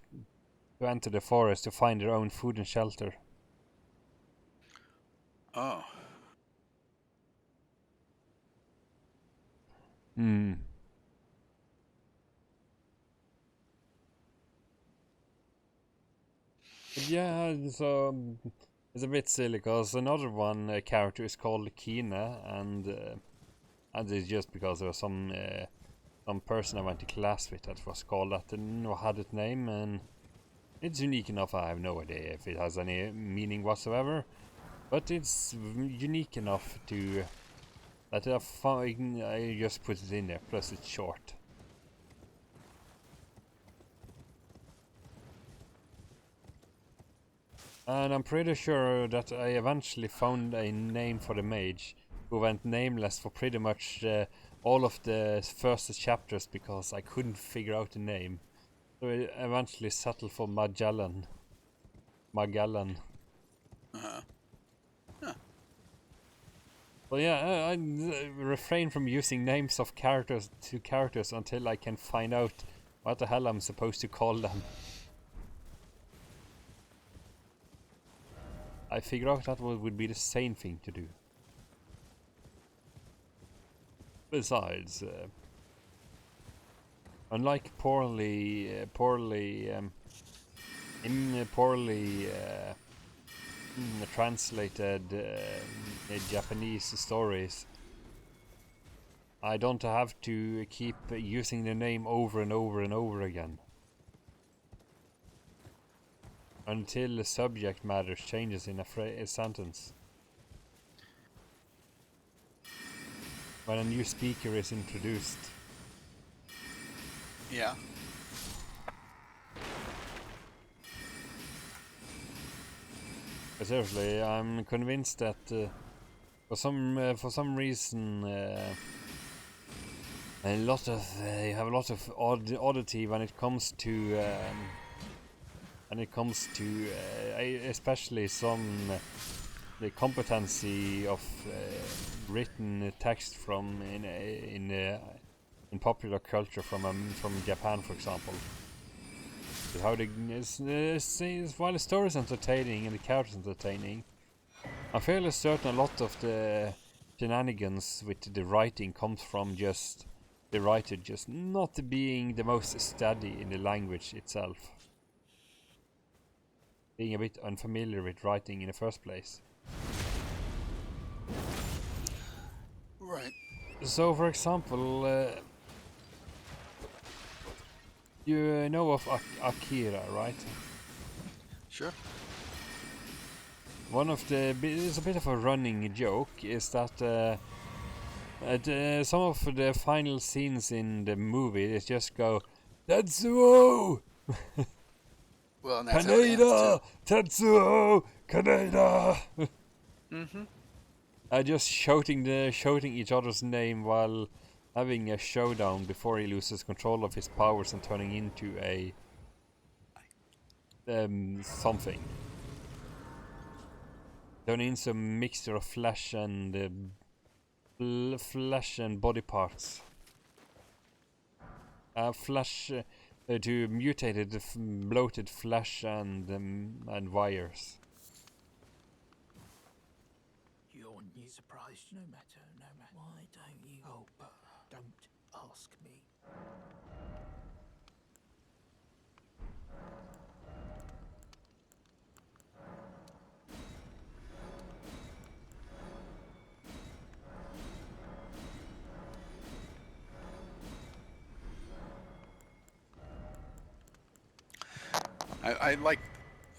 the forest to find their own food and shelter. Oh. Hmm. But yeah, so it's a bit silly because another one character is called Kina, and it's just because there was some person I went to class with that was called that and had that name, and it's unique enough. I have no idea if it has any meaning whatsoever, but it's unique enough to that I just put it in there. Plus, it's short. And I'm pretty sure that I eventually found a name for the mage who went nameless for pretty much all of the first chapters because I couldn't figure out the name. So I eventually settled for Magellan. Magellan. Uh-huh. Well, yeah, I refrain from using names of characters to characters until I can find out what the hell I'm supposed to call them. I figure out that would be the sane thing to do. Besides, unlike poorly translated Japanese stories, I don't have to keep using the name over and over and over again until the subject matter changes in a sentence. When a new speaker is introduced. Yeah. But seriously, I'm convinced that for some reason you have a lot of oddity when it comes to especially the competency of written text from in popular culture from Japan, for example. But how while the story is entertaining and the characters entertaining, I'm fairly certain a lot of the shenanigans with the writing comes from just the writer just not being the most steady in the language itself. Being a bit unfamiliar with writing in the first place. Right. So, for example, you know of Akira, right? Sure. One of the it's a bit of a running joke is that some of the final scenes in the movie is just go Tetsuo, Well, and that's how it ends Kaneda, too. Tetsuo, Kaneda. Mm-hmm. Just shouting each other's name while having a showdown before he loses control of his powers and turning into a something. Turning into a mixture of flesh and body parts. To mutated, bloated flesh and wires. You're new surprised no matter. Why don't you? Oh, but don't ask me.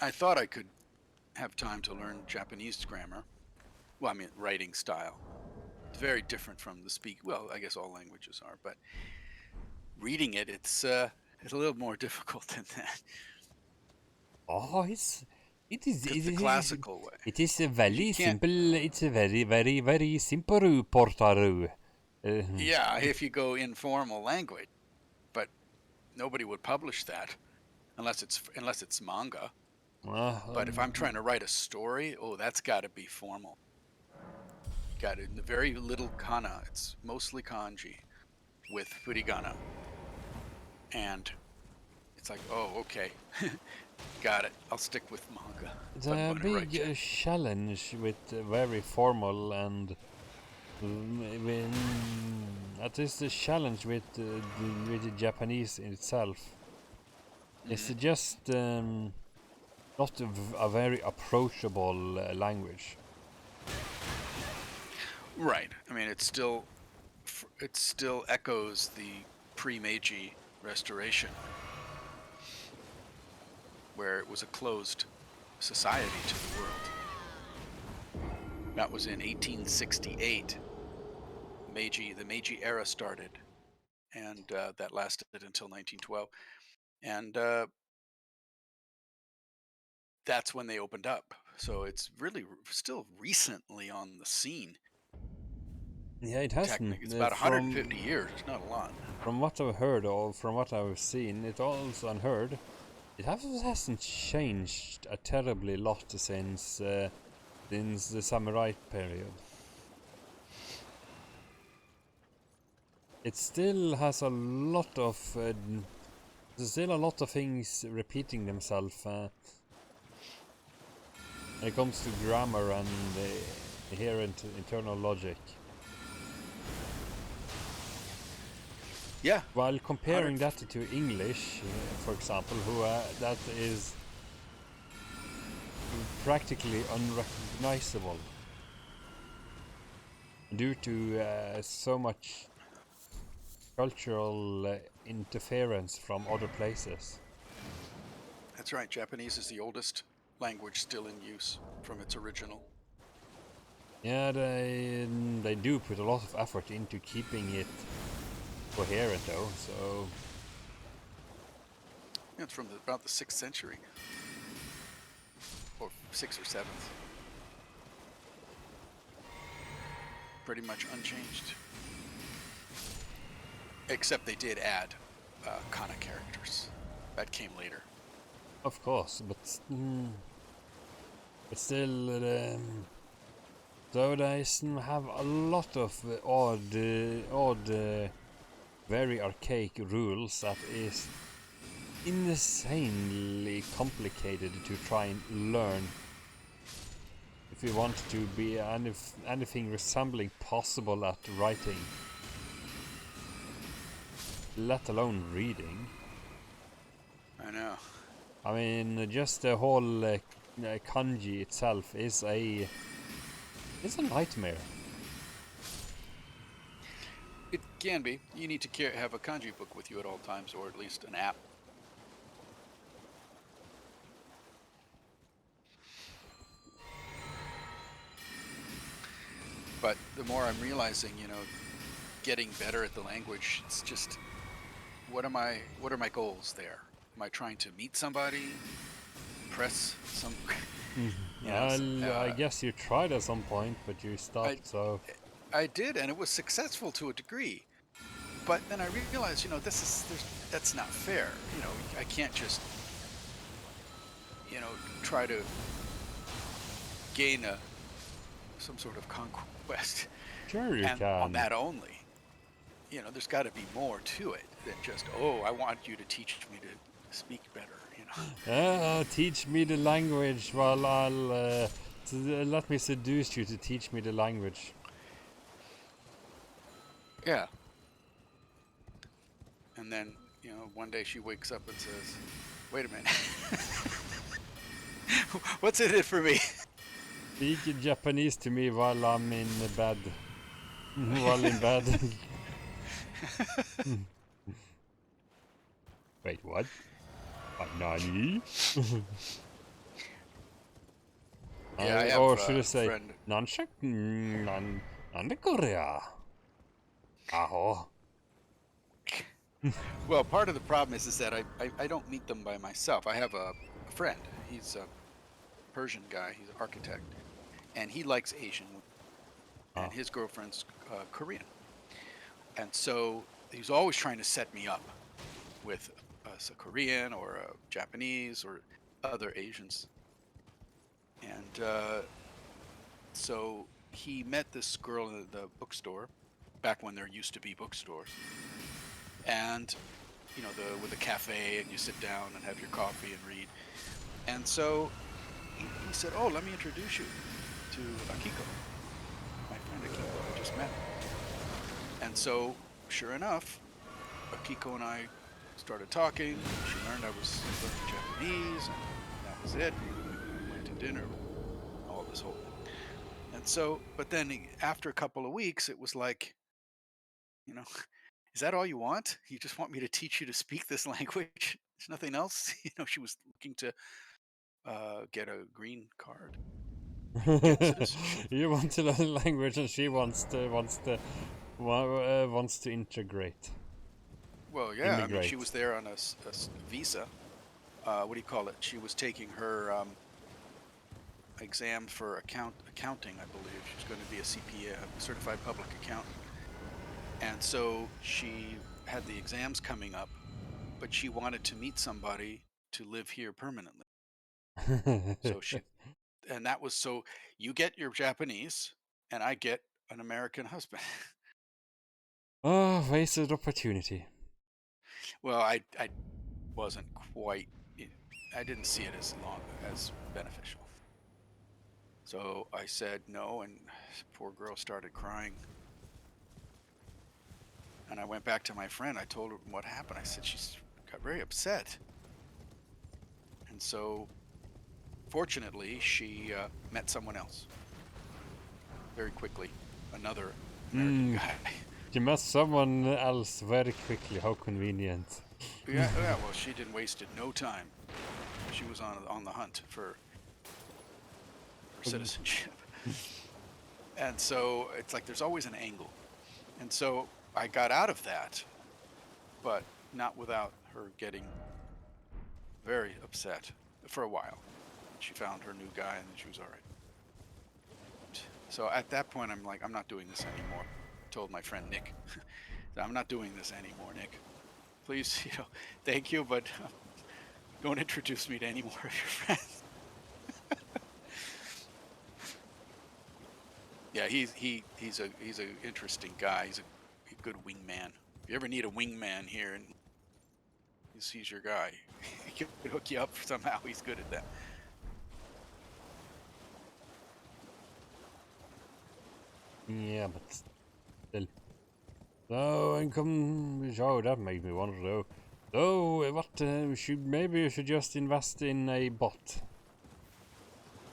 I thought I could have time to learn Japanese grammar. Well, I mean, writing style. It's very different from the speak. Well, I guess all languages are, but reading it's a little more difficult than that. Oh, it is It's the classical way. it is a You very can't. simple. It's a very simple portaru. Yeah, if you go informal language, but nobody would publish that unless it's manga. But if I'm trying to write a story, oh, that's got to be formal. Got it. Very little kana. It's mostly kanji with furigana, and it's like, oh, okay, got it. I'll stick with manga. It's If I'm a going to write big challenge with very formal and That is the challenge with the Japanese in itself. It's just not a very approachable language. Right. I mean, it still echoes the pre-Meiji restoration, where it was a closed society to the world. That was in 1868. The Meiji era started, and that lasted until 1912. And that's when they opened up. So it's really still recently on the scene. Yeah, it hasn't. Technically, it's about 150 years. It's not a lot. From what I've heard or from what I've seen, it also unheard. It hasn't changed a terribly lot since the samurai period. It still has a lot of there's still a lot of things repeating themselves when it comes to grammar and inherent internal logic. Yeah. While comparing that to English, for example, that is practically unrecognizable due to so much cultural interference from other places. That's right. Japanese is the oldest language still in use from its original. Yeah, they do put a lot of effort into keeping it coherent, though. So Yeah, it's from about the 6th century, or 6th or 7th. Pretty much unchanged, except they did add kana characters. That came later. of course, but still, though they have a lot of odd, very archaic rules that is insanely complicated to try and learn if you want to be anything resembling possible at writing, let alone reading. I know. I mean, just the whole kanji itself is a nightmare. It can be. You need to have a kanji book with you at all times, or at least an app. But the more I'm realizing, getting better at the language, it's just, what are my goals there? Am I trying to meet somebody? Press some... I guess you tried at some point, but you stopped, I did, and it was successful to a degree. But then I realized, that's not fair. I can't just, try to gain some sort of conquest. Sure you and can. On that only. There's got to be more to it than just, I want you to teach me to speak better, Teach me the language while I'll let me seduce you to teach me the language. Yeah. And then, one day she wakes up and says, wait a minute. What's in it for me? Speak Japanese to me while I'm in bed. While in bed. Wait, what? Nani? Yeah, I have or should I say, friend. Nande Korea? Aho. Well, part of the problem is that I don't meet them by myself. I have a friend. He's a Persian guy. He's an architect. And he likes Asian women. And his girlfriend's Korean. And so he's always trying to set me up with a Korean or a Japanese or other Asians. And so he met this girl in the bookstore, back when there used to be bookstores. And, with a cafe, and you sit down and have your coffee and read. And so he said, let me introduce you to Akiko, my friend Akiko. I just just met. And so, sure enough, Akiko and I started talking. She learned I was learning Japanese, and that was it. We went to dinner, all this whole thing. And so, but then after a couple of weeks, it was like, you know, is that all you want? You just want me to teach you to speak this language? There's nothing else? She was looking to get a green card, get citizenship. You want to learn language, and she wants to integrate. Well, yeah, I mean, she Immigrate. was there on a visa. What do you call it? She was taking her exam for accounting, I believe. She's going to be a CPA, a certified public accountant. And so she had the exams coming up, but she wanted to meet somebody to live here permanently. So and that was, so you get your Japanese and I get an American husband. Oh, wasted opportunity. Well, I wasn't quite, I didn't see it as beneficial. So I said no, and poor girl started crying. And I went back to my friend. I told her what happened. I said she's got very upset. And so, fortunately, she met someone else very quickly. Another American guy. She met someone else very quickly. How convenient. Yeah. Well, she didn't waste no time. She was on the hunt for citizenship. And so it's like there's always an angle. And so I got out of that, but not without her getting very upset for a while. She found her new guy and she was all right. So at that point, I'm like, I'm not doing this anymore. I told my friend Nick, I'm not doing this anymore, Nick. Please, thank you, but don't introduce me to any more of your friends. Yeah, he's a interesting guy. He's a good wingman. If you ever need a wingman here, and he's your guy, he can hook you up somehow. He's good at that. Yeah, but still. So, that made me wonder though. So, what maybe you should just invest in a bot,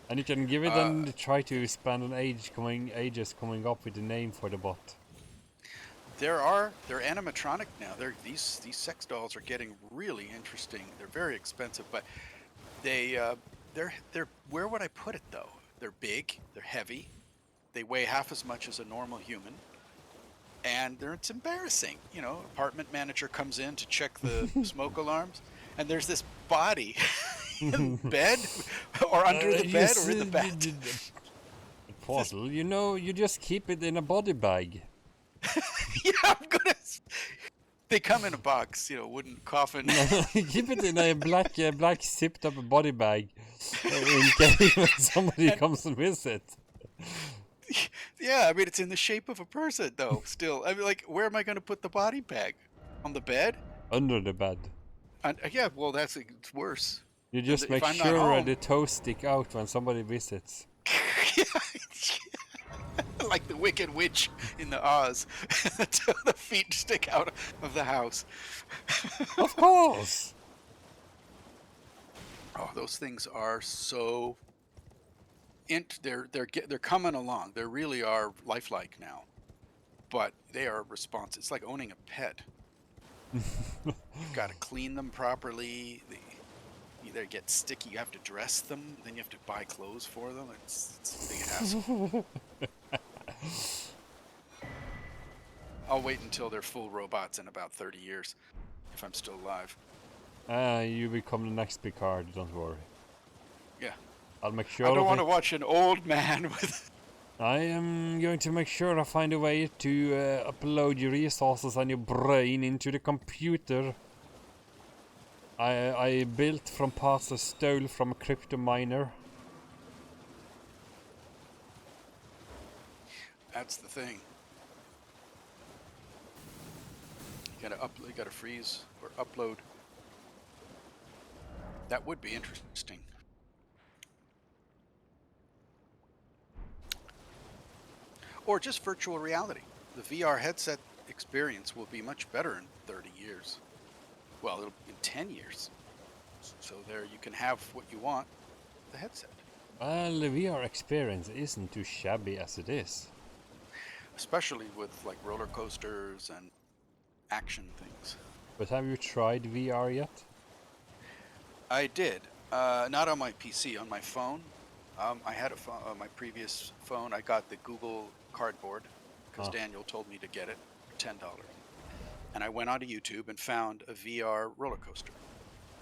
and you can give it and try to spend an ages coming up with a name for the bot. They're animatronic now. These sex dolls are getting really interesting. They're very expensive, but they're where would I put it though? They're big, they're heavy, they weigh half as much as a normal human, and it's embarrassing. Apartment manager comes in to check the smoke alarms, and there's this body in bed or under the bed or in the bed. Portal, you just keep it in a body bag. Yeah, I'm gonna. They come in a box, wooden coffin. Keep it in a black zipped up body bag in case when somebody comes and visit. Yeah, I mean, it's in the shape of a person, though. Still, I mean, like, where am I going to put the body bag? On the bed? Under the bed. Yeah, well, it's worse. You just make I'm not sure home, the toes stick out when somebody visits. like the Wicked Witch in the Oz. The feet stick out of the house. Of course. Oh, those things are so. They're coming along. They really are lifelike now, but they are responsive. It's like owning a pet. You've got to clean them properly. They either get sticky. You have to dress them. Then you have to buy clothes for them. It's a big hassle. I'll wait until they're full robots in about 30 years, if I'm still alive. You become the next Picard. Don't worry. Yeah. I'll make sure. I don't want to watch an old man with. I am going to make sure I find a way to upload your resources and your brain into the computer. I built from parts I stole from a crypto miner. That's the thing. You gotta freeze or upload. That would be interesting. or just virtual reality. The VR headset experience will be much better in 30 years. Well, in 10 years. So there you can have what you want, the headset. Well, the VR experience isn't too shabby as it is. Especially with like roller coasters and action things. But have you tried VR yet? I did. Not on my PC, on my phone. I had a phone, my previous phone. I got the Google Cardboard because Daniel told me to get it for $10. And I went onto YouTube and found a VR roller coaster.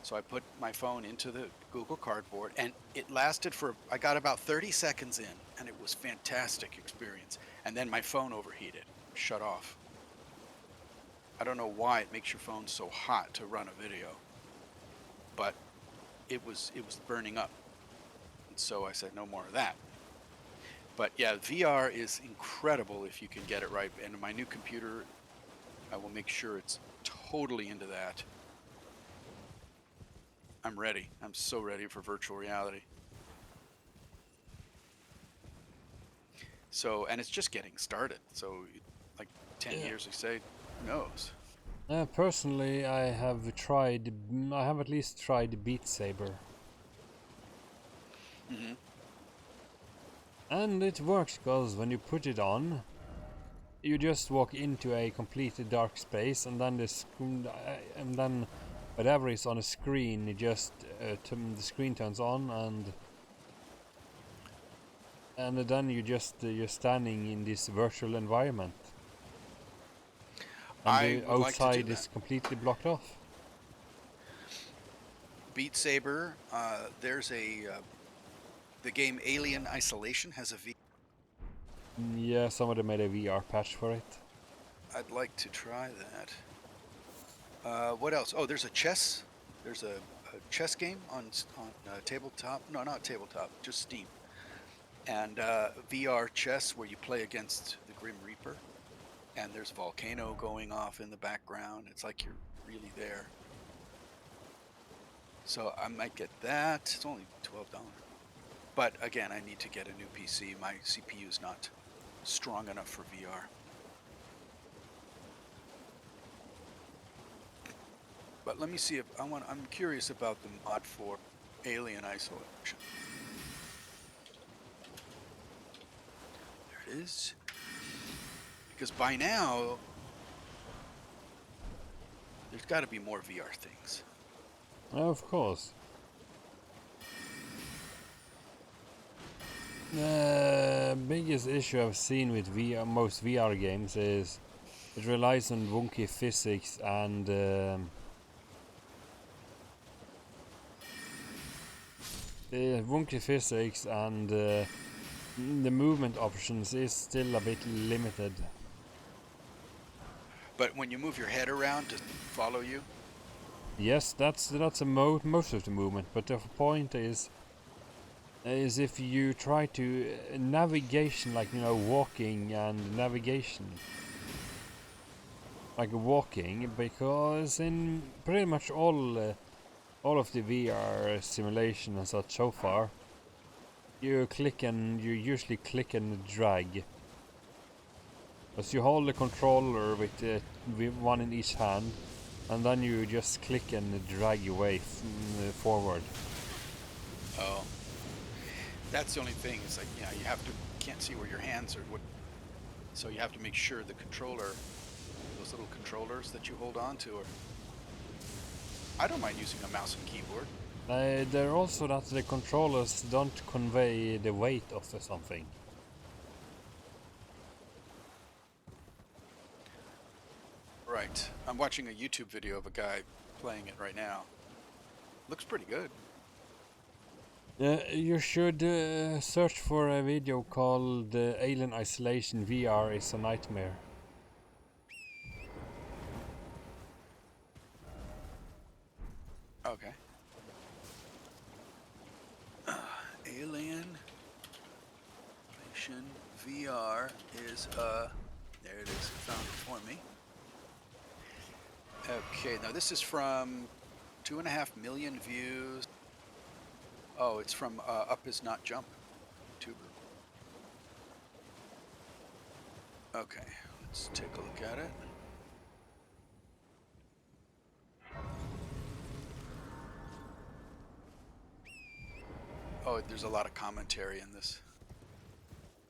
So I put my phone into the Google Cardboard, and it lasted for, I got about 30 seconds in, and it was fantastic experience. And then my phone overheated, shut off. I don't know why it makes your phone so hot to run a video, but it was burning up. And so I said, no more of that. But yeah, VR is incredible if you can get it right. And my new computer, I will make sure it's totally into that. I'm ready. I'm so ready for virtual reality. So, and it's just getting started. So, like 10 years, they say, who knows? Personally, I have at least tried Beat Saber. And it works because when you put it on, you just walk into a completely dark space, and then whatever is on the screen, it just the screen turns on, and then you're standing in this virtual environment, and the outside is completely blocked off. Beat Saber, there's the game Alien Isolation has a V. Yeah, somebody made a VR patch for it. I'd like to try that. What else? Oh, there's a chess. There's a chess game on tabletop. No, not tabletop, just Steam. And VR chess where you play against the Grim Reaper. And there's a volcano going off in the background. It's like you're really there. So I might get that. It's only $12. But again, I need to get a new PC. My CPU is not strong enough for VR. But let me see if I'm curious about the mod for Alien Isolation. There it is. Because by now, there's got to be more VR things. Of course. The biggest issue I've seen with most VR games is it relies on wonky physics and the movement options is still a bit limited. But when you move your head around to follow you? Yes, that's most of the movement, but the point is if you try to navigation, like, you know, walking and navigation, like walking, because in pretty much all of the VR simulation and such so far, you usually click and drag. As you hold the controller with one in each hand, and then you just click and drag your way forward. Oh. That's the only thing, is like, you know, can't see where your hands are, so you have to make sure the controller, those little controllers that you hold on to I don't mind using a mouse and keyboard. They're also that the controllers don't convey the weight of something. Right. I'm watching a YouTube video of a guy playing it right now. Looks pretty good. You should search for a video called Alien Isolation VR is a Nightmare. Okay. Alien Isolation VR is there it is. It found it for me. Okay, now this is from 2.5 million views. Oh, it's from Up Is Not Jump, YouTuber. Okay, let's take a look at it. Oh, there's a lot of commentary in this.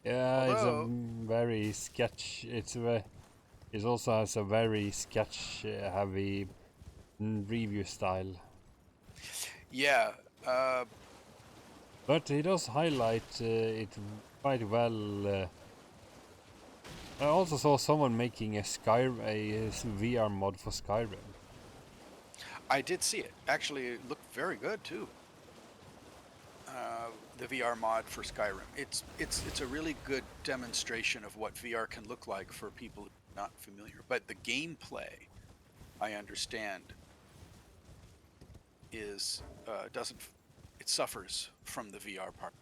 Yeah, it's a Although, very sketch. It also has a very sketch heavy review style. yeah, But he does highlight it quite well. I also saw someone making a VR mod for Skyrim. I did see it. Actually, it looked very good too. The VR mod for Skyrim. It's a really good demonstration of what VR can look like for people not familiar. But the gameplay, I understand, is doesn't it suffers from the VR part,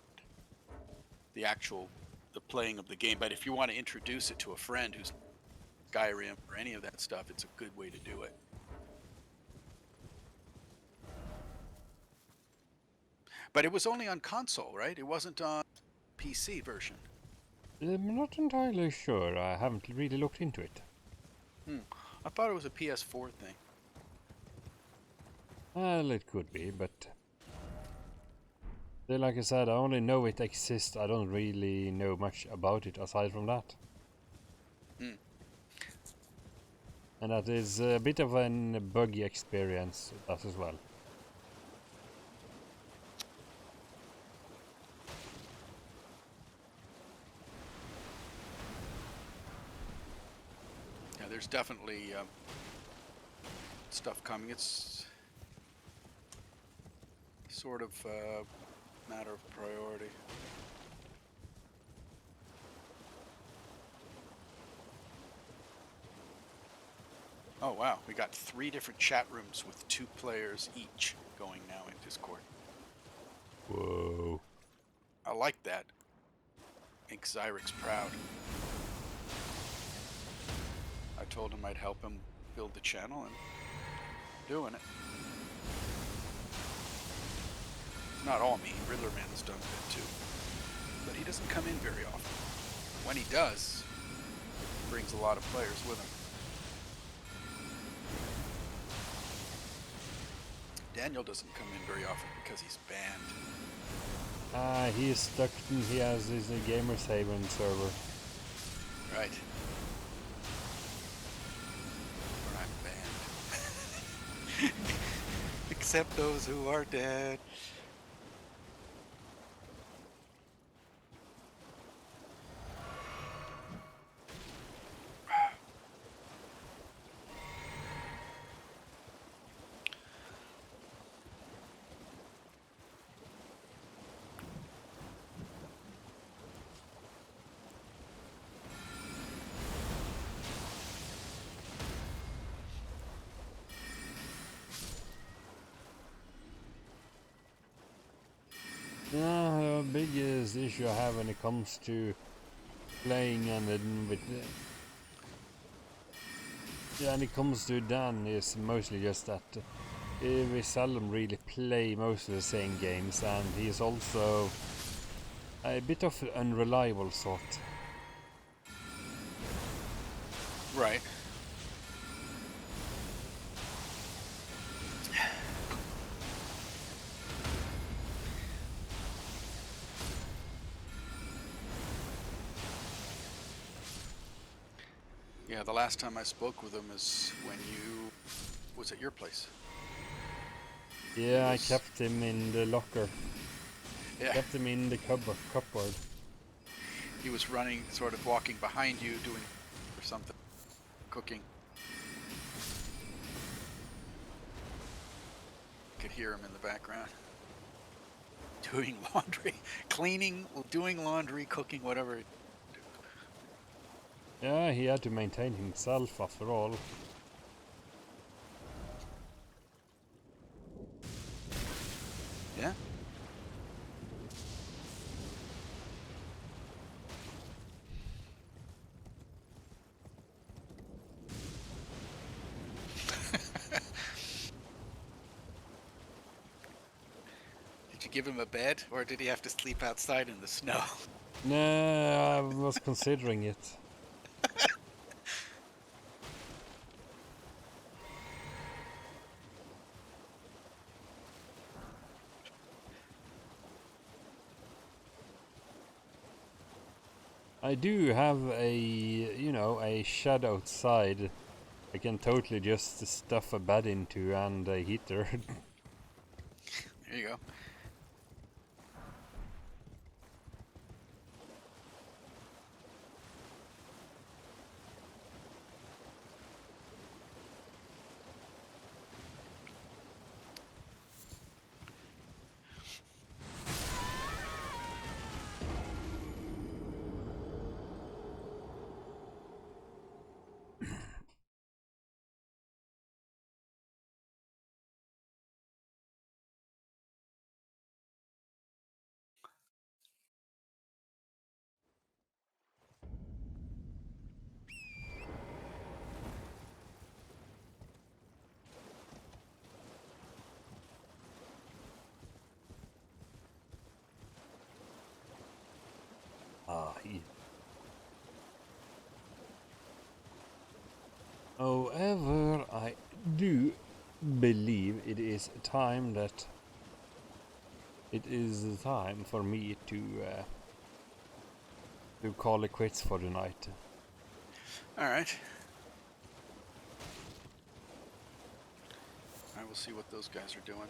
the playing of the game. But if you want to introduce it to a friend who's Skyrim or any of that stuff, it's a good way to do it. But it was only on console, right? It wasn't on PC version. I'm not entirely sure. I haven't really looked into it. I thought it was a PS4 thing. Well, it could be, but like I said, I only know it exists. I don't really know much about it aside from that. And that is a bit of a buggy experience, that as well. Yeah, there's definitely stuff coming. It's sort of a matter of priority. Oh wow, we got 3 different chat rooms with 2 players each going now in Discord. Whoa. I like that. Makes Zyrix proud. I told him I'd help him build the channel and doing it. It's not all me. Riddlerman's done it too. But he doesn't come in very often. When he does, he brings a lot of players with him. Daniel doesn't come in very often because he's banned. He is stuck. He has his Gamers Haven server. Right. Or I'm banned. Except those who are dead. The biggest issue I have when it comes to playing and then when it comes to Dan is mostly just that we seldom really play most of the same games, and he's also a bit of an unreliable sort. Right. Yeah, the last time I spoke with him is when you was at your place. Yeah, I kept him in the locker. Yeah. Kept him in the cupboard. He was running, sort of walking behind you, doing or something, cooking. Could hear him in the background. Doing laundry, cleaning, doing laundry, cooking, whatever. Yeah, he had to maintain himself after all. Yeah. Did you give him a bed, or did he have to sleep outside in the snow? No, I was considering it. I do have a, you know, a shed outside. I can totally just stuff a bed into and a heater. There you go. However, I do believe it is time that it is time for me to call it quits for the night. All right. I will see what those guys are doing.